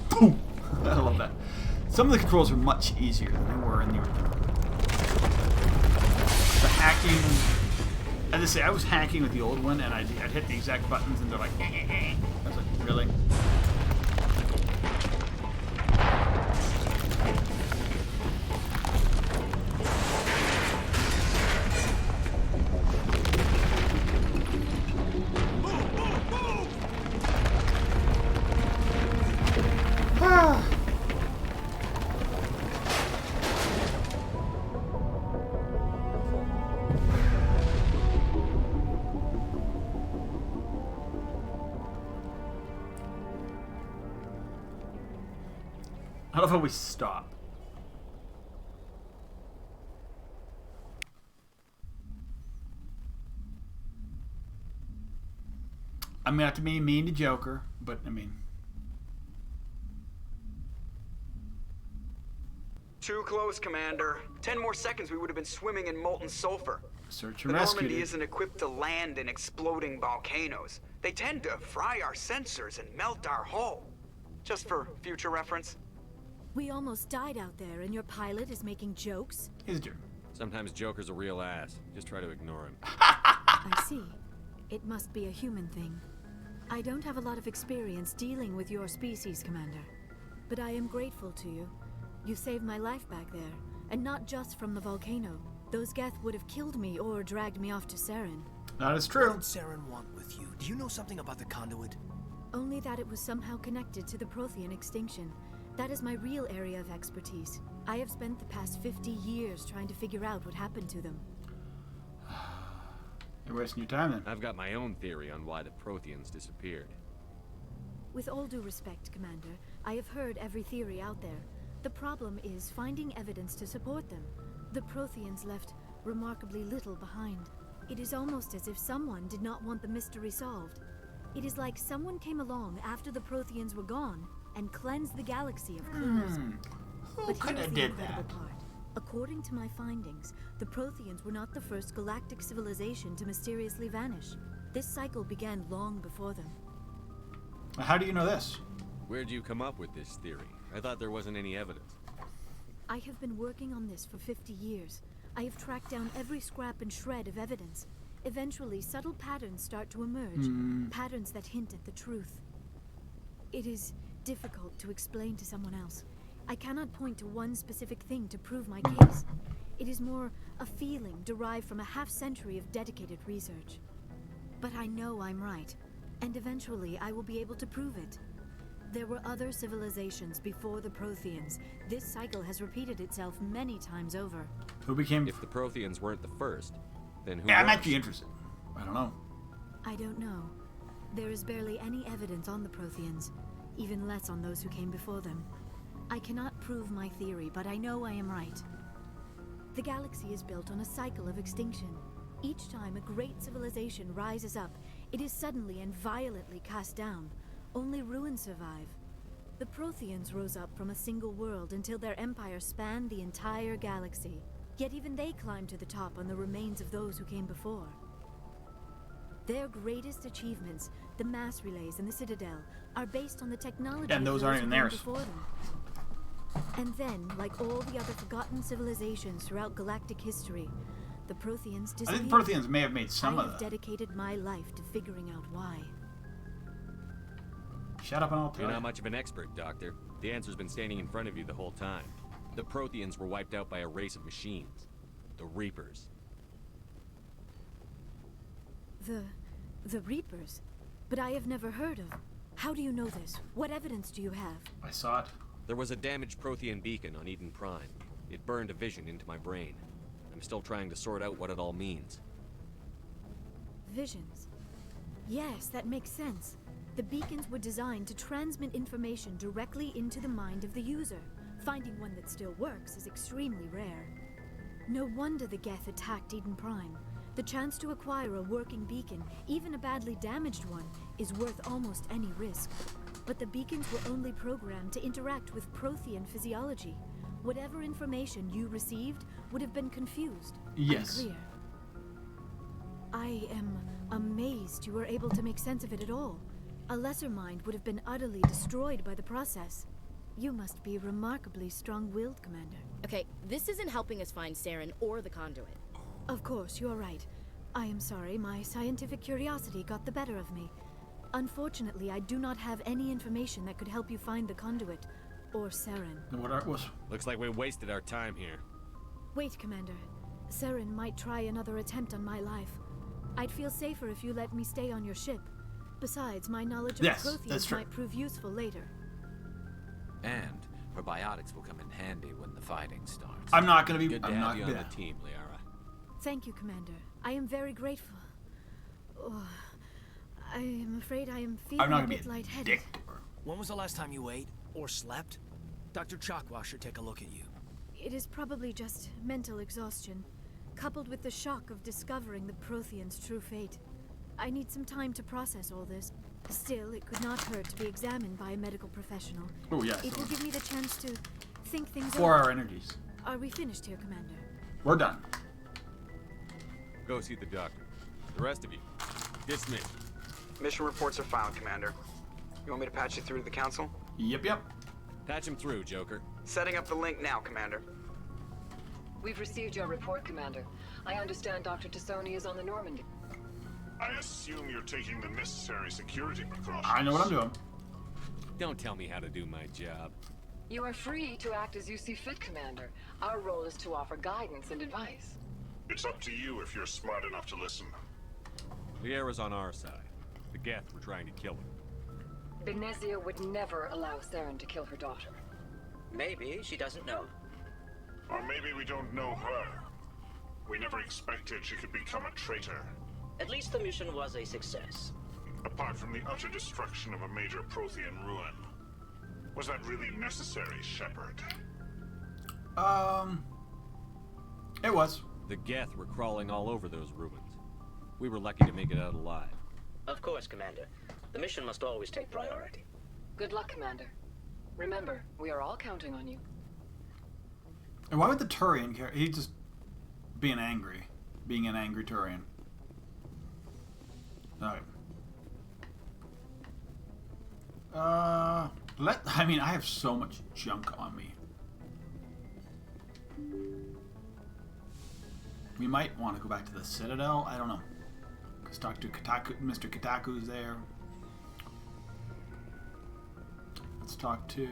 Boom! I love that. Some of the controls are much easier than they were in the original. The hacking... As I say, I was hacking with the old one, and I'd hit the exact buttons, and they're like, I was like, really? I love how we stop. I'm gonna have to be mean to Joker, but I mean... Too close, Commander. 10 more seconds we would have been swimming in molten sulfur. Search and the rescue. Normandy isn't equipped to land in exploding volcanoes. They tend to fry our sensors and melt our hull. Just for future reference. We almost died out there, and your pilot is making jokes? He's a jerk. Sometimes Joker's a real ass. Just try to ignore him. I see. It must be a human thing. I don't have a lot of experience dealing with your species, Commander. But I am grateful to you. You saved my life back there, and not just from the volcano. Those Geth would have killed me or dragged me off to Saren. That is true. What did Saren want with you? Do you know something about the conduit? Only that it was somehow connected to the Prothean extinction. That is my real area of expertise. I have spent the past 50 years trying to figure out what happened to them. You're wasting your time then. I've got my own theory on why the Protheans disappeared. With all due respect, Commander, I have heard every theory out there. The problem is finding evidence to support them. The Protheans left remarkably little behind. It is almost as if someone did not want the mystery solved. It is like someone came along after the Protheans were gone and cleansed the galaxy of clues. Who could have did that? Part. According to my findings, the Protheans were not the first galactic civilization to mysteriously vanish. This cycle began long before them. How do you know this? Where'd you come up with this theory? I thought there wasn't any evidence. I have been working on this for 50 years. I have tracked down every scrap and shred of evidence. Eventually, subtle patterns start to emerge. Patterns that hint at the truth. It is difficult to explain to someone else. I cannot point to one specific thing to prove my case. It is more a feeling derived from a half-century of dedicated research. But I know I'm right, and eventually I will be able to prove it. There were other civilizations before the Protheans. This cycle has repeated itself many times over. Who became... If the Protheans weren't the first, then who Yeah, I'm was? actually interested. I don't know. I don't know. There is barely any evidence on the Protheans, even less on those who came before them. I cannot prove my theory, but I know I am right. The galaxy is built on a cycle of extinction. Each time a great civilization rises up, it is suddenly and violently cast down. Only ruins survive. The Protheans rose up from a single world until their empire spanned the entire galaxy. Yet even they climbed to the top on the remains of those who came before. Their greatest achievements, the mass relays and the Citadel, are based on the technology and those of aren't who even came theirs. before them. And then, like all the other forgotten civilizations throughout galactic history, the Protheans disappeared. I think Protheans may have made some I of have that. dedicated my life to figuring out why. Shut up and I'll tell You're you. not much of an expert, Doctor. The answer's been standing in front of you the whole time. The Protheans were wiped out by a race of machines. The Reapers. The Reapers? But I have never heard of. How do you know this? What evidence do you have? I saw it. There was a damaged Prothean beacon on Eden Prime. It burned a vision into my brain. I'm still trying to sort out what it all means. Visions. Yes, that makes sense. The beacons were designed to transmit information directly into the mind of the user. Finding one that still works is extremely rare. No wonder the Geth attacked Eden Prime. The chance to acquire a working beacon, even a badly damaged one, is worth almost any risk. But the beacons were only programmed to interact with Prothean physiology. Whatever information you received would have been confused. Yes. Unclear. I am amazed you were able to make sense of it at all. A lesser mind would have been utterly destroyed by the process. You must be remarkably strong-willed, Commander. Okay, this isn't helping us find Saren or the conduit. Of course, you're right. I am sorry, my scientific curiosity got the better of me. Unfortunately, I do not have any information that could help you find the conduit, or Saren. What was? Looks like we wasted our time here. Wait, Commander. Saren might try another attempt on my life. I'd feel safer if you let me stay on your ship. Besides, my knowledge of Protheans might prove useful later. And probiotics will come in handy when the fighting starts. I'm not gonna be. Good to I'm have not you gonna on the team, Liara. Thank you, Commander. I am very grateful. Oh, I am afraid I am feeling a bit lightheaded. When was the last time you ate or slept? Dr. Chakwa should take a look at you. It is probably just mental exhaustion, coupled with the shock of discovering the Protheans' true fate. I need some time to process all this. Still, it could not hurt to be examined by a medical professional. Oh, yes. It will give me the chance to think things 4 over. hour energies. Are we finished here, Commander? We're done. Go see the doctor. The rest of you, dismissed. Mission reports are filed, Commander. You want me to patch you through to the Council? Yep. Patch him through, Joker. Setting up the link now, Commander. We've received your report, Commander. I understand Dr. Tassoni is on the Normandy. I assume you're taking the necessary security precautions. I know what I'm doing. Don't tell me how to do my job. You are free to act as you see fit, Commander. Our role is to offer guidance and advice. It's up to you if you're smart enough to listen. Liara's on our side. The Geth were trying to kill him. Benezia would never allow Saren to kill her daughter. Maybe she doesn't know. Or maybe we don't know her. We never expected she could become a traitor. At least the mission was a success. Apart from the utter destruction of a major Prothean ruin. Was that really necessary, Shepard? It was. The Geth were crawling all over those ruins. We were lucky to make it out alive. Of course, Commander. The mission must always take priority. Good luck, Commander. Remember, we are all counting on you. And why would the Turian care? He's just being angry. Being an angry Turian. Alright. I mean, I have so much junk on me. We might want to go back to the Citadel. I don't know. Because Mr. Kotaku's there. Let's talk to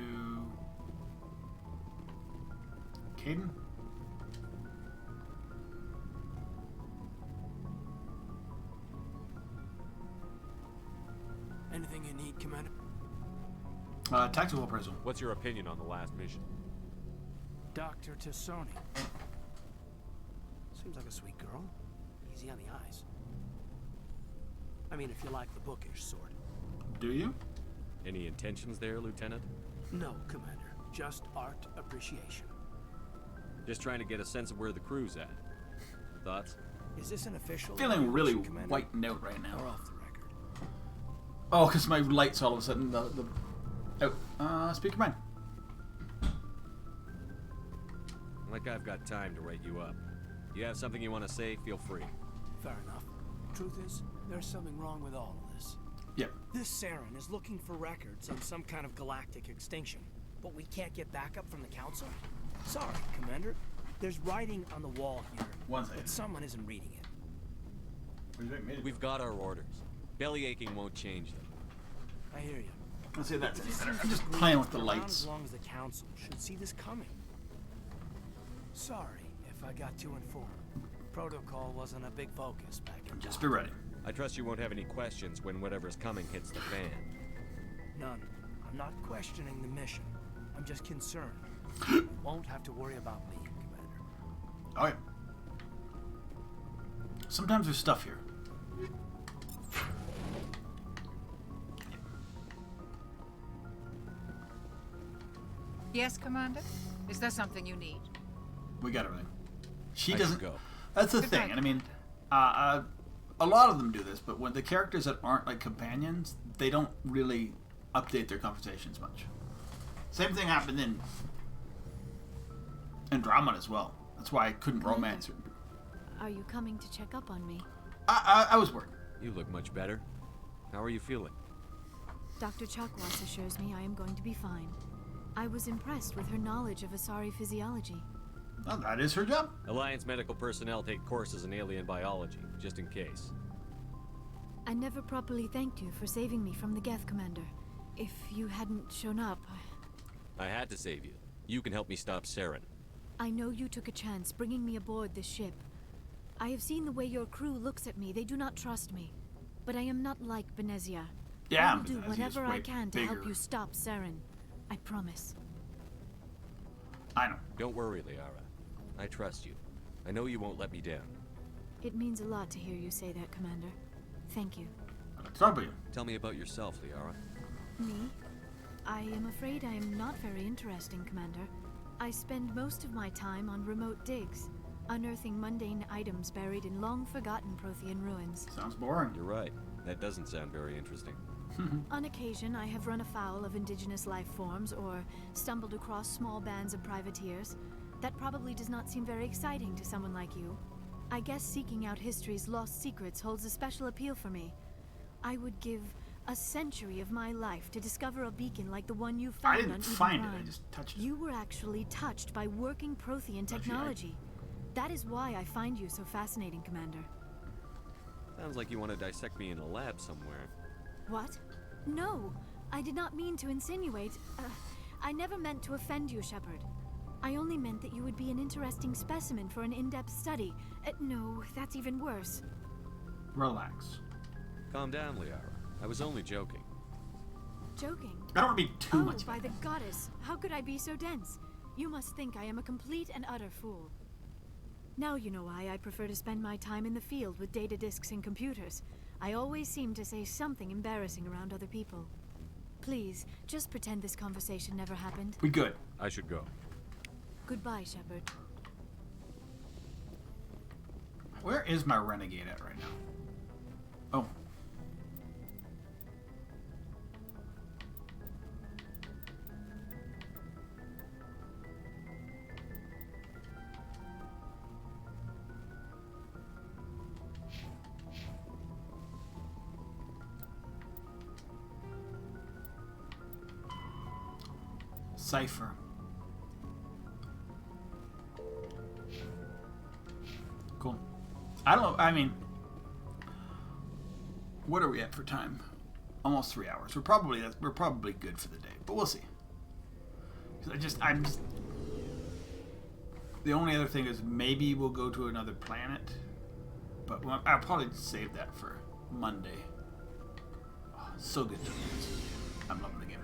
Caden. Anything you need, Commander? Tactical appraisal. What's your opinion on the last mission? Dr. Tassoni. Seems like a sweet girl. Easy on the eyes. I mean, if you like the bookish sort. Do you? Any intentions there, Lieutenant? No, Commander. Just art appreciation. Just trying to get a sense of where the crew's at. Thoughts? Is this an official? Feeling really Commander? whitened out right now. Or off the record? Oh, because my lights all of a sudden out. Speaker mine. Like I've got time to write you up. You have something you want to say, feel free. Fair enough. Truth is, there's something wrong with all of this. Yep. This Saren is looking for records on some kind of galactic extinction, but we can't get backup from the Council? Sorry, Commander. There's writing on the wall here, but someone isn't reading it. We've got our orders. Belly aching won't change them. I hear you. Let's say that's It better. seems I'm just agreed playing with the around lights. As long as the Council should see this coming. Sorry if I got too informed. Protocol wasn't a big focus back in Just be ready. I trust you won't have any questions when whatever's coming hits the fan. None. I'm not questioning the mission. I'm just concerned. You won't have to worry about me, Commander. Oh yeah. Sometimes there's stuff here. Yes, Commander? Is there something you need? We got everything. She I doesn't should go. That's the Goodbye. thing. And I mean, a lot of them do this, but when the characters that aren't like companions, they don't really update their conversations much. Same thing happened in Andromeda as well. That's why I couldn't romance her. Are you coming to check up on me? I was worried. You look much better. How are you feeling? Dr. Chakwas assures me I am going to be fine. I was impressed with her knowledge of Asari physiology. Well, that is her job. Alliance medical personnel take courses in alien biology, just in case. I never properly thanked you for saving me from the Geth, Commander. If you hadn't shown up... I had to save you. You can help me stop Saren. I know you took a chance bringing me aboard this ship. I have seen the way your crew looks at me. They do not trust me. But I am not like Benezia. Yeah, I will do Benezia's whatever I way can to help bigger. you stop Saren. I promise. I know. Don't worry, Liara. I trust you. I know you won't let me down. It means a lot to hear you say that, Commander. Thank you. Trouble you. Tell me about yourself, Liara. Me? I am afraid I am not very interesting, Commander. I spend most of my time on remote digs, unearthing mundane items buried in long-forgotten Prothean ruins. Sounds boring. You're right. That doesn't sound very interesting. On occasion, I have run afoul of indigenous life forms or stumbled across small bands of privateers. That probably does not seem very exciting to someone like you. I guess seeking out history's lost secrets holds a special appeal for me. I would give a century of my life to discover a beacon like the one you found I on didn't Eden find it. Prime. I just touched it. You were actually touched by working Prothean technology. That is why I find you so fascinating, Commander. Sounds like you want to dissect me in a lab somewhere. What? No, I did not mean to insinuate. I never meant to offend you, Shepard. I only meant that you would be an interesting specimen for an in-depth study. No, that's even worse. Relax. Calm down, Liara. I was only joking. Joking? I don't want to be too much. Oh, by the goddess, how could I be so dense? You must think I am a complete and utter fool. Now you know why I prefer to spend my time in the field with data disks and computers. I always seem to say something embarrassing around other people. Please, just pretend this conversation never happened. We good. I should go. Goodbye, Shepard. Where is my renegade at right now? Oh. Cipher. Cool. I don't know. I mean, what are we at for time? Almost 3 hours. We're probably good for the day, but we'll see. 'Cause I'm just. The only other thing is maybe we'll go to another planet, but I'll probably save that for Monday. Oh, so good. I'm loving the game.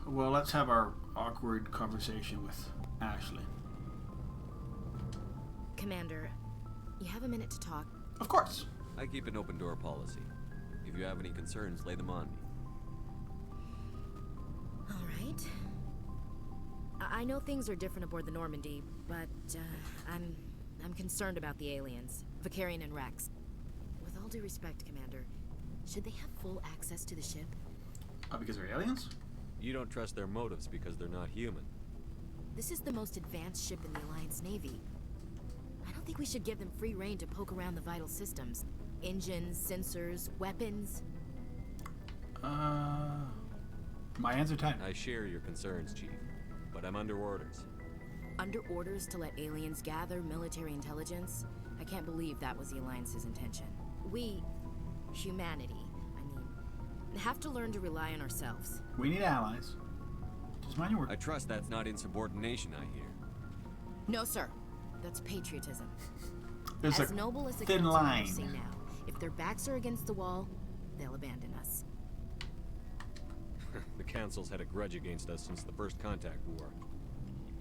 Well, let's have our awkward conversation with Ashley. Commander, you have a minute to talk? Of course. I keep an open door policy. If you have any concerns, lay them on me. right. I know things are different aboard the Normandy, but I'm concerned about the aliens, Vicarian and Rex. With all due respect, Commander, should they have full access to the ship? Because they're aliens? You don't trust their motives because they're not human. This is the most advanced ship in the Alliance Navy. I don't think we should give them free rein to poke around the vital systems. Engines, sensors, weapons. My hands are tied. I share your concerns, Chief, but I'm under orders. Under orders to let aliens gather military intelligence? I can't believe that was the Alliance's intention. We, humanity, have to learn to rely on ourselves. We need allies. Just mind your word. I trust that's not insubordination, I hear. No, sir. That's patriotism. There's as a noble as the thin council line. Say now, if their backs are against the wall, they'll abandon us. The Council's had a grudge against us since the First Contact War.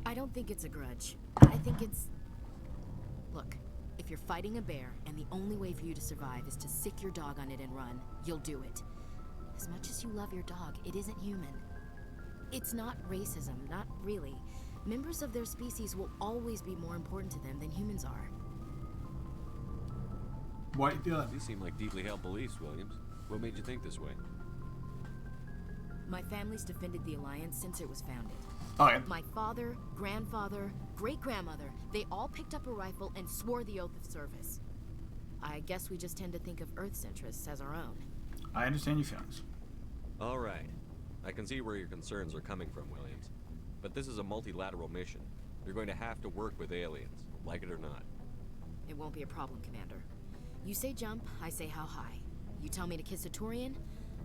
I don't think it's a grudge. I think it's... Look, if you're fighting a bear and the only way for you to survive is to sick your dog on it and run, you'll do it. As much as you love your dog, it isn't human. It's not racism, not really. Members of their species will always be more important to them than humans are. Why do you feel that? You seem like deeply held beliefs, Williams. What made you think this way? My family's defended the Alliance since it was founded. Oh, yeah. My father, grandfather, great-grandmother, they all picked up a rifle and swore the oath of service. I guess we just tend to think of Earth's interests as our own. I understand your feelings. All right. I can see where your concerns are coming from, Williams. But this is a multilateral mission. You're going to have to work with aliens, like it or not. It won't be a problem, Commander. You say jump, I say how high. You tell me to kiss a Turian,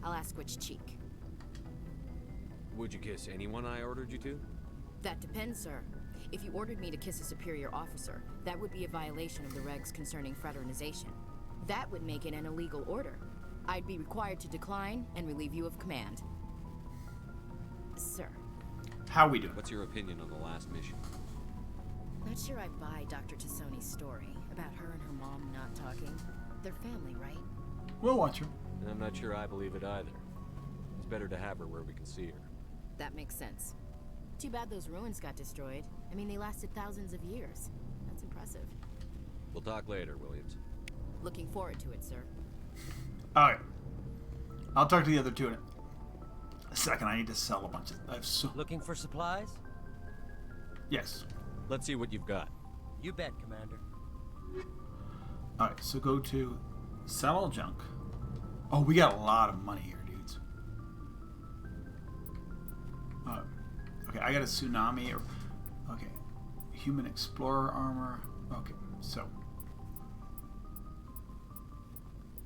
I'll ask which cheek. Would you kiss anyone I ordered you to? That depends, sir. If you ordered me to kiss a superior officer, that would be a violation of the regs concerning fraternization. That would make it an illegal order. I'd be required to decline and relieve you of command. Sir. How we doing? What's your opinion on the last mission? Not sure I buy Dr. Tassoni's story about her and her mom not talking. They're family, right? We'll watch her. And I'm not sure I believe it either. It's better to have her where we can see her. That makes sense. Too bad those ruins got destroyed. I mean, they lasted thousands of years. That's impressive. We'll talk later, Williams. Looking forward to it, sir. Alright. I'll talk to the other two in a second. I need to sell a bunch of... I have so... Looking for supplies? Yes. Let's see what you've got. You bet, Commander. Alright, so go to sell all junk. Oh, we got a lot of money here, dudes. Okay, I got a tsunami. Okay, human explorer armor. Okay, so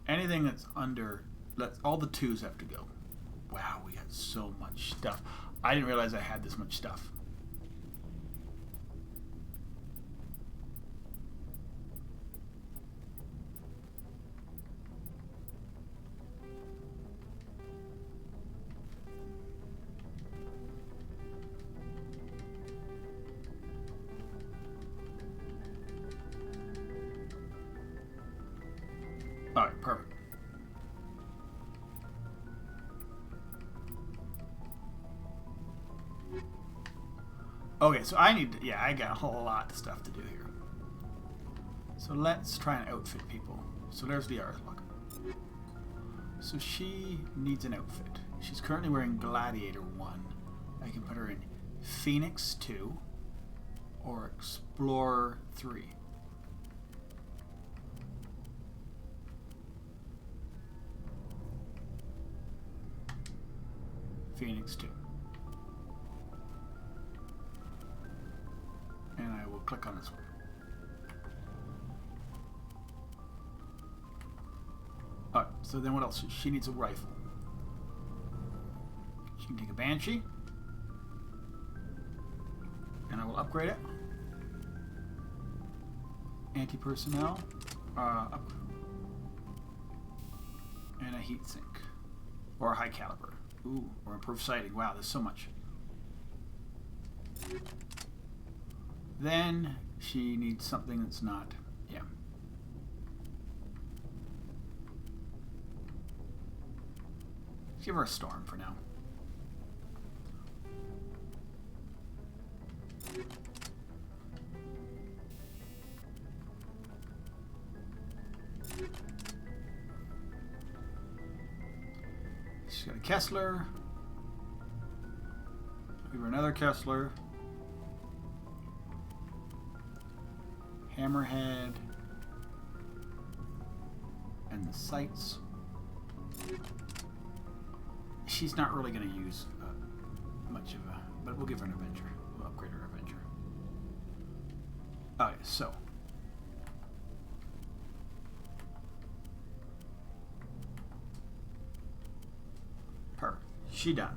anything that's under... all the twos have to go. Wow, we got so much stuff. I didn't realize I had this much stuff. Alright, perfect. Okay, so I need to, yeah, I got a whole lot of stuff to do here. So let's try and outfit people. So there's the Arzlock. So she needs an outfit. She's currently wearing Gladiator 1. I can put her in Phoenix 2 or Explorer 3. Phoenix 2. And I will click on this one. Alright, so then what else? She needs a rifle. She can take a Banshee. And I will upgrade it. Anti-personnel. And a heat sink. Or a high caliber. Ooh, or improved sighting. Wow, there's so much. Then she needs something that's not, yeah. Let's give her a storm for now. She's got a Kessler. Give her another Kessler. Hammerhead. And the sights. She's not really going to use much of a... But we'll give her an Avenger. We'll upgrade her Avenger. Okay, so... Perfect. She done.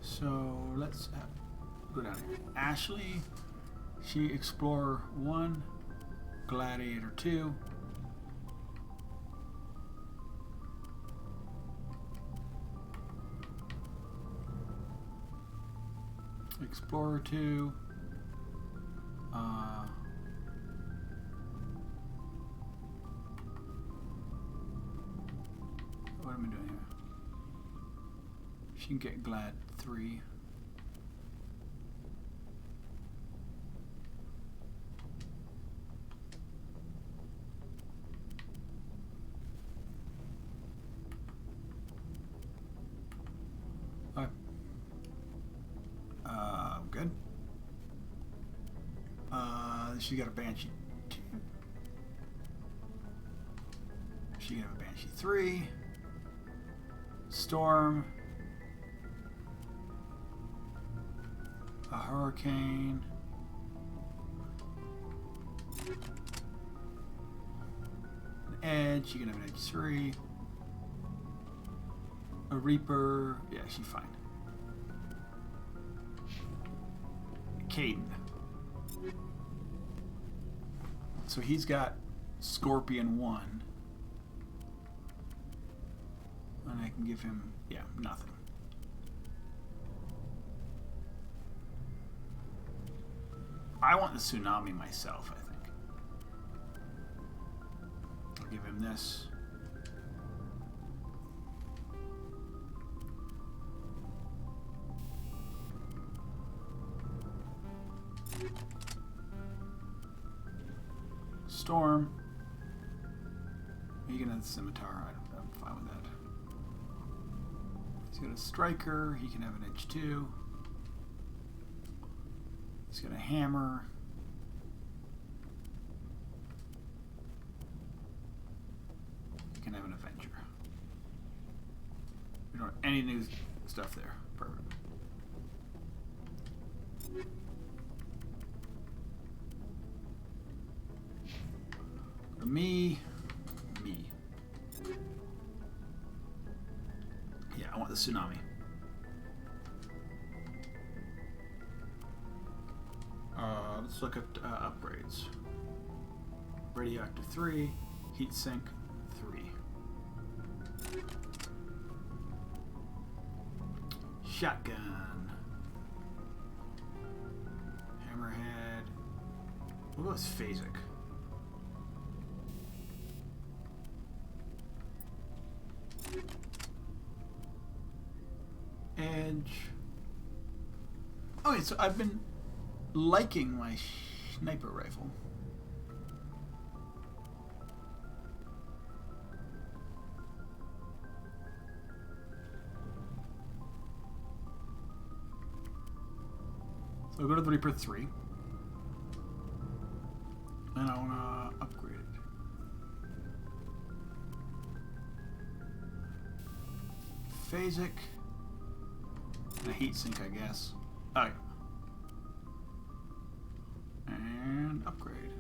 So let's go down here. Ashley, she Explorer 1, Gladiator 2. Explorer 2. What am I doing here? She can get Glad 3. Okay. Good. She got a Banshee 2. She can have a Banshee 3. Storm. A Hurricane. An Edge. You can have an Edge 3. A Reaper. Yeah, she's fine. Caden. So he's got Scorpion 1. And I can give him, yeah, nothing. I want the Tsunami myself, I think. I'll give him this. Storm. He can have the Scimitar. I'm fine with that. He's got a Striker. He can have an Edge 2. He's got a Hammer. He can have an Avenger. We don't have any new stuff there. Perfect. Me. Yeah, I want the Tsunami. Let's look at upgrades. Radioactive 3, Heatsink 3. Shotgun. Hammerhead. What was Phasic? Edge. Okay, so I've been liking my sniper rifle. So I'll go to the Reaper 3. And I want to upgrade it. Phasic. And a Heatsink, I guess. Okay. And upgrade.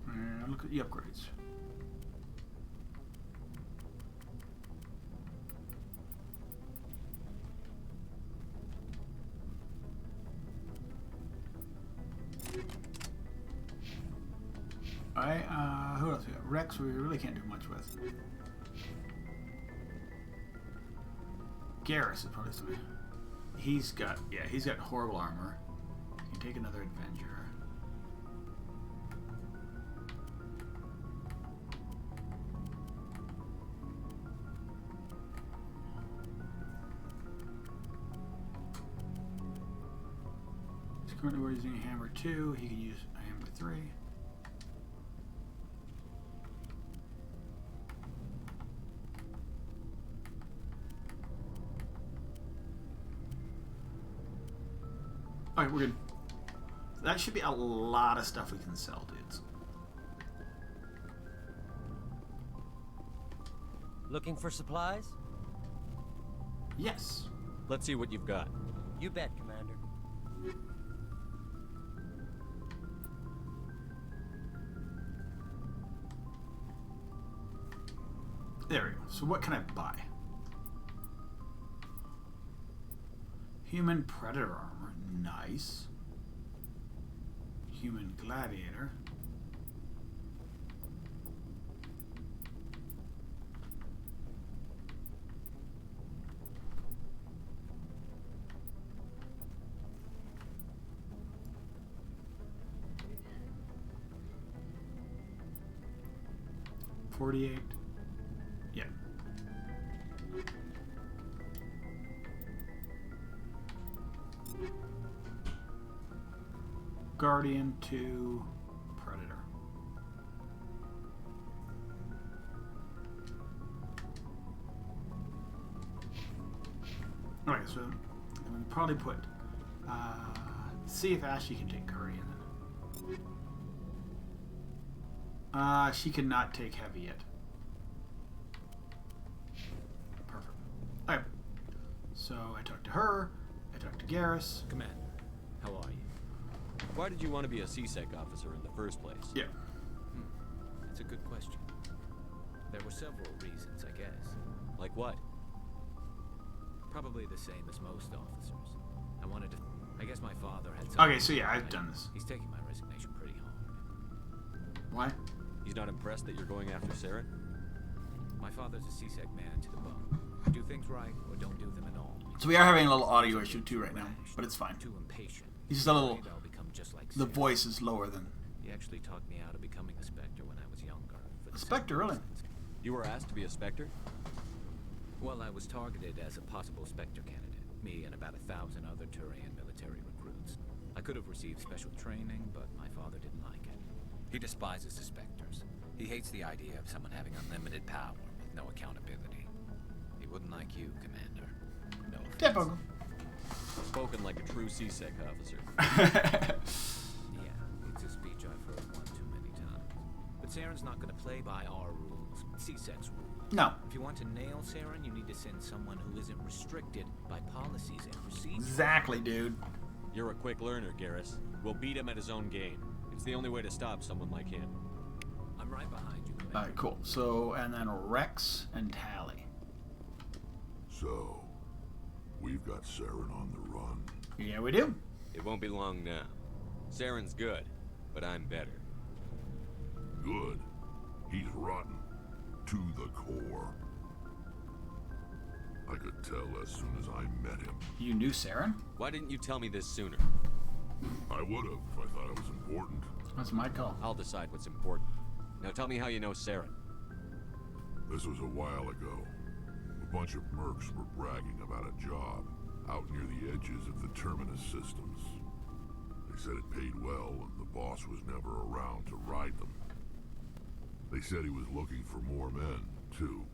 And look at the upgrades. Alright, who else we got? Rex, we really can't do much with. Garrus is probably somebody. He's got horrible armor. He can take another Avenger. Currently we're using a hammer 2. He can use a hammer 3. Alright, we're good. That should be a lot of stuff we can sell, dudes. Looking for supplies? Yes. Let's see what you've got. You bet, Commander. There we go. So what can I buy? Human Predator armor. Nice. Human Gladiator. $48. Yeah. Guardian to Predator. Okay, so we can probably put see if Ashley can take Guardian then. She cannot take heavy yet. Perfect. Alright. So I talked to her, I talked to Garrus. Commander, how are you? Why did you want to be a CSEC officer in the first place? Yeah. That's a good question. There were several reasons, I guess. Like what? Probably the same as most officers. I wanted to... I guess my father had... Okay, so yeah, I've done this. He's taking my resignation pretty hard. Why? He's not impressed that you're going after Saren? My father's a CSEC man to the bone. Do things right or don't do them at all. So we are having a little audio issue too right now, but it's fine. Too impatient. He's just a little... Just like the voice is lower than... He actually talked me out of becoming a Spectre when I was younger. A Spectre, really? You were asked to be a Spectre? Well, I was targeted as a possible Spectre candidate. Me and about 1,000 other Turian military recruits. I could have received special training, but my father didn't like it. He despises the Spectres. He hates the idea of someone having unlimited power with no accountability. He wouldn't like you, Commander. No offense. Typical. Spoken like a true CSEC officer. Yeah, it's a speech I've heard one too many times. But Saren's not going to play by our rules, CSEC's rules. No. If you want to nail Saren, you need to send someone who isn't restricted by policies and procedures. Exactly, dude. You're a quick learner, Garrus. We'll beat him at his own game. It's the only way to stop someone like him. I'm right behind you, Commander. Alright, cool. So, and then Rex and Tally. So... we've got Saren on the run. Yeah, we do. It won't be long now. Saren's good, but I'm better. Good? He's rotten. To the core. I could tell as soon as I met him. You knew Saren? Why didn't you tell me this sooner? I would have if I thought it was important. That's my call. I'll decide what's important. Now tell me how you know Saren. This was a while ago. A bunch of mercs were bragging about a job out near the edges of the Terminus systems. They said it paid well and the boss was never around to ride them. They said he was looking for more men, too.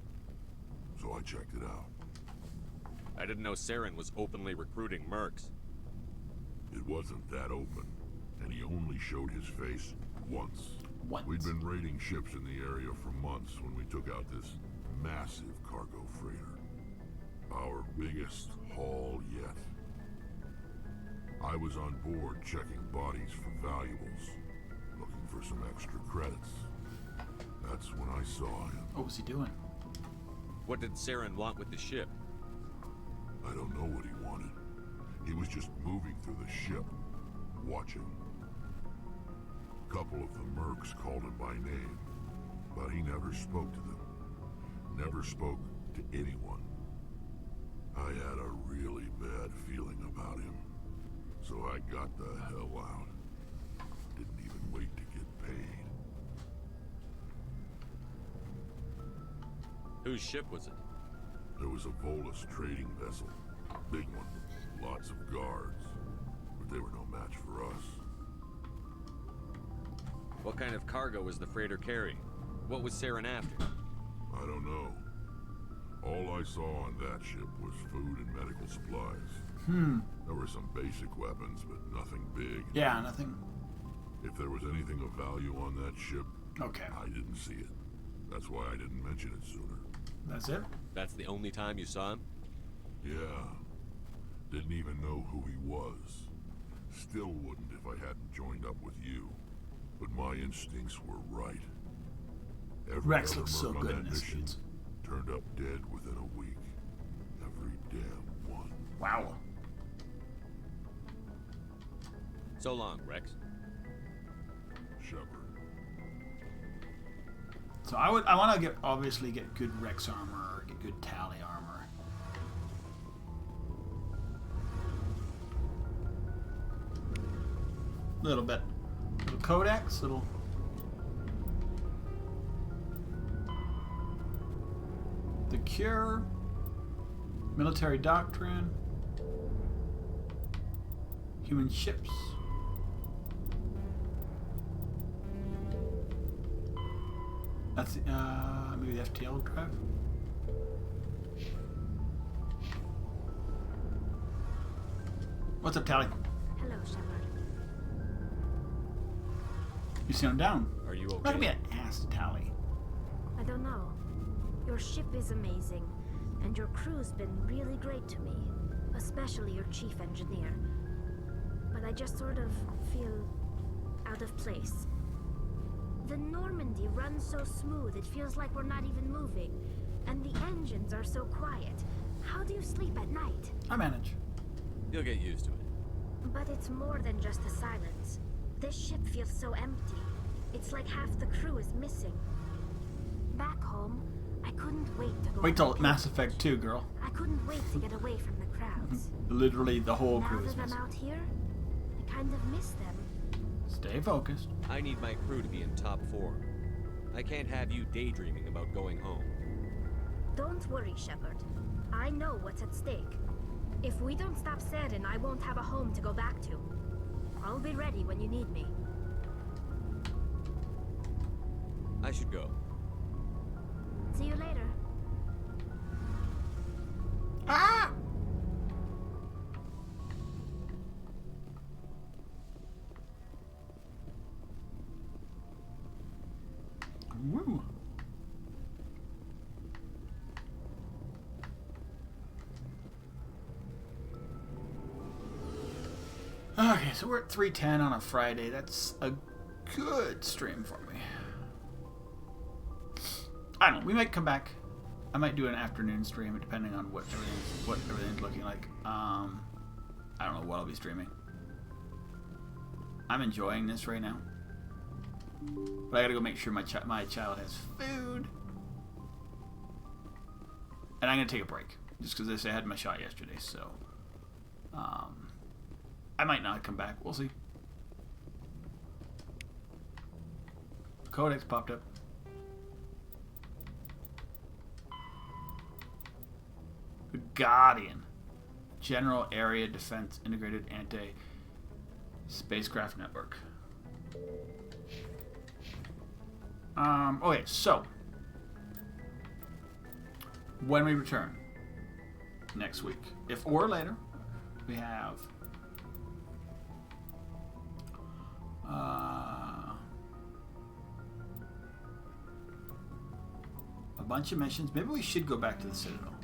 So I checked it out. I didn't know Saren was openly recruiting mercs. It wasn't that open, and he only showed his face once. Once? We'd been raiding ships in the area for months when we took out this massive cargo freighter. Our biggest haul yet. I was on board checking bodies for valuables, looking for some extra credits. That's when I saw him. What was he doing? What did Saren want with the ship? I don't know what he wanted. He was just moving through the ship, watching. A couple of the mercs called him by name, but he never spoke to them. Never spoke to anyone. I had a really bad feeling about him, so I got the hell out. Didn't even wait to get paid. Whose ship was it? There was a Volus trading vessel. Big one. Lots of guards. but they were no match for us. What kind of cargo was the freighter carrying? What was Saren after? I don't know. All I saw on that ship was food and medical supplies. There were some basic weapons, but nothing big. Yeah, nothing. If there was anything of value on that ship, okay, I didn't see it. That's why I didn't mention it sooner. That's it? That's the only time you saw him? Yeah. Didn't even know who he was. Still wouldn't if I hadn't joined up with you. But my instincts were right. Every Rex other looks so merc on good that in this mission suit. turned up dead within a week. Every damn one. Wow. So long, Rex. Shepard. So I want to obviously get good Rex armor, or get good Tally armor. Little bit. Little codex, little. The Cure. Military Doctrine. Human ships. That's maybe the FTL drive. What's up, Tally? Hello, Shepard. You see him down. Are you okay? Not gonna be an ass, Tally. I don't know. Your ship is amazing, and your crew's been really great to me, especially your chief engineer. But I just sort of feel out of place. The Normandy runs so smooth, it feels like we're not even moving. And the engines are so quiet. How do you sleep at night? I manage. You'll get used to it. But it's more than just the silence. This ship feels so empty. It's like half the crew is missing. Back home, I couldn't wait to go. Wait till Mass Effect 2, girl. I couldn't wait to get away from the crowds. Literally, the whole Now crew is that I'm missing. out here, I kind of miss them. Stay focused. I need my crew to be in top form. I can't have you daydreaming about going home. Don't worry, Shepard. I know what's at stake. If we don't stop Saren, I won't have a home to go back to. I'll be ready when you need me. I should go. See you later. Ah! Woo! Okay, so we're at 3:10 on a Friday. That's a good stream for me. I don't know. We might come back. I might do an afternoon stream, depending on what everything's looking like. I don't know what I'll be streaming. I'm enjoying this right now, but I gotta go make sure my child has food, and I'm gonna take a break just because I had my shot yesterday. So, I might not come back. We'll see. Codex popped up. Guardian. General Area Defense Integrated Anti-Spacecraft Network. Okay, so when we return next week, if or later, we have a bunch of missions. Maybe we should go back to the Citadel.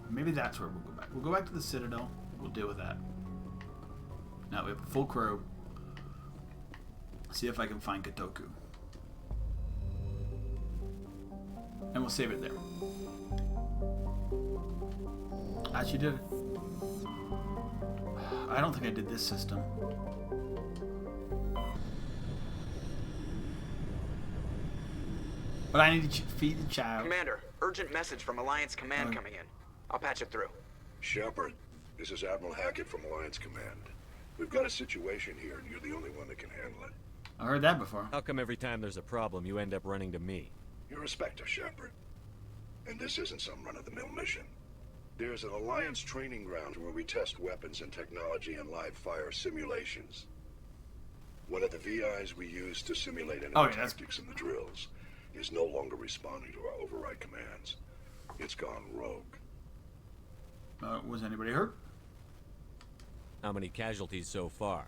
Maybe that's where we'll go back. We'll go back to the Citadel. We'll deal with that. Now we have a full crew. See if I can find Kotoku. And we'll save it there. Actually did it. I don't think I did this system. But I need to feed the child. Commander, urgent message from Alliance Command coming in. I'll patch it through. Shepard, this is Admiral Hackett from Alliance Command. We've got a situation here, and you're the only one that can handle it. I heard that before. How come every time there's a problem, you end up running to me? You're a Spectre, Shepard. And this isn't some run-of-the-mill mission. There's an Alliance training ground where we test weapons and technology in live fire simulations. One of the VIs we use to simulate enemy tactics in the drills is no longer responding to our override commands. It's gone rogue. Was anybody hurt? How many casualties so far?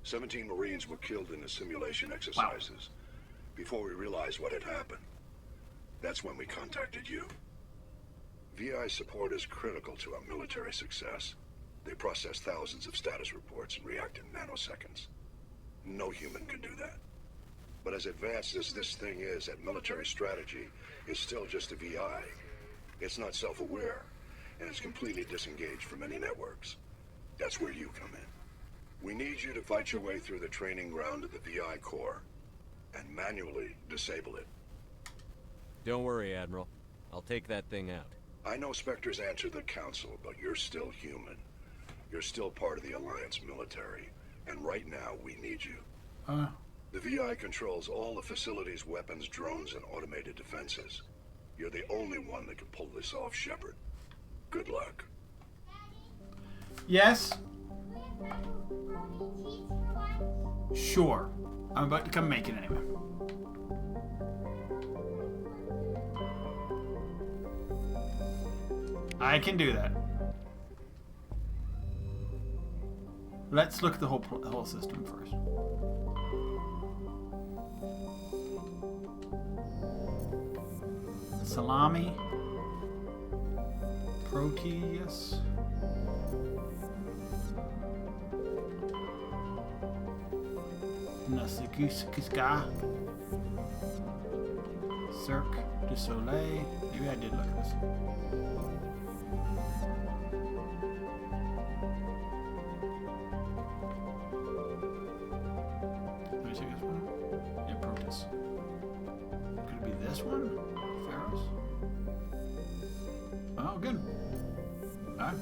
17 Marines were killed in the simulation exercises. Before we realized what had happened. That's when we contacted you. VI support is critical to our military success. They process thousands of status reports and react in nanoseconds. No human can do that. But as advanced as this thing is at military strategy, it's still just a VI. It's not self-aware, and it's completely disengaged from any networks. That's where you come in. We need you to fight your way through the training ground of the VI core, and manually disable it. Don't worry, Admiral. I'll take that thing out. I know Spectres answer the Council, but you're still human. You're still part of the Alliance military, and right now we need you. The VI controls all the facility's weapons, drones, and automated defenses. You're the only one that can pull this off, Shepard. Good luck. Yes? Sure. I'm about to come make it anyway. I can do that. Let's look at the whole system first. Salami. Proteus. Nasikiska. Cirque du Soleil. Maybe I did look at this. Let me check this one. Yeah, Proteus. Could it be this one? Pharaohs? Oh, good. Alright.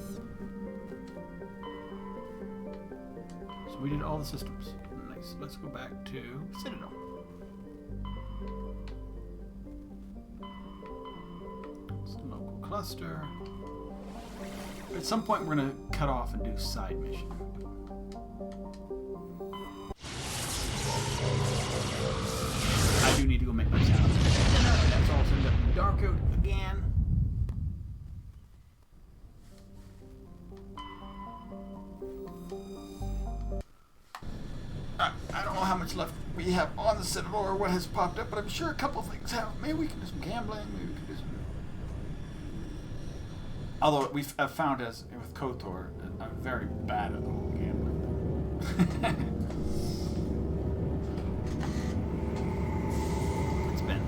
So we did all the systems. Nice. Let's go back to Citadel. It's a local cluster. At some point we're going to cut off and do side mission. I do need to go make my town. That's all ended up dark out again. I don't know how much left we have on the Citadel or what has popped up, but I'm sure a couple things have. Maybe we can do some gambling. Maybe we can do some. Although I've found as with KOTOR, I'm very bad at the whole gambling. It's been.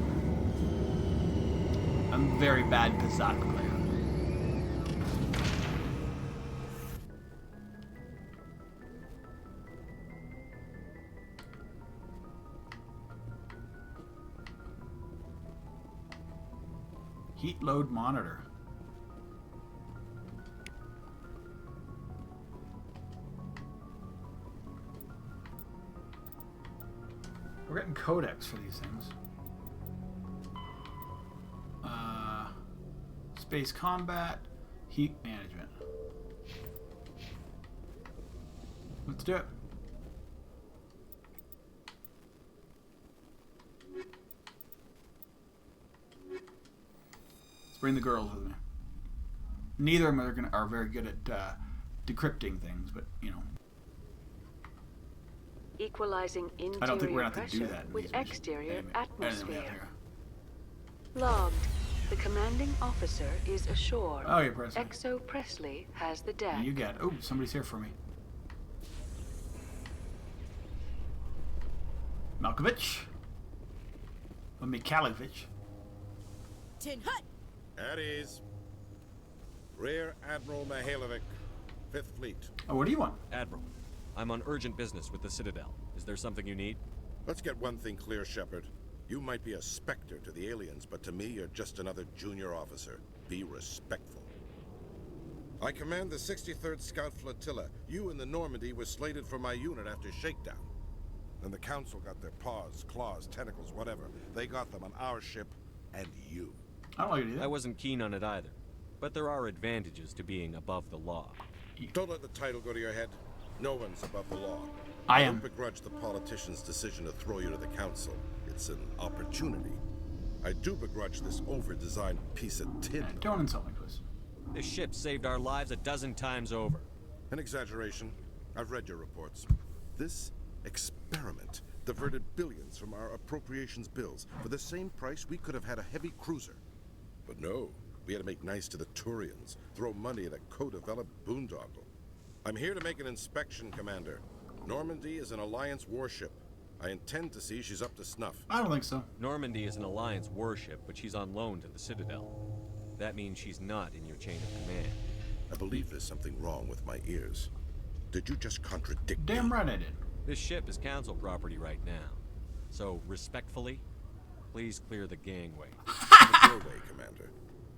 I'm a very bad Kazakh player. Heat load monitor. We're getting codecs for these things. Space combat, heat management. Let's do it. Let's bring the girls with me. Neither of them are very good at decrypting things, but you know. Equalizing interior I don't think we're going to have to do pressure that with exterior atmosphere. Here. Logged. The commanding officer is ashore. Oh, you're Presley. Exo Presley has the deck. You get. Oh, somebody's here for me. Malkovich. Or Mikhailovich. Tin Hut! At ease. Rear Admiral Mihailovic, 5th Fleet. Oh, what do you want? Admiral, I'm on urgent business with the Citadel. Is there something you need? Let's get one thing clear, Shepard. You might be a Spectre to the aliens, but to me, you're just another junior officer. Be respectful. I command the 63rd Scout Flotilla. You and the Normandy were slated for my unit after shakedown. Then the Council got their paws, claws, tentacles, whatever. They got them on our ship and you. I don't like it either. I wasn't keen on it either. But there are advantages to being above the law. Don't let the title go to your head. No one's above the law. I don't am. begrudge the politician's decision to throw you to the council. It's an opportunity. I do begrudge this over-designed piece of tin. Don't insult me, please. This ship saved our lives a dozen times over. An exaggeration. I've read your reports. This experiment diverted billions from our appropriations bills. For the same price, we could have had a heavy cruiser. But no, we had to make nice to the Turians, throw money at a co-developed boondoggle. I'm here to make an inspection, Commander. Normandy is an Alliance warship. I intend to see she's up to snuff. I don't think so. Normandy is an Alliance warship, but she's on loan to the Citadel. That means she's not in your chain of command. I believe there's something wrong with my ears. Did you just contradict me? Damn right I did. This ship is council property right now. So, respectfully, please clear the gangway. Have your way, Commander.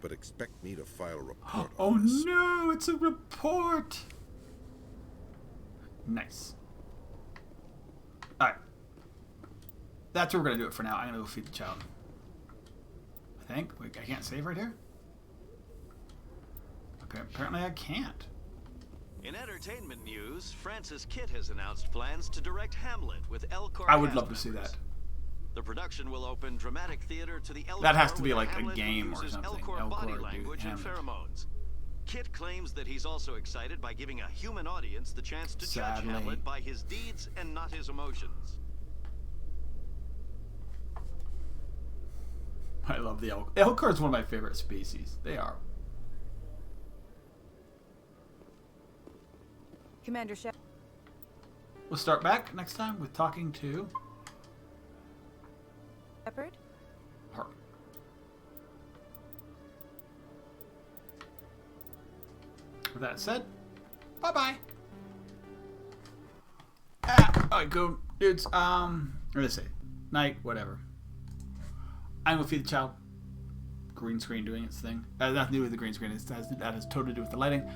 But expect me to file a report on this. Oh no, it's a report! Nice. Alright. That's what we're gonna do it for now. I'm gonna go feed the child. I think. Wait, I can't save right here? Okay, apparently I can't. In entertainment news, Francis Kitt has announced plans to direct Hamlet with Elcor. I would love to see that. The production will open dramatic theater to the Elcor. That has to be like Hamlet a game or uses something. Elcor body Elcor, language and Hamlet. pheromones. Kitt claims that he's also excited by giving a human audience the chance to judge Sadly. Hamlet by his deeds and not his emotions. I love the Elcor. Elcor is one of my favorite species. They are. Commander Shep. We'll start back next time with talking to Shepard. her. With that said, bye-bye. Alright, go, dudes. What did I say? Night, whatever. I'm gonna feed the child. Green screen doing its thing. That has nothing to do with the green screen. That has totally to do with the lighting.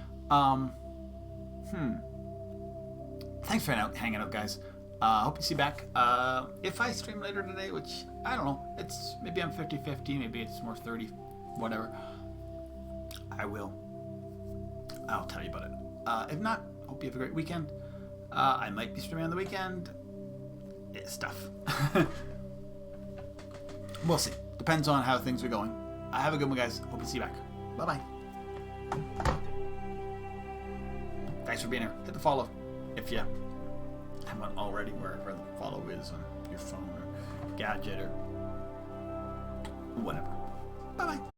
Thanks for hanging out, guys. Hope you see you back. If I stream later today, which, I don't know. It's, maybe I'm 50-50, maybe it's more 30, whatever. I will. I'll tell you about it. If not, hope you have a great weekend. I might be streaming on the weekend. It's stuff. We'll see. Depends on how things are going. Have a good one, guys. Hope to see you back. Bye-bye. Thanks for being here. Hit the follow if you haven't already, wherever the follow is on your phone or gadget or whatever. Bye-bye.